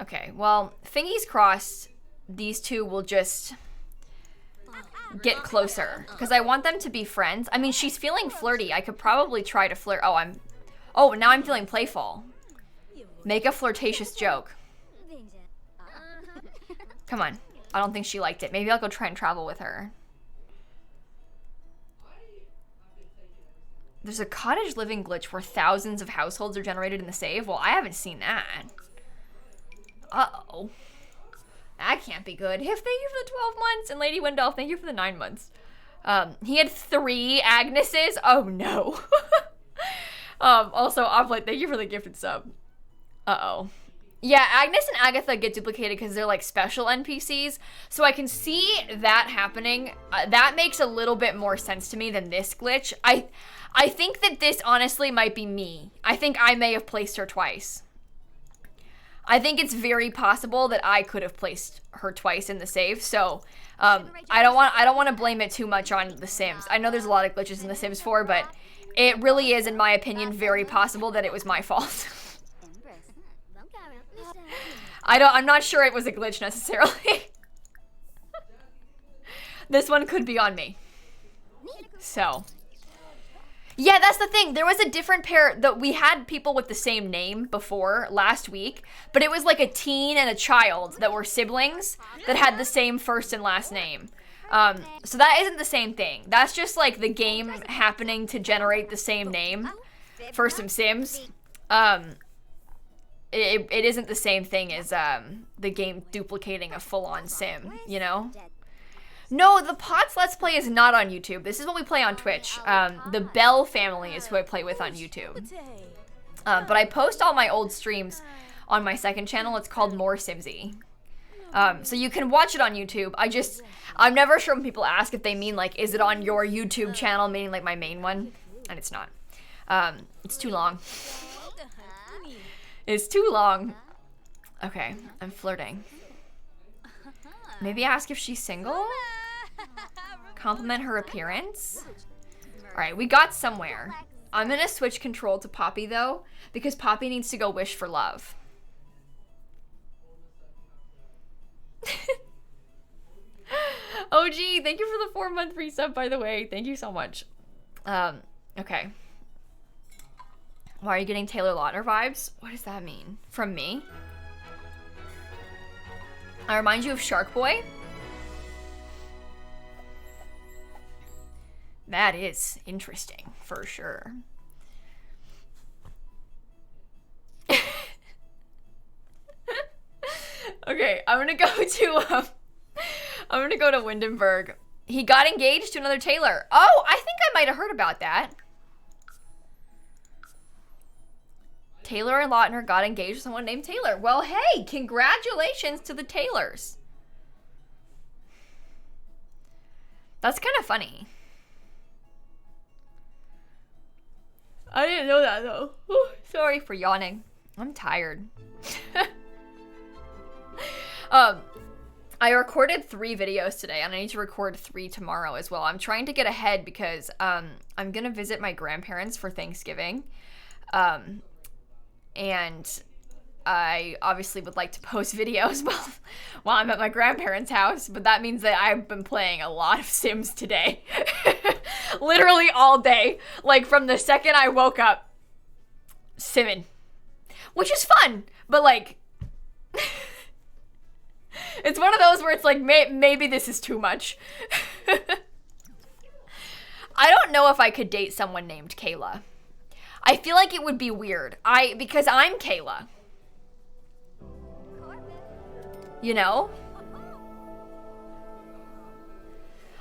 Okay, well, fingers crossed these two will just get closer because I want them to be friends. I mean, she's feeling flirty. I could probably try to flirt. Oh, now I'm feeling playful. Make a flirtatious joke. Come on. I don't think she liked it. Maybe I'll go try and travel with her. There's a cottage living glitch where thousands of households are generated in the save. Well, I haven't seen that. Uh-oh. That can't be good. Hiff, thank you for the 12 months. And Lady Wendell, thank you for the 9 months. He had 3 Agneses. Oh, no. Also, Oblite, thank you for the gifted sub. Uh-oh. Yeah, Agnes and Agatha get duplicated because they're like special NPCs. So I can see that happening. That makes a little bit more sense to me than this glitch. I think that this honestly might be me. I think I may have placed her twice. I think it's very possible that I could have placed her twice in the save. So I don't want to blame it too much on The Sims. I know there's a lot of glitches in The Sims 4, but it really is, in my opinion, very possible that it was my fault. I'm not sure it was a glitch necessarily. This one could be on me. So. Yeah, that's the thing. There was a different pair that we had people with the same name before last week, but it was like a teen and a child that were siblings that had the same first and last name. So that isn't the same thing. That's just like the game happening to generate the same name for some Sims. It isn't the same thing as the game duplicating a full-on Sim, you know? No, the Pots Let's Play is not on YouTube. This is what we play on Twitch. The Bell family is who I play with on YouTube. But I post all my old streams on my second channel. It's called More Simsie. So you can watch it on YouTube. I'm never sure when people ask if they mean like, is it on your YouTube channel, meaning like my main one? And it's not. It's too long. It's too long. Okay, I'm flirting. Maybe ask if she's single? Compliment her appearance? Alright, we got somewhere. I'm gonna switch control to Poppy though, because Poppy needs to go wish for love. OG, thank you for the 4-month resub, by the way. Thank you so much. Okay. Why are you getting Taylor Lautner vibes? What does that mean? From me? I remind you of Shark Boy? That is interesting, for sure. Okay, I'm gonna go to Windenburg. He got engaged to another Taylor. Oh, I think I might have heard about that. Taylor and Lautner got engaged to someone named Taylor. Well, hey, congratulations to the Taylors. That's kind of funny. I didn't know that, though. Whew, sorry for yawning. I'm tired. I recorded 3 videos today, and I need to record 3 tomorrow as well. I'm trying to get ahead because I'm gonna visit my grandparents for Thanksgiving. And I obviously would like to post videos while I'm at my grandparents' house, but that means that I've been playing a lot of Sims today. Literally all day. Like, from the second I woke up, simming. Which is fun, but like... It's one of those where it's like, maybe this is too much. I don't know if I could date someone named Kayla. I feel like it would be weird. Because I'm Kayla. You know?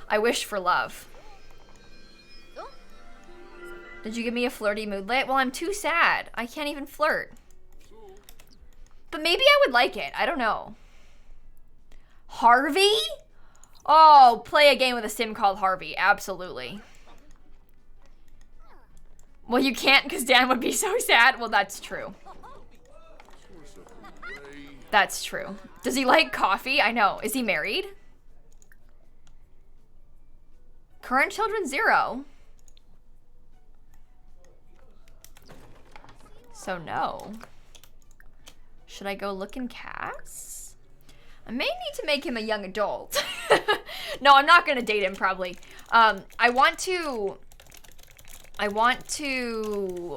I wish for love. Did you give me a flirty moodlet? Well, I'm too sad. I can't even flirt. But maybe I would like it. I don't know. Harvey? Oh, play a game with a sim called Harvey. Absolutely. Well, you can't because Dan would be so sad. Well, that's true. That's true. Does he like coffee? I know. Is he married? Current children 0. So no. Should I go look in Cass? I may need to make him a young adult. No, I'm not gonna date him probably. I want to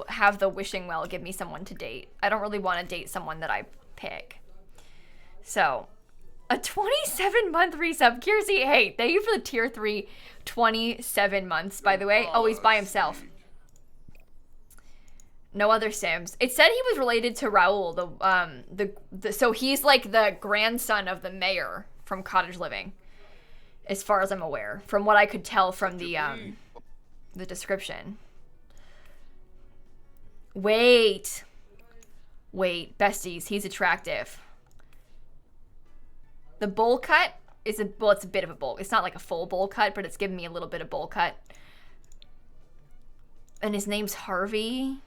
have the wishing well give me someone to date. I don't really want to date someone that I pick. So, a 27-month resub. Kiersey, hey, thank you for the tier 3 27 months, by the way. Oh, he's by himself. No other Sims. It said he was related to Raul, so he's like the grandson of the mayor from Cottage Living, as far as I'm aware, from what I could tell from the description. Wait, besties, he's attractive. The bowl cut is it's a bit of a bowl. It's not like a full bowl cut, but it's giving me a little bit of bowl cut. And his name's Harvey.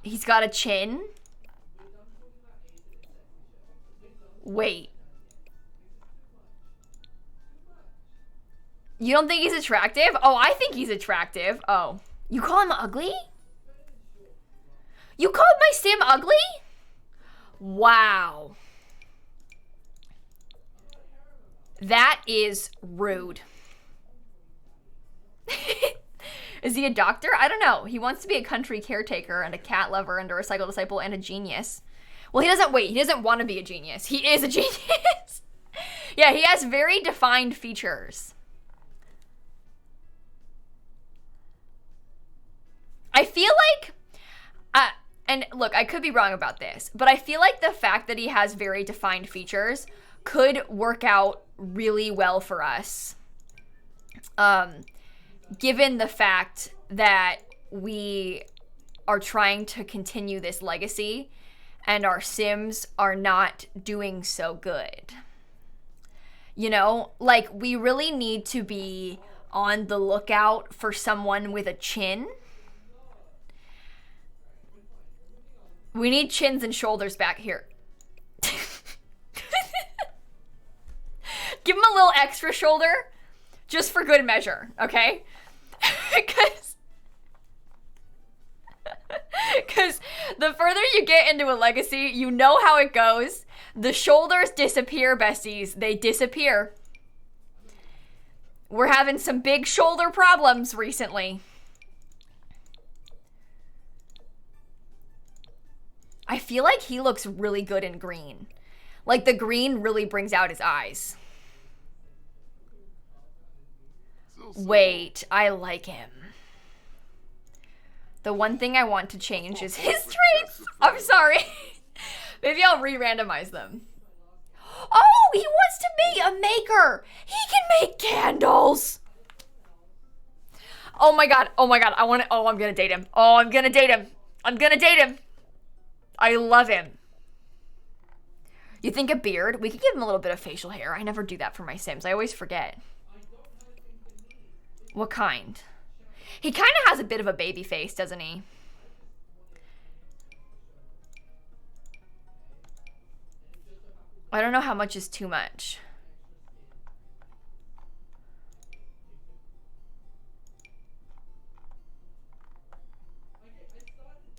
He's got a chin. Wait. You don't think he's attractive? Oh, I think he's attractive. Oh. You call him ugly? You called my sim ugly? Wow. That is rude. Is he a doctor? I don't know. He wants to be a country caretaker and a cat lover and a recycle disciple and a genius. Well, he doesn't want to be a genius. He is a genius. Yeah, he has very defined features. I feel like, and look, I could be wrong about this, but I feel like the fact that he has very defined features could work out really well for us. Given the fact that we are trying to continue this legacy and our Sims are not doing so good. You know, like, we really need to be on the lookout for someone with a chin. We need chins and shoulders back here. Give him a little extra shoulder, just for good measure, okay? Because the further you get into a legacy, you know how it goes. The shoulders disappear, besties. They disappear. We're having some big shoulder problems recently. I feel like he looks really good in green. Like the green really brings out his eyes. Wait, I like him. The one thing I want to change is his traits. I'm sorry. Maybe I'll re-randomize them. Oh, he wants to be a maker. He can make candles. Oh my god. Oh my god. I'm gonna date him. Oh, I'm gonna date him. I'm gonna date him. I love him. You think a beard? We could give him a little bit of facial hair. I never do that for my Sims. I always forget. What kind? He kind of has a bit of a baby face, doesn't he? I don't know how much is too much.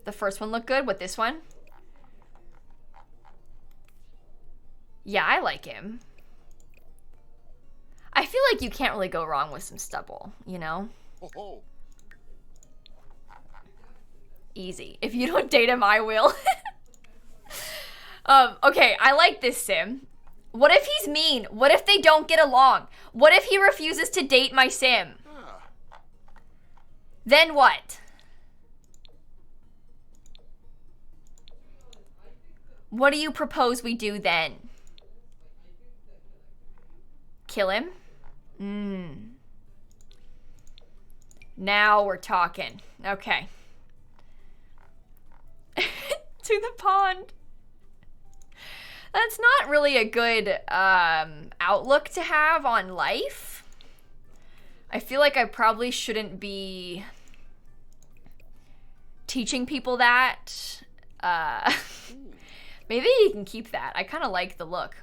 The first one looked good. What, this one? Yeah, I like him. I feel like you can't really go wrong with some stubble, you know? Oh. Easy. If you don't date him, I will. Okay, I like this Sim. What if he's mean? What if they don't get along? What if he refuses to date my Sim? Then what? What do you propose we do then? Kill him? Now we're talking. Okay. To the pond. That's not really a good outlook to have on life. I feel like I probably shouldn't be teaching people that. Maybe you can keep that. I kind of like the look.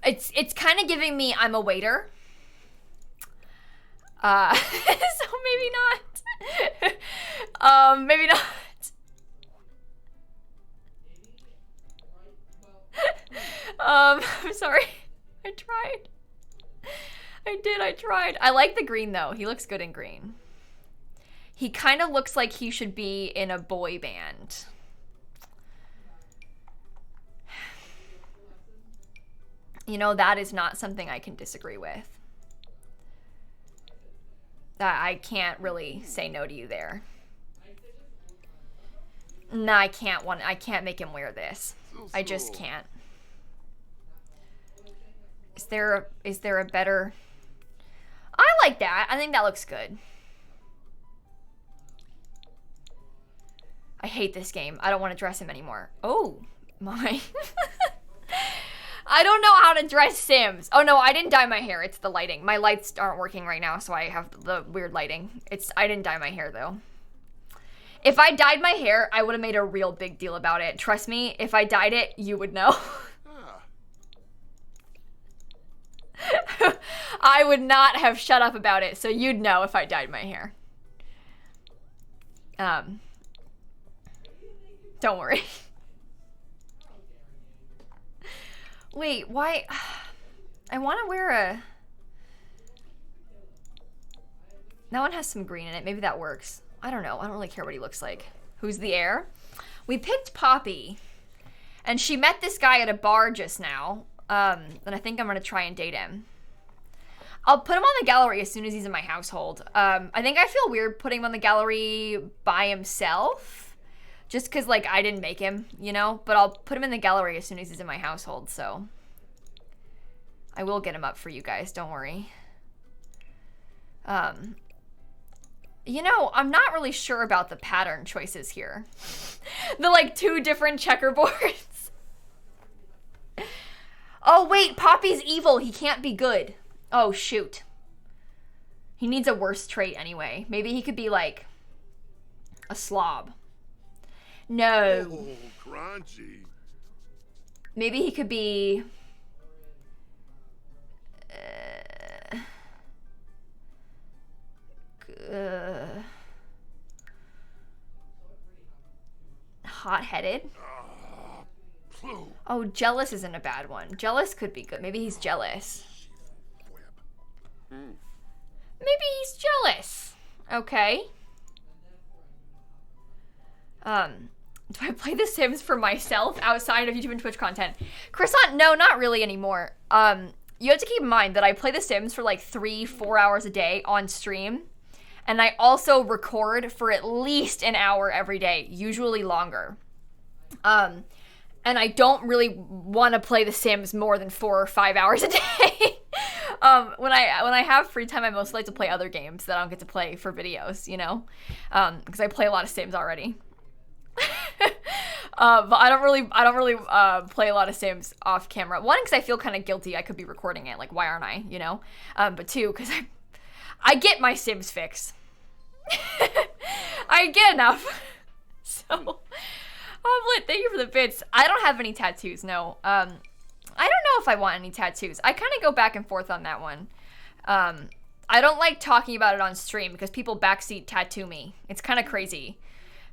It's kind of giving me I'm a waiter. So maybe not. Maybe not. I'm sorry. I tried. I tried. I like the green though. He looks good in green. He kind of looks like he should be in a boy band. You know, that is not something I can disagree with. That I can't really say no to you there. No, I can't make him wear this. I just can't. Is there a better? I like that. I think that looks good. I hate this game. I don't want to dress him anymore. Oh my. I don't know how to dress Sims. Oh no, I didn't dye my hair. It's the lighting. My lights aren't working right now, so I have the weird lighting. I didn't dye my hair though. If I dyed my hair, I would have made a real big deal about it. Trust me, if I dyed it, you would know. I would not have shut up about it, so you'd know if I dyed my hair. Don't worry. Wait, why? I want to wear a... That one has some green in it. Maybe that works. I don't know. I don't really care what he looks like. Who's the heir? We picked Poppy. And she met this guy at a bar just now. And I think I'm going to try and date him. I'll put him on the gallery as soon as he's in my household. I think I feel weird putting him on the gallery by himself. Just because, like, I didn't make him, you know? But I'll put him in the gallery as soon as he's in my household, so. I will get him up for you guys, don't worry. You know, I'm not really sure about the pattern choices here. The, like, 2 different checkerboards. Oh, wait, Poppy's evil. He can't be good. Oh, shoot. He needs a worse trait anyway. Maybe he could be, like, a slob. No. Oh, crunchy. Maybe he could be... hot-headed. Oh, jealous isn't a bad one. Jealous could be good. Maybe he's jealous. Maybe he's jealous. Okay. Do I play The Sims for myself outside of YouTube and Twitch content? Croissant, no, not really anymore. You have to keep in mind that I play The Sims for like 3-4 hours a day on stream. And I also record for at least an hour every day, usually longer. And I don't really want to play The Sims more than 4 or 5 hours a day. When I have free time, I mostly like to play other games that I don't get to play for videos, you know? Because I play a lot of Sims already. But I don't really play a lot of Sims off camera. One, because I feel kind of guilty. I could be recording it. Like, why aren't I? You know. But two, because I get my Sims fix. I get enough. So, Omelet, thank you for the bits. I don't have any tattoos. No. I don't know if I want any tattoos. I kind of go back and forth on that one. I don't like talking about it on stream because people backseat tattoo me. It's kind of crazy.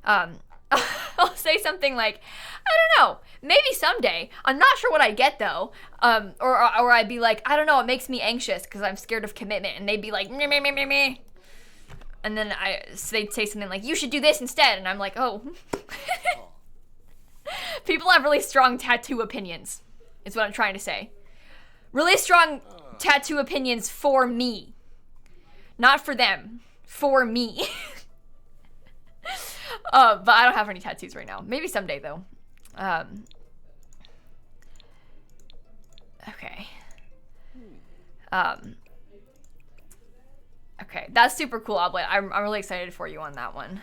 I'll say something like, I don't know, maybe someday. I'm not sure what I get though. Or I'd be like, I don't know, it makes me anxious because I'm scared of commitment. And they'd be like, meh, meh, meh, meh, meh. And then they'd say something like, you should do this instead. And I'm like, oh. People have really strong tattoo opinions, is what I'm trying to say. Really strong tattoo opinions for me. Not for them. For me. But I don't have any tattoos right now. Maybe someday, though. Okay. Okay, that's super cool, Oblet. I'm really excited for you on that one.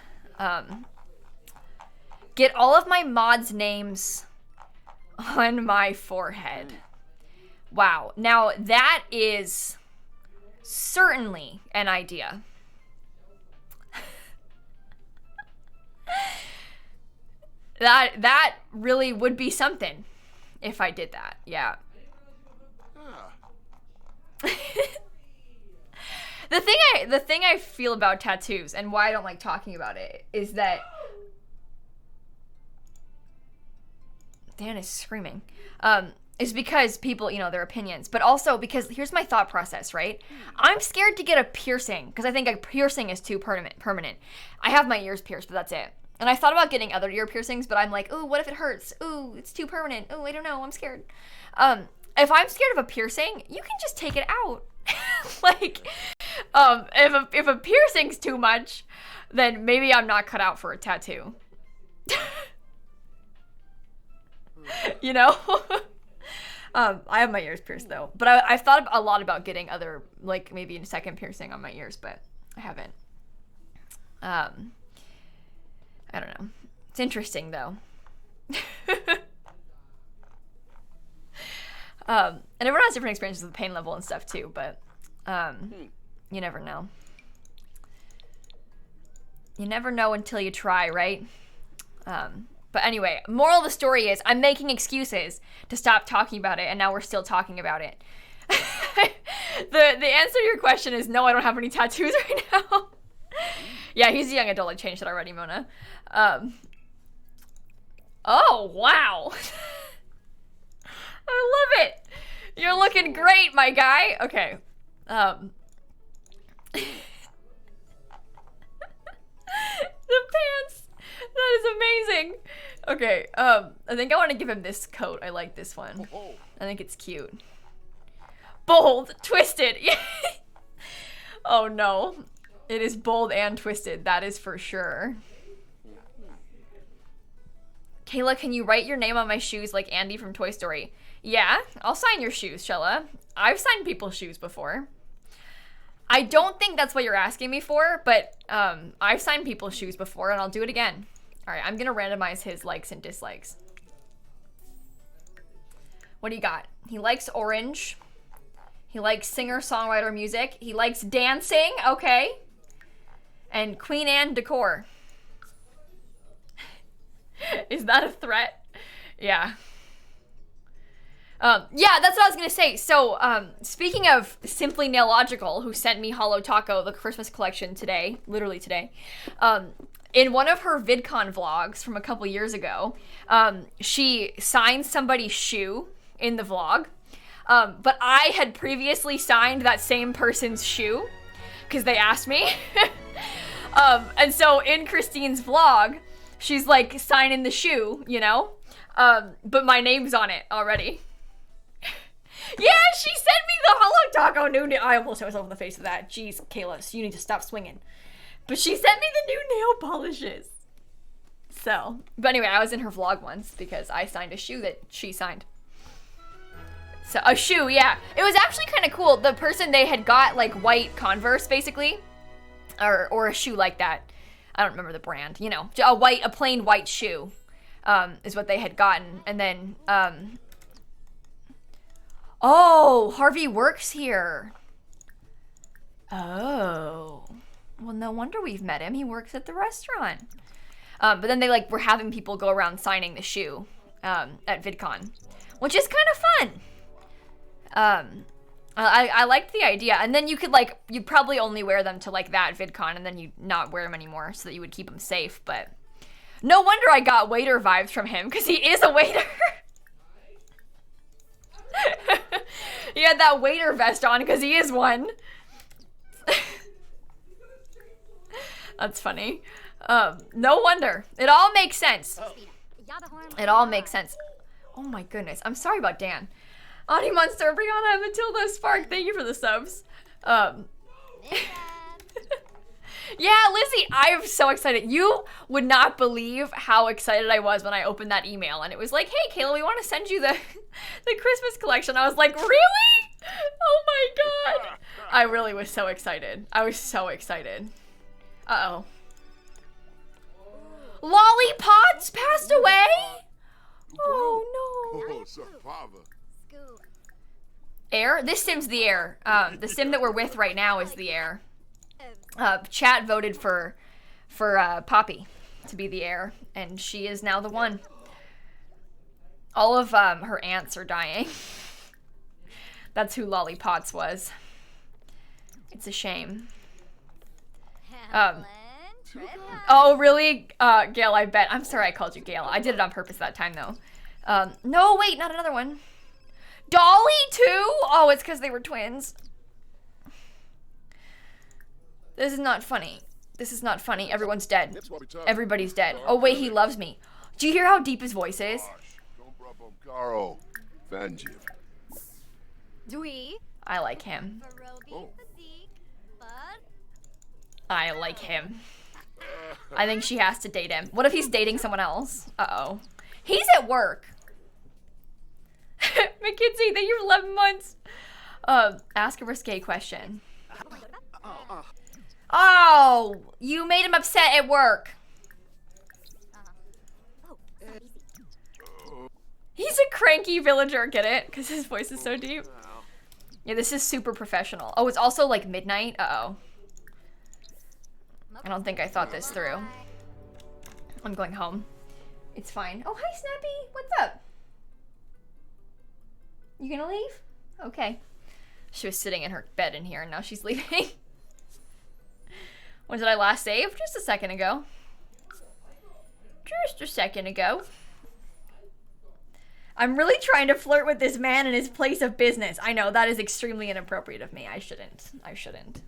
Get all of my mods' names on my forehead. Wow. Now, that is certainly an idea. That really would be something if I did that. Yeah. The thing I feel about tattoos and why I don't like talking about it is that Dan is screaming. Is because people, you know, their opinions, but also because here's my thought process, right? I'm scared to get a piercing because I think a piercing is too permanent. I have my ears pierced, but that's it. And I thought about getting other ear piercings, but I'm like, ooh, what if it hurts? Ooh, it's too permanent. Ooh, I don't know. I'm scared. If I'm scared of a piercing, you can just take it out. Like, if a piercing's too much, then maybe I'm not cut out for a tattoo. You know? I have my ears pierced though, but I've thought a lot about getting other, like maybe a second piercing on my ears, but I haven't. I don't know. It's interesting though. And everyone has different experiences with pain level and stuff too, but you never know. You never know until you try, right? But anyway, moral of the story is I'm making excuses to stop talking about it, and now we're still talking about it. The answer to your question is no, I don't have any tattoos right now. Yeah, he's a young adult. I changed it already, Mona. Oh, wow. I love it. You're looking great, my guy. Okay. The pants. That is amazing. Okay, I think I want to give him this coat. I like this one. I think it's cute. Bold, twisted. Oh no. It is bold and twisted. That is for sure. Kayla, can you write your name on my shoes like Andy from Toy Story? Yeah, I'll sign your shoes, Shella. I've signed people's shoes before. I don't think that's what you're asking me for, but I've signed people's shoes before and I'll do it again. All right, I'm gonna randomize his likes and dislikes. What do you got? He likes orange. He likes singer-songwriter music. He likes dancing, okay. And Queen Anne decor. Is that a threat? Yeah. Yeah, that's what I was gonna say. So, speaking of Simply Nailogical, who sent me Hollow Taco, the Christmas collection today, literally today, in one of her VidCon vlogs from a couple years ago, she signed somebody's shoe in the vlog. But I had previously signed that same person's shoe because they asked me. And so in Christine's vlog, she's like signing the shoe, you know? But my name's on it already. Yeah, she sent me the Hollow Taco new. I almost hit myself in the face with that. Jeez, Kayla, you need to stop swinging. But she sent me the new nail polishes. So, but anyway, I was in her vlog once because I signed a shoe that she signed. So, a shoe, yeah. It was actually kind of cool. The person, they had got like white Converse, basically. Or a shoe like that. I don't remember the brand. You know, a plain white shoe is what they had gotten. And then, oh, Harvey works here. Oh. Well, no wonder we've met him. He works at the restaurant. But then they like were having people go around signing the shoe at VidCon, which is kind of fun. I liked the idea. And then you could like, you'd probably only wear them to like that VidCon and then you'd not wear them anymore so that you would keep them safe. But no wonder I got waiter vibes from him because he is a waiter. He had that waiter vest on because he is one. That's funny. No wonder. It all makes sense. It all makes sense. Oh my goodness. I'm sorry about Dan. Ani Monster, Brianna, Matilda, Spark, thank you for the subs. Yeah, Lizzie, I'm so excited. You would not believe how excited I was when I opened that email and it was like, hey, Kayla, we want to send you the Christmas collection. I was like, really? Oh my God. I really was so excited. I was so excited. Uh-oh. Lollipots passed away? Oh, no. Heir? This sim's the heir. The sim that we're with right now is the heir. Chat voted for Poppy to be the heir, and she is now the one. All of her aunts are dying. That's who Lollipots was. It's a shame. Oh, really? Gail, I bet. I'm sorry I called you Gail. I did it on purpose that time, though. No, wait, not another one. Dolly, too? Oh, it's because they were twins. This is not funny. This is not funny. Everyone's dead. Everybody's dead. Oh, wait, he loves me. Do you hear how deep his voice is? I like him. I like him. I think she has to date him. What if he's dating someone else? Uh-oh. He's at work. McKinsey, thank you for 11 months. Ask a risque question. Oh, you made him upset at work. He's a cranky villager, get it? Because his voice is so deep. Yeah, this is super professional. Oh, it's also like midnight. Uh-oh. I don't think I thought this through. I'm going home. It's fine. Oh, hi, Snappy. What's up? You gonna leave? Okay. She was sitting in her bed in here, and now she's leaving. When did I last save? Just a second ago. Just a second ago. I'm really trying to flirt with this man in his place of business. I know, that is extremely inappropriate of me. I shouldn't. I shouldn't.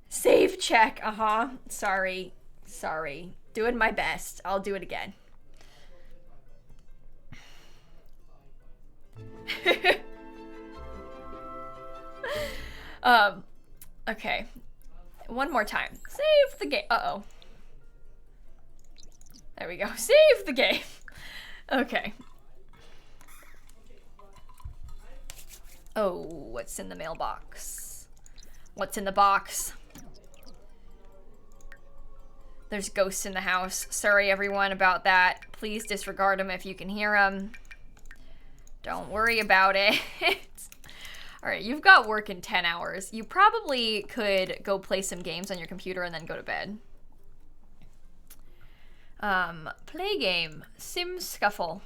Save check. Uh-huh. Sorry. Sorry. Doing my best. I'll do it again. Okay. One more time. Save the game. Uh-oh. There we go. Save the game. Okay. Oh, what's in the mailbox? What's in the box? There's ghosts in the house. Sorry, everyone, about that. Please disregard them if you can hear them. Don't worry about it. Alright, you've got work in 10 hours. You probably could go play some games on your computer and then go to bed. Play game. Sim Scuffle.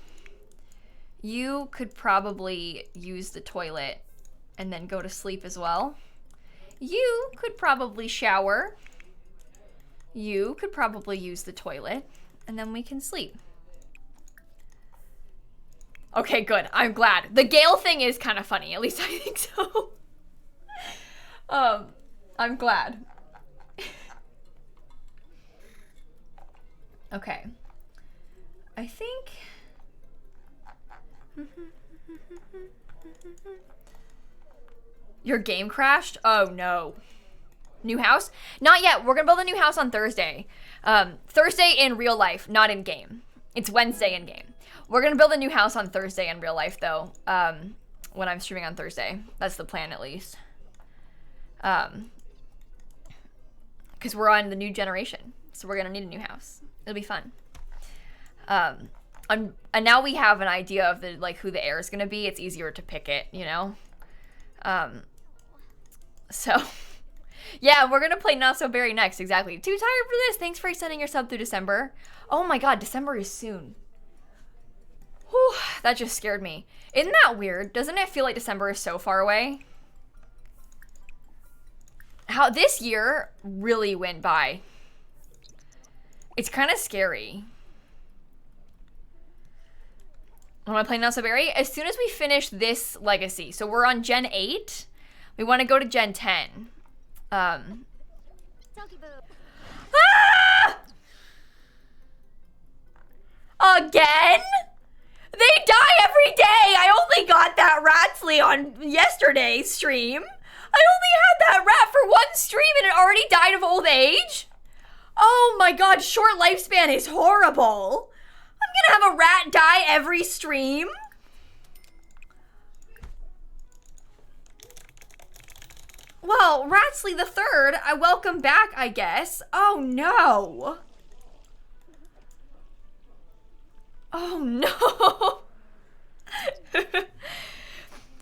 You could probably use the toilet and then go to sleep as well. You could probably shower. You could probably use the toilet, and then we can sleep. Okay, good. I'm glad. The Gale thing is kind of funny. At least I think so. I'm glad. Okay. I think... Your game crashed? Oh, no. New house? Not yet. We're gonna build a new house on Thursday. Thursday in real life, not in game. It's Wednesday in game. We're gonna build a new house on Thursday in real life, though. When I'm streaming on Thursday. That's the plan, at least. Because we're on the new generation. So we're gonna need a new house. It'll be fun. And now we have an idea of the who the heir is gonna be. It's easier to pick it, you know? So... Yeah, we're gonna play Not So Berry next, exactly. Too tired for this. Thanks for extending your sub through December. Oh my god, December is soon. Whew, that just scared me. Isn't that weird? Doesn't it feel like December is so far away? How this year really went by. It's kind of scary. When I play Not So Berry, as soon as we finish this legacy, so we're on Gen 8, we want to go to Gen 10. Ah! Again? They die every day! I only got that Ratsley on yesterday's stream. I only had that rat for one stream and it already died of old age? Oh my god, short lifespan is horrible. I'm gonna have a rat die every stream? Well, Ratsley the Third, I welcome back, I guess. Oh no. Oh no.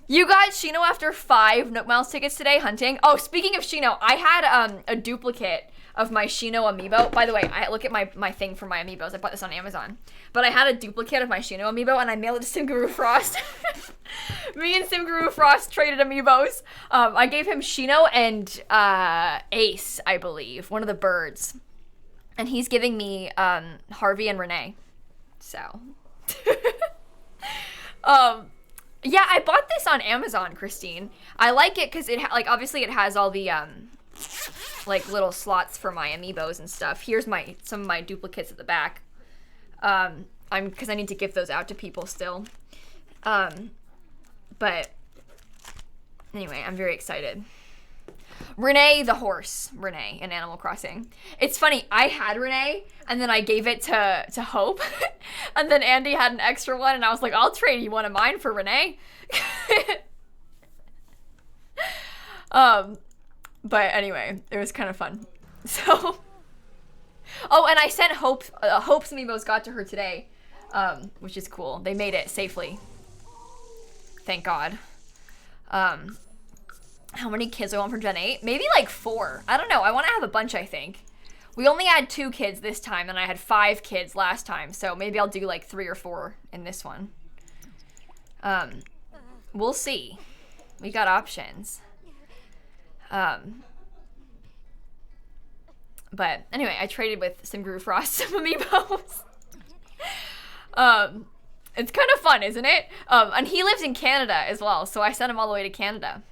You got Shino after 5 Nook Miles tickets today hunting. Oh, speaking of Shino, I had a duplicate of my Shino amiibo. By the way, I look at my thing for my amiibos. I bought this on Amazon. But I had a duplicate of my Shino amiibo and I mailed it to Simguru Frost. Me and Simguru Frost traded amiibos. I gave him Shino and Ace, I believe, one of the birds. And he's giving me Harvey and Renee. So. Yeah, I bought this on Amazon, Christine. I like it because it obviously it has all the little slots for my amiibos and stuff. Here's some of my duplicates at the back. Because I need to give those out to people still. But anyway, I'm very excited. Renee the horse. Renee in Animal Crossing. It's funny, I had Renee and then I gave it to Hope. And then Andy had an extra one and I was like, I'll trade you one of mine for Renee. But anyway, it was kind of fun. So, oh, and I sent Hope's amiibos got to her today, which is cool. They made it safely. Thank God. How many kids I want for Gen 8? Maybe like 4. I don't know. I want to have a bunch, I think. We only had 2 kids this time, and I had 5 kids last time, so maybe I'll do like 3 or 4 in this one. We'll see. We got options. But anyway, I traded with Simguru Frost some amiibos. It's kind of fun, isn't it? And he lives in Canada as well, so I sent him all the way to Canada.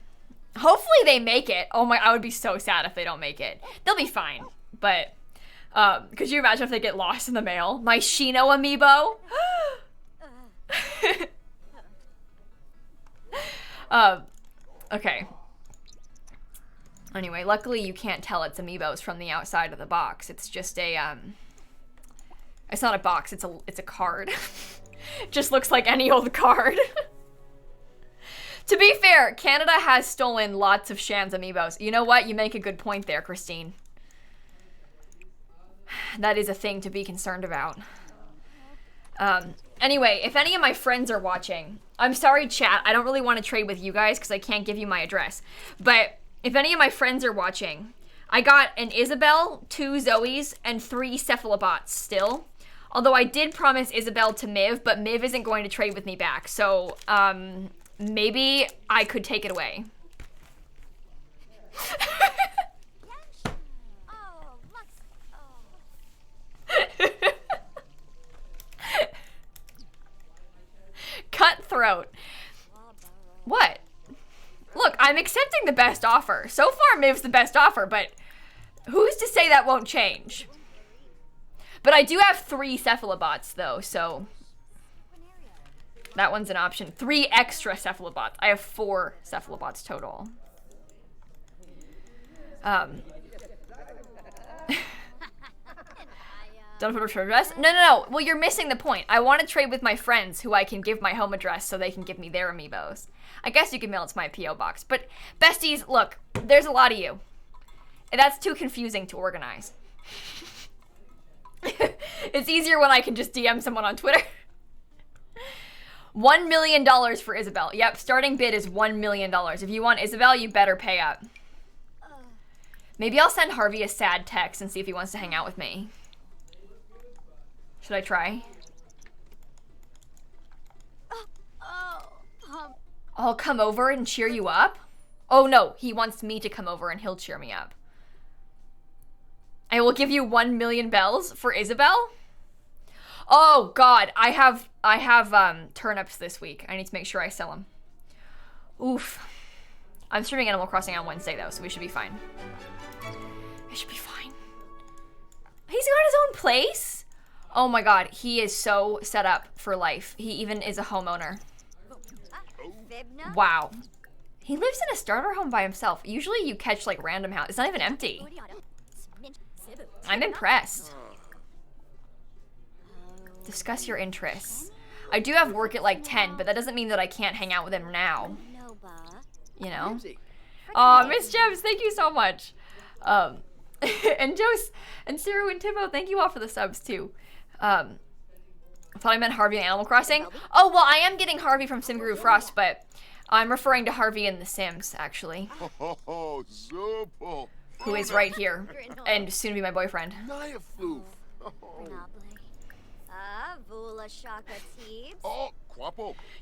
Hopefully they make it. Oh my, I would be so sad if they don't make it. They'll be fine, but could you imagine if they get lost in the mail? My Shino amiibo? Okay. Anyway, luckily you can't tell it's amiibos from the outside of the box. It's just a, it's not a box, it's a card. Just looks like any old card. To be fair, Canada has stolen lots of Shan's amiibos. You know what? You make a good point there, Christine. That is a thing to be concerned about. Anyway, if any of my friends are watching, I'm sorry, chat. I don't really want to trade with you guys because I can't give you my address. But if any of my friends are watching, I got an Isabel, 2 Zoes, and 3 cephalobots still. Although I did promise Isabel to Miv, but Miv isn't going to trade with me back. So, maybe I could take it away. throat. What? Look, I'm accepting the best offer. So far, Miv's the best offer, but who's to say that won't change? But I do have 3 cephalobots, though, so that one's an option. 3 extra cephalobots. I have 4 cephalobots total. Don't put a trade address? No. Well, you're missing the point. I want to trade with my friends who I can give my home address so they can give me their amiibos. I guess you can mail it to my P.O. box. But besties, look, there's a lot of you. And that's too confusing to organize. It's easier when I can just DM someone on Twitter. $1 million for Isabel. Yep, starting bid is $1 million. If you want Isabel, you better pay up. Maybe I'll send Harvey a sad text and see if he wants to hang out with me. Should I try? I'll come over and cheer you up? Oh no, he wants me to come over and he'll cheer me up. I will give you 1 million bells for Isabel? Oh god, I have turnips this week. I need to make sure I sell them. Oof. I'm streaming Animal Crossing on Wednesday though, so we should be fine. It should be fine. He's got his own place? Oh my god, he is so set up for life. He even is a homeowner. Wow. He lives in a starter home by himself. Usually you catch like random house. It's not even empty. I'm impressed. Discuss your interests. I do have work at like 10, but that doesn't mean that I can't hang out with him now. You know? Oh, Miss Gems, thank you so much. And Jose, and Siru and Timo, thank you all for the subs too. I thought I meant Harvey in Animal Crossing. Oh, well, I am getting Harvey from Sim Guru Frost, but I'm referring to Harvey in The Sims, actually. Who is right here, and soon to be my boyfriend.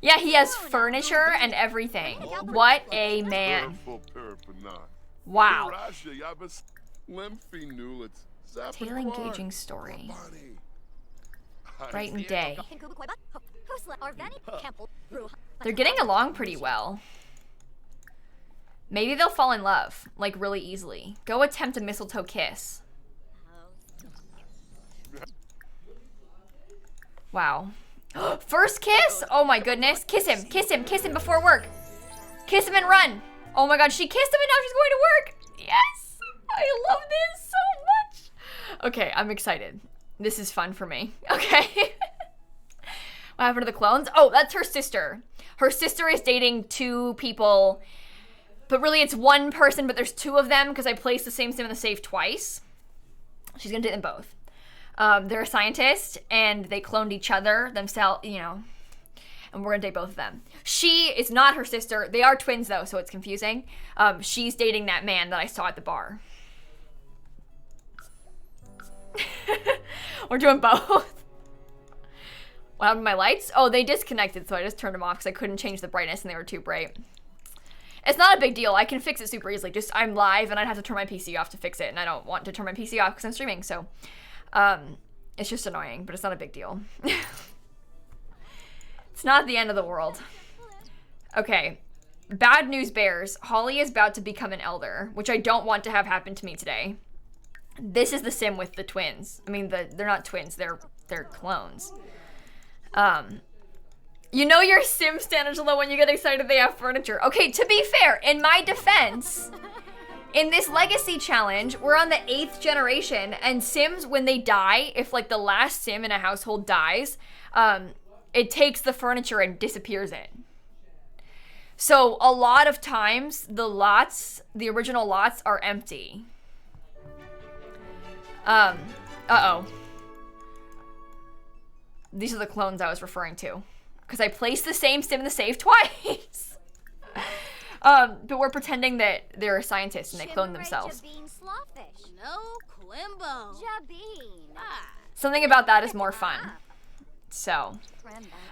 Yeah, he has furniture and everything. What a man. Wow. Tale engaging story. Bright and day. They're getting along pretty well. Maybe they'll fall in love, like really easily. Go attempt a mistletoe kiss. Wow. First kiss? Oh my goodness. Kiss him, kiss him, kiss him before work. Kiss him and run. Oh my god, she kissed him and now she's going to work. Yes! I love this so much. Okay, I'm excited. This is fun for me. Okay. What happened to the clones? Oh, that's her sister. Her sister is dating 2 people, but really it's 1 person, but there's 2 of them because I placed the same sim in the safe twice. She's gonna date them both. They're a scientist and they cloned each other themselves, you know, and we're gonna date both of them. She is not her sister. They are twins though, so it's confusing. She's dating that man that I saw at the bar. We're doing both. What happened to my lights? Oh, they disconnected, so I just turned them off because I couldn't change the brightness and they were too bright. It's not a big deal. I can fix it super easily. Just I'm live and I'd have to turn my PC off to fix it, and I don't want to turn my PC off because I'm streaming, so it's just annoying, but it's not a big deal. It's not the end of the world. Okay. Bad news bears. Holly is about to become an elder, which I don't want to have happen to me today. This is the sim with the twins. I mean, they're not twins. They're clones. You know your sim stand, Angela, when you get excited they have furniture. Okay, to be fair, in my defense, in this legacy challenge, we're on the 8th generation, and sims, when they die, if like the last sim in a household dies, it takes the furniture and disappears it. So a lot of times, the original lots are empty. Uh-oh. These are the clones I was referring to. Because I placed the same sim in the safe twice. But we're pretending that they're a scientist and they cloned themselves. Something about that is more fun. So,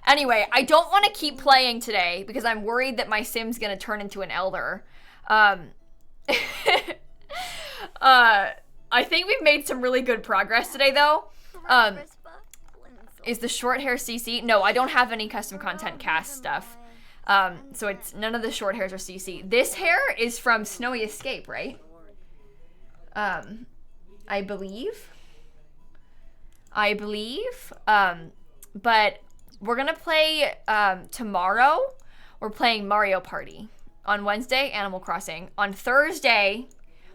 anyway, I don't want to keep playing today because I'm worried that my sim's gonna turn into an elder. I think we've made some really good progress today, though. Is the short hair CC? No, I don't have any custom content cast stuff. So it's none of the short hairs are CC. This hair is from Snowy Escape, right? I believe. But we're gonna play tomorrow. We're playing Mario Party. On Wednesday, Animal Crossing. On Thursday,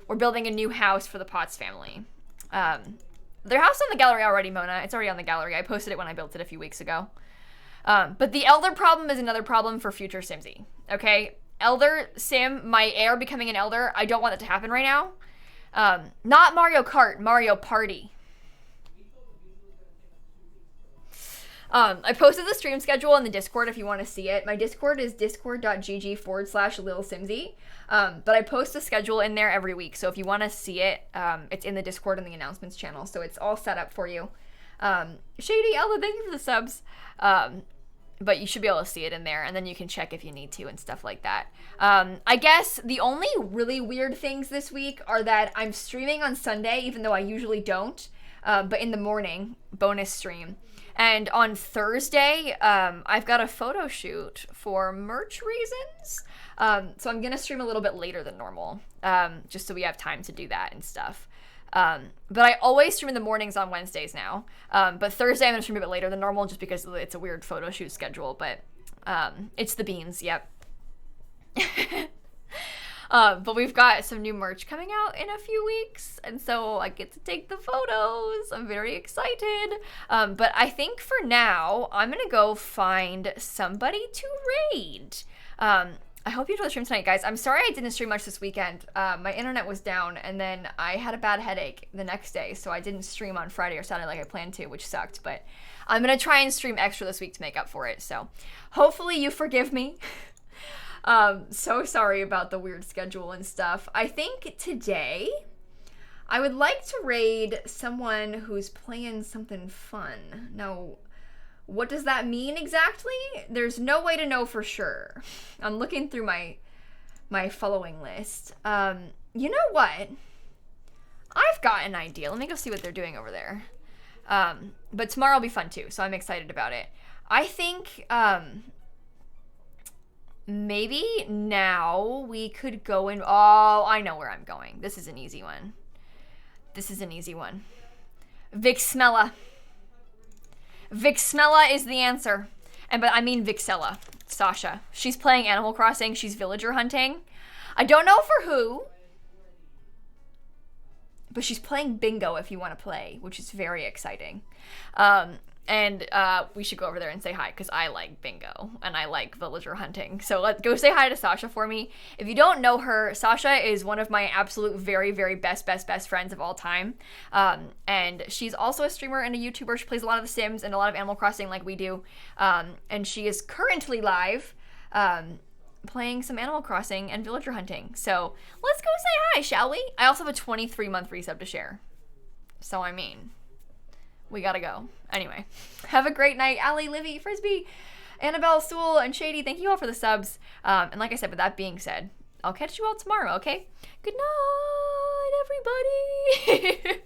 we're building a new house for the Potts family. Their house on the gallery already, Mona. It's already on the gallery. I posted it when I built it a few weeks ago. But the Elder problem is another problem for future Simsie. Okay? Elder Sim, my heir becoming an Elder, I don't want that to happen right now. Not Mario Kart, Mario Party. I posted the stream schedule in the Discord if you want to see it. My Discord is discord.gg/lilsimsie. But I post the schedule in there every week. So if you want to see it, it's in the Discord and the announcements channel. So it's all set up for you. Shady, Ella, thank you for the subs. But you should be able to see it in there. And then you can check if you need to and stuff like that. I guess the only really weird things this week are that I'm streaming on Sunday, even though I usually don't. But in the morning, bonus stream. And on Thursday, I've got a photo shoot for merch reasons. So I'm going to stream a little bit later than normal, just so we have time to do that and stuff. But I always stream in the mornings on Wednesdays now. But Thursday, I'm going to stream a bit later than normal just because it's a weird photo shoot schedule. But it's the beans, yep. But we've got some new merch coming out in a few weeks, and so I get to take the photos. I'm very excited. But I think for now, I'm gonna go find somebody to raid. I hope you enjoyed the stream tonight, guys. I'm sorry I didn't stream much this weekend. My internet was down, and then I had a bad headache the next day, so I didn't stream on Friday or Saturday like I planned to, which sucked. But I'm gonna try and stream extra this week to make up for it, so hopefully you forgive me. So sorry about the weird schedule and stuff. I think today I would like to raid someone who's playing something fun. Now, what does that mean exactly? There's no way to know for sure. I'm looking through my following list. You know what? I've got an idea. Let me go see what they're doing over there. But tomorrow will be fun too, so I'm excited about it. I think, maybe now we could go in. Oh, I know where I'm going. This is an easy one. Vixmella. Vixmella is the answer. But I mean Vixella. Sasha. She's playing Animal Crossing. She's villager hunting. I don't know for who. But she's playing bingo if you want to play, which is very exciting. And we should go over there and say hi, because I like bingo, and I like villager hunting. So let's go say hi to Sasha for me. If you don't know her, Sasha is one of my absolute very, very best friends of all time. And she's also a streamer and a YouTuber. She plays a lot of The Sims and a lot of Animal Crossing like we do. And she is currently live playing some Animal Crossing and villager hunting. So let's go say hi, shall we? I also have a 23-month resub to share. So, I mean, we gotta go. Anyway, have a great night. Allie, Livy, Frisbee, Annabelle, Sewell, and Shady, thank you all for the subs. And like I said, with that being said, I'll catch you all tomorrow, okay? Good night, everybody.